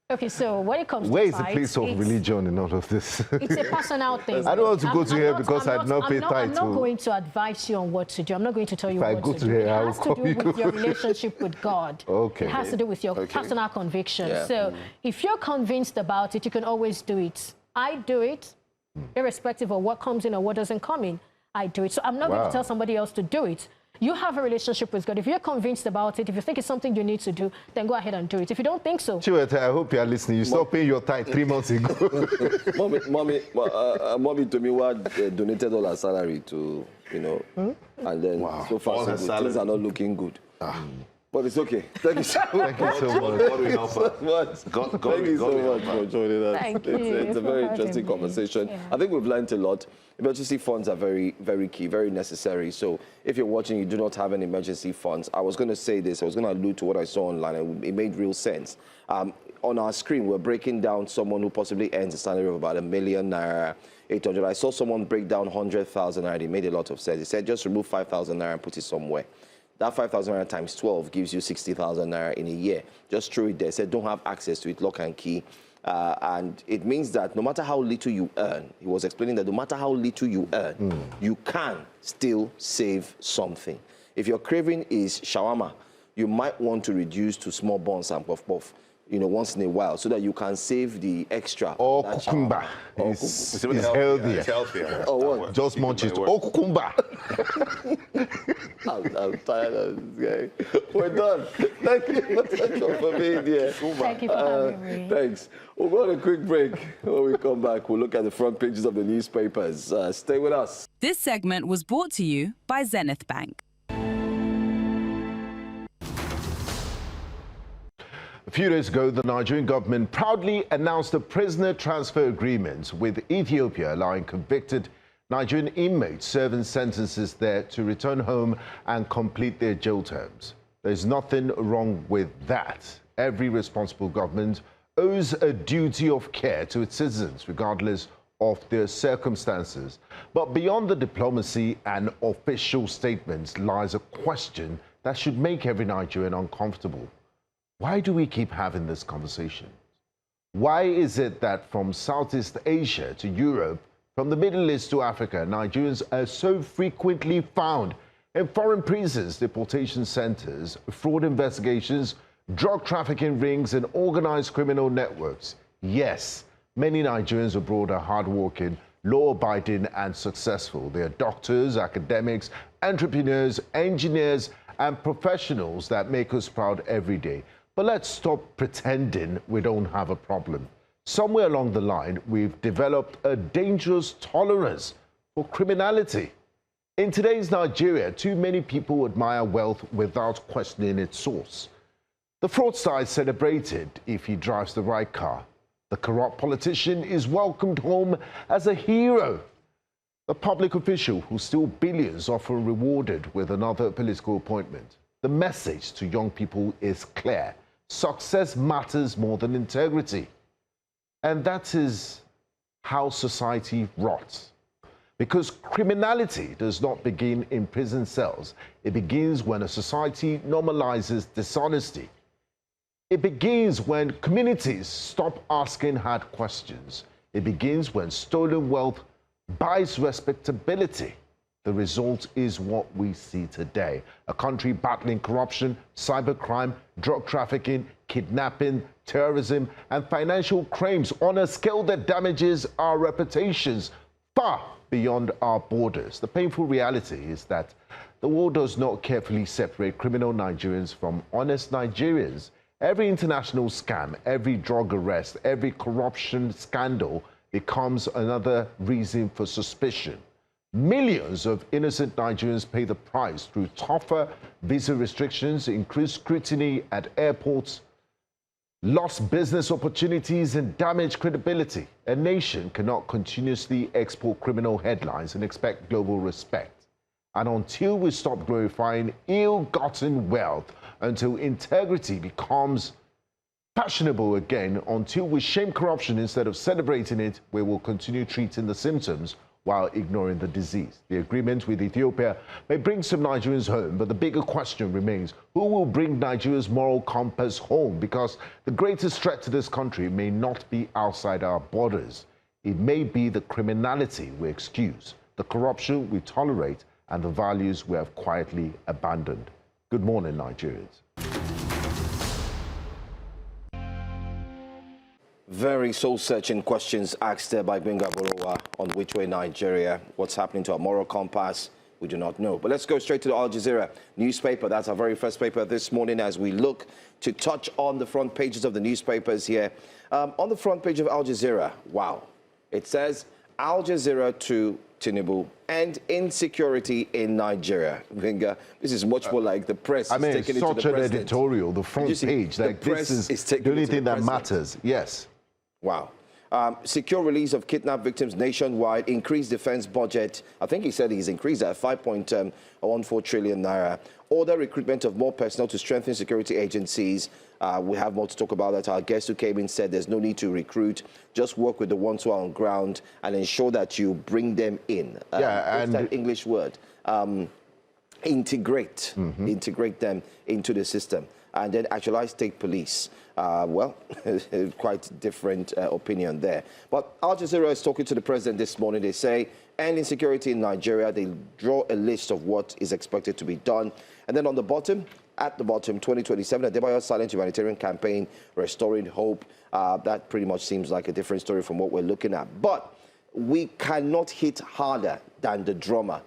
Okay, so when it comes where to is the place of religion in all of this? It's a personal thing. I don't want to go to here because I did not pay tithes. I'm not going to advise you on what to do. I'm not going to tell you what to do. If I go to here, I will call you. It has to do with your relationship with God. Okay. It has to do with your personal conviction. Yeah. So if you're convinced about it, you can always do it. I do it. Irrespective of what comes in or what doesn't come in, I do it. So I'm not going to tell somebody else to do it. You have a relationship with God. If you're convinced about it, if you think it's something you need to do, then go ahead and do it. If you don't think so... Chiwete, I hope you are listening. You stopped paying your tithe 3 months ago. Mommy to me donated all her salary to, you know, and then so far things are not looking good. But it's okay. Thank you so much. Thank you so much. Thank you so much for joining us. It's a very interesting conversation. Yeah. I think we've learned a lot. Emergency funds are very, very key, very necessary. So if you're watching, you do not have any emergency funds. I was going to say this. I was going to allude to what I saw online, and it made real sense. On our screen, we're breaking down someone who possibly earns a salary of about ₦1 million, 800. I saw someone break down 100,000 naira. It made a lot of sense. He said, just remove 5,000 naira and put it somewhere. That 5,000 naira times 12 gives you 60,000 naira in a year. Just throw it there. Said don't have access to it, lock and key. And it means that no matter how little you earn, he was explaining that no matter how little you earn, you can still save something. If your craving is shawarma, you might want to reduce to small buns and puff-puff. once in a while, so that you can save the extra. Or cucumber. It's healthier. It's healthier. Oh, what? Just munch it. Or cucumber. I'm tired of this guy. We're done. Thank you for being here. Thank you for having me. Thanks. We'll go on a quick break. When we come back, we'll look at the front pages of the newspapers. Stay with us. This segment was brought to you by Zenith Bank. A few days ago, the Nigerian government proudly announced a prisoner transfer agreement with Ethiopia, allowing convicted Nigerian inmates serving sentences there to return home and complete their jail terms. There's nothing wrong with that. Every responsible government owes a duty of care to its citizens, regardless of their circumstances. But beyond the diplomacy and official statements lies a question that should make every Nigerian uncomfortable. Why do we keep having this conversation? Why is it that from Southeast Asia to Europe, from the Middle East to Africa, Nigerians are so frequently found in foreign prisons, deportation centers, fraud investigations, drug trafficking rings, and organized criminal networks? Yes, many Nigerians abroad are hardworking, law-abiding, and successful. They are doctors, academics, entrepreneurs, engineers, and professionals that make us proud every day. But let's stop pretending we don't have a problem. Somewhere along the line, we've developed a dangerous tolerance for criminality. In today's Nigeria, too many people admire wealth without questioning its source. The fraudster is celebrated if he drives the right car. The corrupt politician is welcomed home as a hero. The public official who steals billions often rewarded with another political appointment. The message to young people is clear. Success matters more than integrity. And that is how society rots. Because criminality does not begin in prison cells. It begins when a society normalizes dishonesty. It begins when communities stop asking hard questions. It begins when stolen wealth buys respectability. The result is what we see today. A country battling corruption, cybercrime, drug trafficking, kidnapping, terrorism, and financial crimes on a scale that damages our reputations far beyond our borders. The painful reality is that the world does not carefully separate criminal Nigerians from honest Nigerians. Every international scam, every drug arrest, every corruption scandal becomes another reason for suspicion. Millions of innocent Nigerians pay the price through tougher visa restrictions, increased scrutiny at airports, lost business opportunities, and damaged credibility. A nation cannot continuously export criminal headlines and expect global respect. And until we stop glorifying ill-gotten wealth, until integrity becomes fashionable again, until we shame corruption instead of celebrating it, we will continue treating the symptoms while ignoring the disease. The agreement with Ethiopia may bring some Nigerians home, but the bigger question remains, who will bring Nigeria's moral compass home? Because the greatest threat to this country may not be outside our borders. It may be the criminality we excuse, the corruption we tolerate, and the values we have quietly abandoned. Good morning, Nigerians. Very soul-searching questions asked there by Benga Borowa on which way Nigeria, what's happening to our moral compass, we do not know. But let's go straight to the Al Jazeera newspaper. That's our very first paper this morning as we look to touch on the front pages of the newspapers here. On the front page of Al Jazeera, wow, it says Al Jazeera to Tinubu and insecurity in Nigeria. Benga, this is much more like the press. I mean, it's taking such it to the an president. editorial, the front page, like this is the only thing that matters. Yes. Wow. Secure release of kidnapped victims nationwide, increased defense budget. I think he said he's increased at 5.14 trillion naira. Order recruitment of more personnel to strengthen security agencies. We have more to talk about that. Our guest who came in said there's no need to recruit. Just work with the ones who are on ground and ensure that you bring them in. What's that English word? Integrate. Integrate them into the system. And then actualize state police. Well, quite different opinion there. But Al Jazeera is talking to the president this morning. They say, end insecurity in Nigeria. They draw a list of what is expected to be done. And then on the bottom, at the bottom, 2027, Adebayo's silent humanitarian campaign, restoring hope. That pretty much seems like a different story from what we're looking at. But we cannot hit harder than the drummer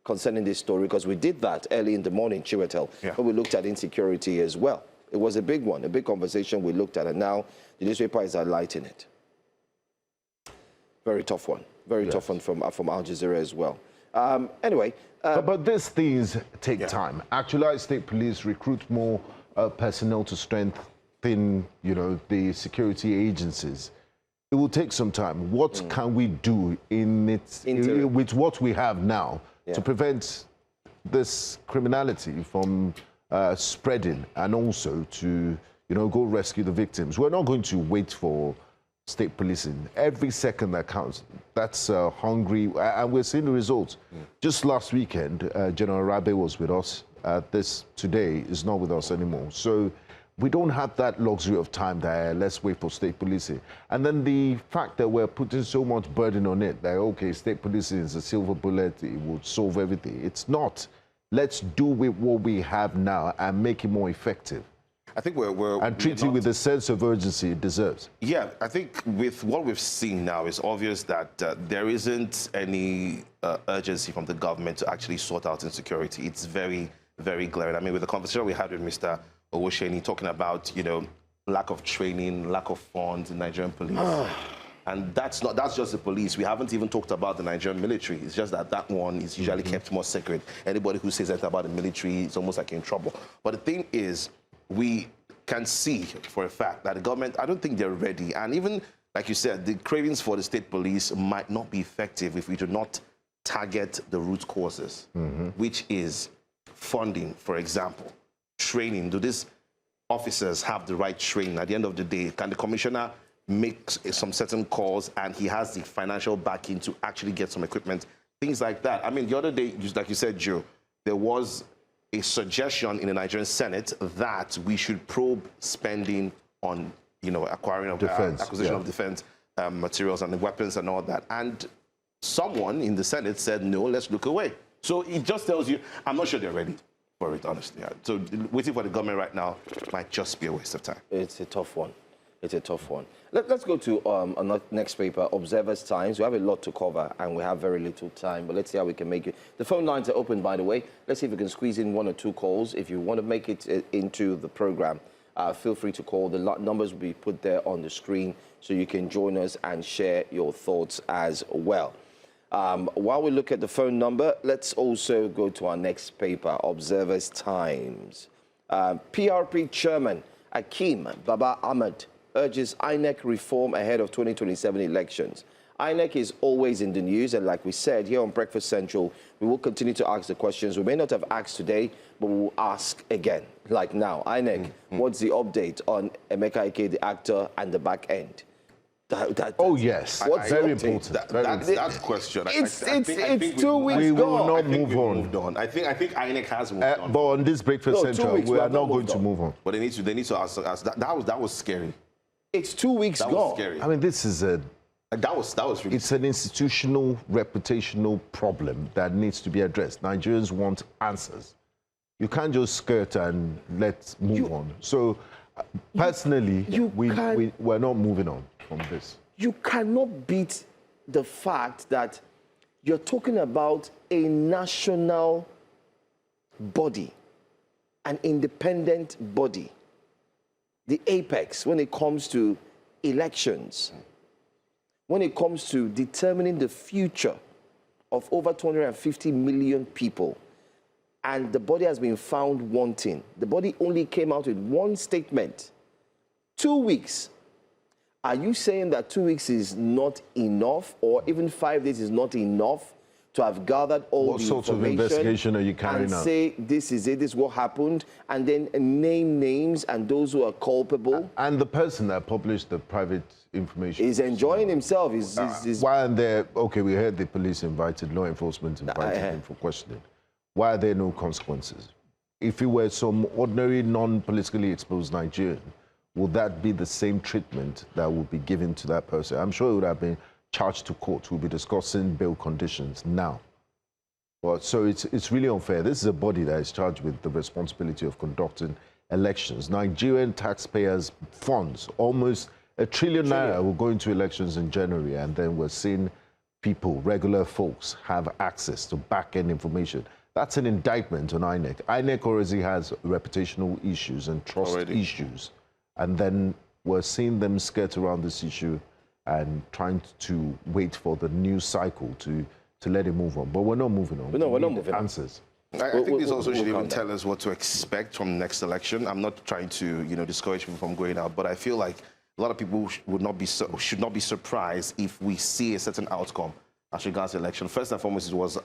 concerning this story, because we did that early in the morning, Chiwetel, but we looked at insecurity as well. It was a big one, a big conversation we looked at, and now the newspaper is highlighting it. Very tough one. Very tough one from Al Jazeera as well. Anyway. But these things take time. Actualize state police, recruit more personnel to strengthen, you know, the security agencies. It will take some time. What can we do with what we have now to prevent this criminality from spreading, and also to, you know, go rescue the victims? We're not going to wait for state policing. Every second that counts, that's hungry, and we're seeing the results. Just last weekend, General Rabe was with us. This today is not with us anymore. So we don't have that luxury of time that let's wait for state policing. And then the fact that we're putting so much burden on it, that, okay, state policing is a silver bullet, it will solve everything. It's not. Let's do with what we have now and make it more effective. I think and treat it with the sense of urgency it deserves. Yeah, I think with what we've seen now, it's obvious that there isn't any urgency from the government to actually sort out insecurity. It's very, very glaring. I mean, with the conversation we had with Mr. Owosheni talking about, you know, lack of training, lack of funds in Nigerian police. And that's just the police. We haven't even talked about the Nigerian military. It's just that that one is usually kept more secret. Anybody who says anything about the military is almost like in trouble. But the thing is, we can see for a fact that the government, I don't think they're ready. And even, like you said, the cravings for the state police might not be effective if we do not target the root causes, which is funding, for example, training. Do these officers have the right training? At the end of the day, can the commissioner make some certain calls and he has the financial backing to actually get some equipment? Things like that. I mean, the other day, just like you said, Joe, there was a suggestion in the Nigerian Senate that we should probe spending on, you know, acquiring of acquisition of defense materials and the weapons and all that. And someone in the Senate said, no, let's look away. So it just tells you, I'm not sure they're ready for it, honestly. So waiting for the government right now might just be a waste of time. It's a tough one. It's a tough one. Let's go to our next paper, Observer's Times. We have a lot to cover, and we have very little time, but let's see how we can make it. The phone lines are open, by the way. Let's see if we can squeeze in 1 or 2 calls. If you want to make it into the program, feel free to call. The numbers will be put there on the screen, so you can join us and share your thoughts as well. While we look at the phone number, let's also go to our next paper, Observer's Times. PRP Chairman Akeem Baba Ahmed urges INEC reform ahead of 2027 elections. INEC is always in the news, and like we said here on Breakfast Central, we will continue to ask the questions we may not have asked today, but we will ask again, like now. INEC, what's the update on Emeka Ike, the actor, and the back end? Oh, yes. What's very the important. That question. It's 2 weeks we will gone. not move on. Moved on. I think INEC has moved on. But on this Breakfast Central, we are not going to move on. But they need to ask that was scary. It's 2 weeks That gone. was scary. I mean, this is a... That was really It's an institutional, reputational problem that needs to be addressed. Nigerians want answers. You can't just skirt and let's move on. So, personally, we're not moving on from this. You cannot beat the fact that you're talking about a national body, an independent body, the apex when it comes to elections, when it comes to determining the future of over 250 million people, and the body has been found wanting. The body only came out with one statement. 2 weeks. Are you saying that 2 weeks is not enough, or even 5 days is not enough to have gathered all the information? What sort of investigation are you carrying out? And say, this is it, this is what happened, and then name names and those who are culpable? And the person that published the private information is enjoying himself. Why aren't there... Okay, we heard the police invited, law enforcement invited him for questioning. Why are there no consequences? If it were some ordinary, non-politically exposed Nigerian, would that be the same treatment that would be given to that person? I'm sure it would have been charged to court. We'll be discussing bail conditions now. Well, so it's really unfair. This is a body that is charged with the responsibility of conducting elections. Nigerian taxpayers' funds, almost $1 trillion naira, will go into elections in January, and then we're seeing people, regular folks, have access to back-end information. That's an indictment on INEC. INEC already has reputational issues and trust issues, and then we're seeing them skirt around this issue and trying to wait for the news cycle to let it move on. But we're not moving on. No, we're not moving on. Answers. I think this also should even tell us what to expect from the next election. I'm not trying to, discourage people from going out, but I feel like a lot of people should not be surprised if we see a certain outcome as regards the election. First and foremost, it was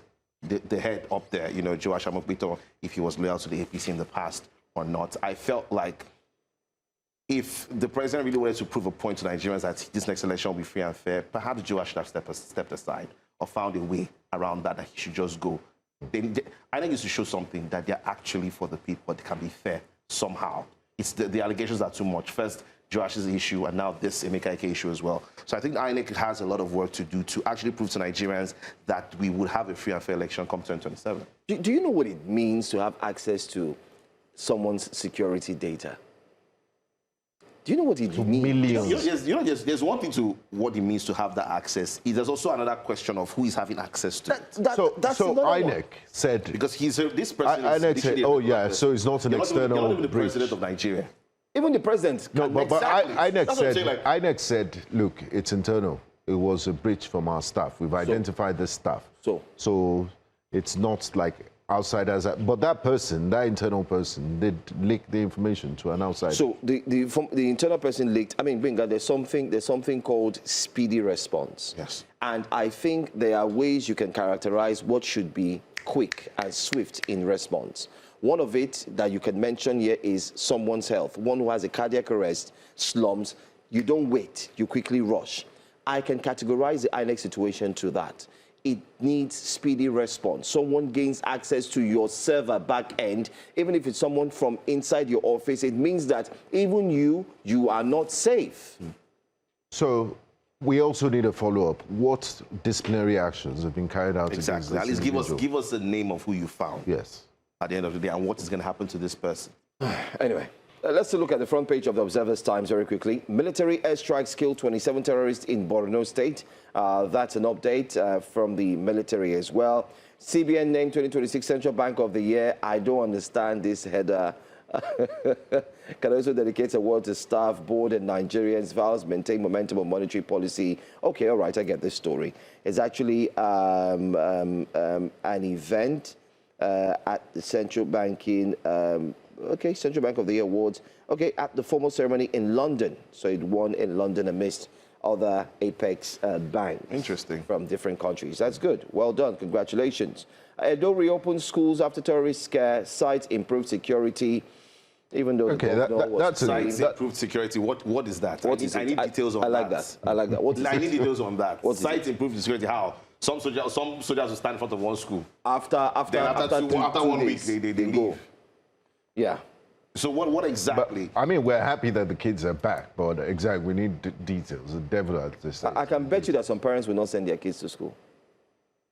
the head up there, Joash Amokbito, if he was loyal to the APC in the past or not. I felt like if the president really wanted to prove a point to Nigerians that this next election will be free and fair, perhaps Joash should have stepped aside or found a way around that he should just go. I think it's to show something that they're actually for the people, they can be fair somehow. It's the allegations are too much. First, Joash's issue, and now this Emeka Ike issue as well. So I think INEC has a lot of work to do to actually prove to Nigerians that we would have a free and fair election come 2027. Do you know what it means to have access to someone's security data? Do you know what it means? Millions. There's one thing to what it means to have that access. There's also another question of who is having access to it. So INEC said... Because this president INEC said, oh yeah, so it's not an external You're not even the breach. president of Nigeria. Even the president. No, but Exactly. INEC said, look, it's internal. It was a breach from our staff. We've identified this staff. So it's not like outsiders. But that person, that internal person, did leak the information to an outsider. So the internal person leaked. I mean, Benga, there's something called speedy response. Yes. And I think there are ways you can characterize what should be quick and swift in response. One of it that you can mention here is someone's health. One who has a cardiac arrest, slums. You don't wait. You quickly rush. I can categorize the INEC situation to that. It needs speedy response. Someone gains access to your server back end, even if it's someone from inside your office, it means that even you are not safe. So we also need a follow-up. What disciplinary actions have been carried out against this At least individual? give us the name of who you found. Yes. At the end of the day, and what is going to happen to this person. Anyway, let's look at the front page of the Observer's Times very quickly. Military airstrikes killed 27 terrorists in Borno State. That's an update from the military as well. CBN named 2026 Central Bank of the Year. I don't understand this header. Can also dedicate a word to staff, board, and Nigerians. Vows maintain momentum of monetary policy. Okay, all right, I get this story. It's actually an event at the Central Banking, Central Bank of the Year Awards, at the formal ceremony in London. So it won in London amidst other apex banks. Interesting. From different countries. That's good. Well done. Congratulations. Edo reopens schools after terrorist scare. Sites improved security. Even though sites improved security. What is that? I need details on that. I like that. What is I need details on that. Sites it? improved security. How? Some soldiers will stand in front of one school. After 1 week, they go. Yeah. So what exactly? But, I mean, we're happy that the kids are back, but exactly, we need details. The devil at this stage. I can bet you that some parents will not send their kids to school,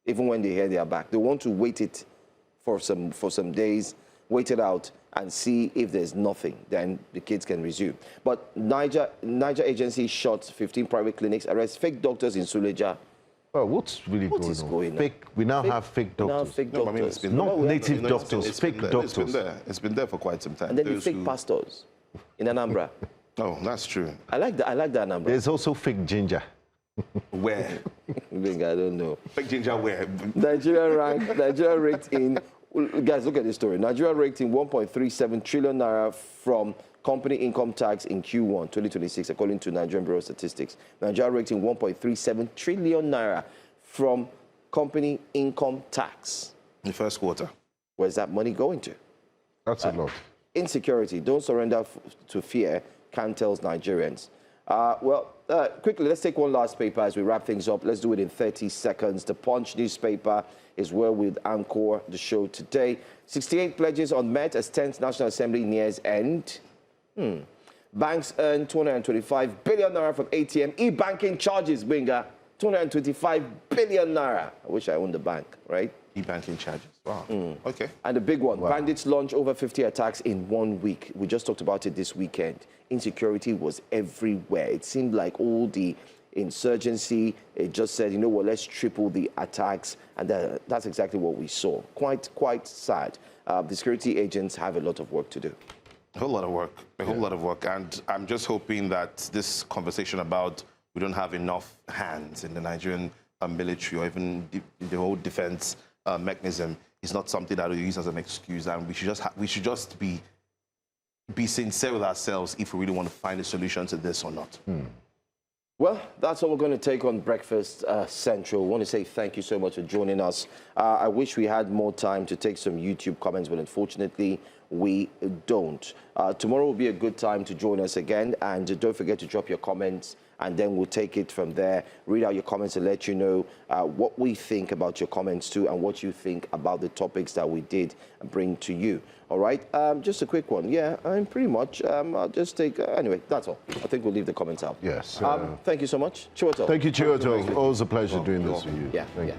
even when they hear they are back. They want to wait it for some days, wait it out, and see if there's nothing. Then the kids can resume. But Niger agency shot 15 private clinics, arrest fake doctors in Suleja. Well, what's really going on? We now have fake doctors. No, I mean, it's been not native doctors, fake doctors. It's been there for quite some time. And then the fake pastors in Anambra. Oh, that's true. I like that Anambra. There's also fake ginger. Where? I don't know. Fake ginger where? Nigeria raked in, guys, look at this story. Nigeria raked in 1.37 trillion naira from company income tax in Q1 2026, according to Nigerian Bureau of Statistics. Nigeria raked in 1.37 trillion naira from company income tax. In the first quarter. Where's that money going to? That's a lot. Insecurity. Don't surrender to fear, Khan tells Nigerians. Quickly, let's take one last paper as we wrap things up. Let's do it in 30 seconds. The Punch newspaper is where we'll anchor the show today. 68 pledges unmet as 10th National Assembly nears end. Banks earn 225 billion naira from ATM e-banking charges, Binga. 225 billion naira. I wish I owned the bank, right? E-banking charges. Wow. Okay. And the big one, bandits launched over 50 attacks in 1 week. We just talked about it this weekend. Insecurity was everywhere. It seemed like all the insurgency, it just said, you know what, let's triple the attacks. And that's exactly what we saw. Quite sad. The security agents have a lot of work to do. A whole lot of work, a whole lot of work. And I'm just hoping that this conversation about we don't have enough hands in the Nigerian military or even the whole defense mechanism is not something that we use as an excuse. And we should just be sincere with ourselves if we really want to find a solution to this or not. Well, that's all we're going to take on Breakfast Central. I want to say thank you so much for joining us. I wish we had more time to take some YouTube comments, but unfortunately, we don't. Tomorrow will be a good time to join us again, and don't forget to drop your comments, and then we'll take it from there, read out your comments and let you know what we think about your comments too, and what you think about the topics that we did bring to you. All right, just a quick one. Yeah, I'm pretty much, I'll just take, anyway, that's all. I think we'll leave the comments out. Yes. Thank you so much. Chiwetel. Thank you, Chiwetel. Always a pleasure doing this with you. Yeah. Thank you.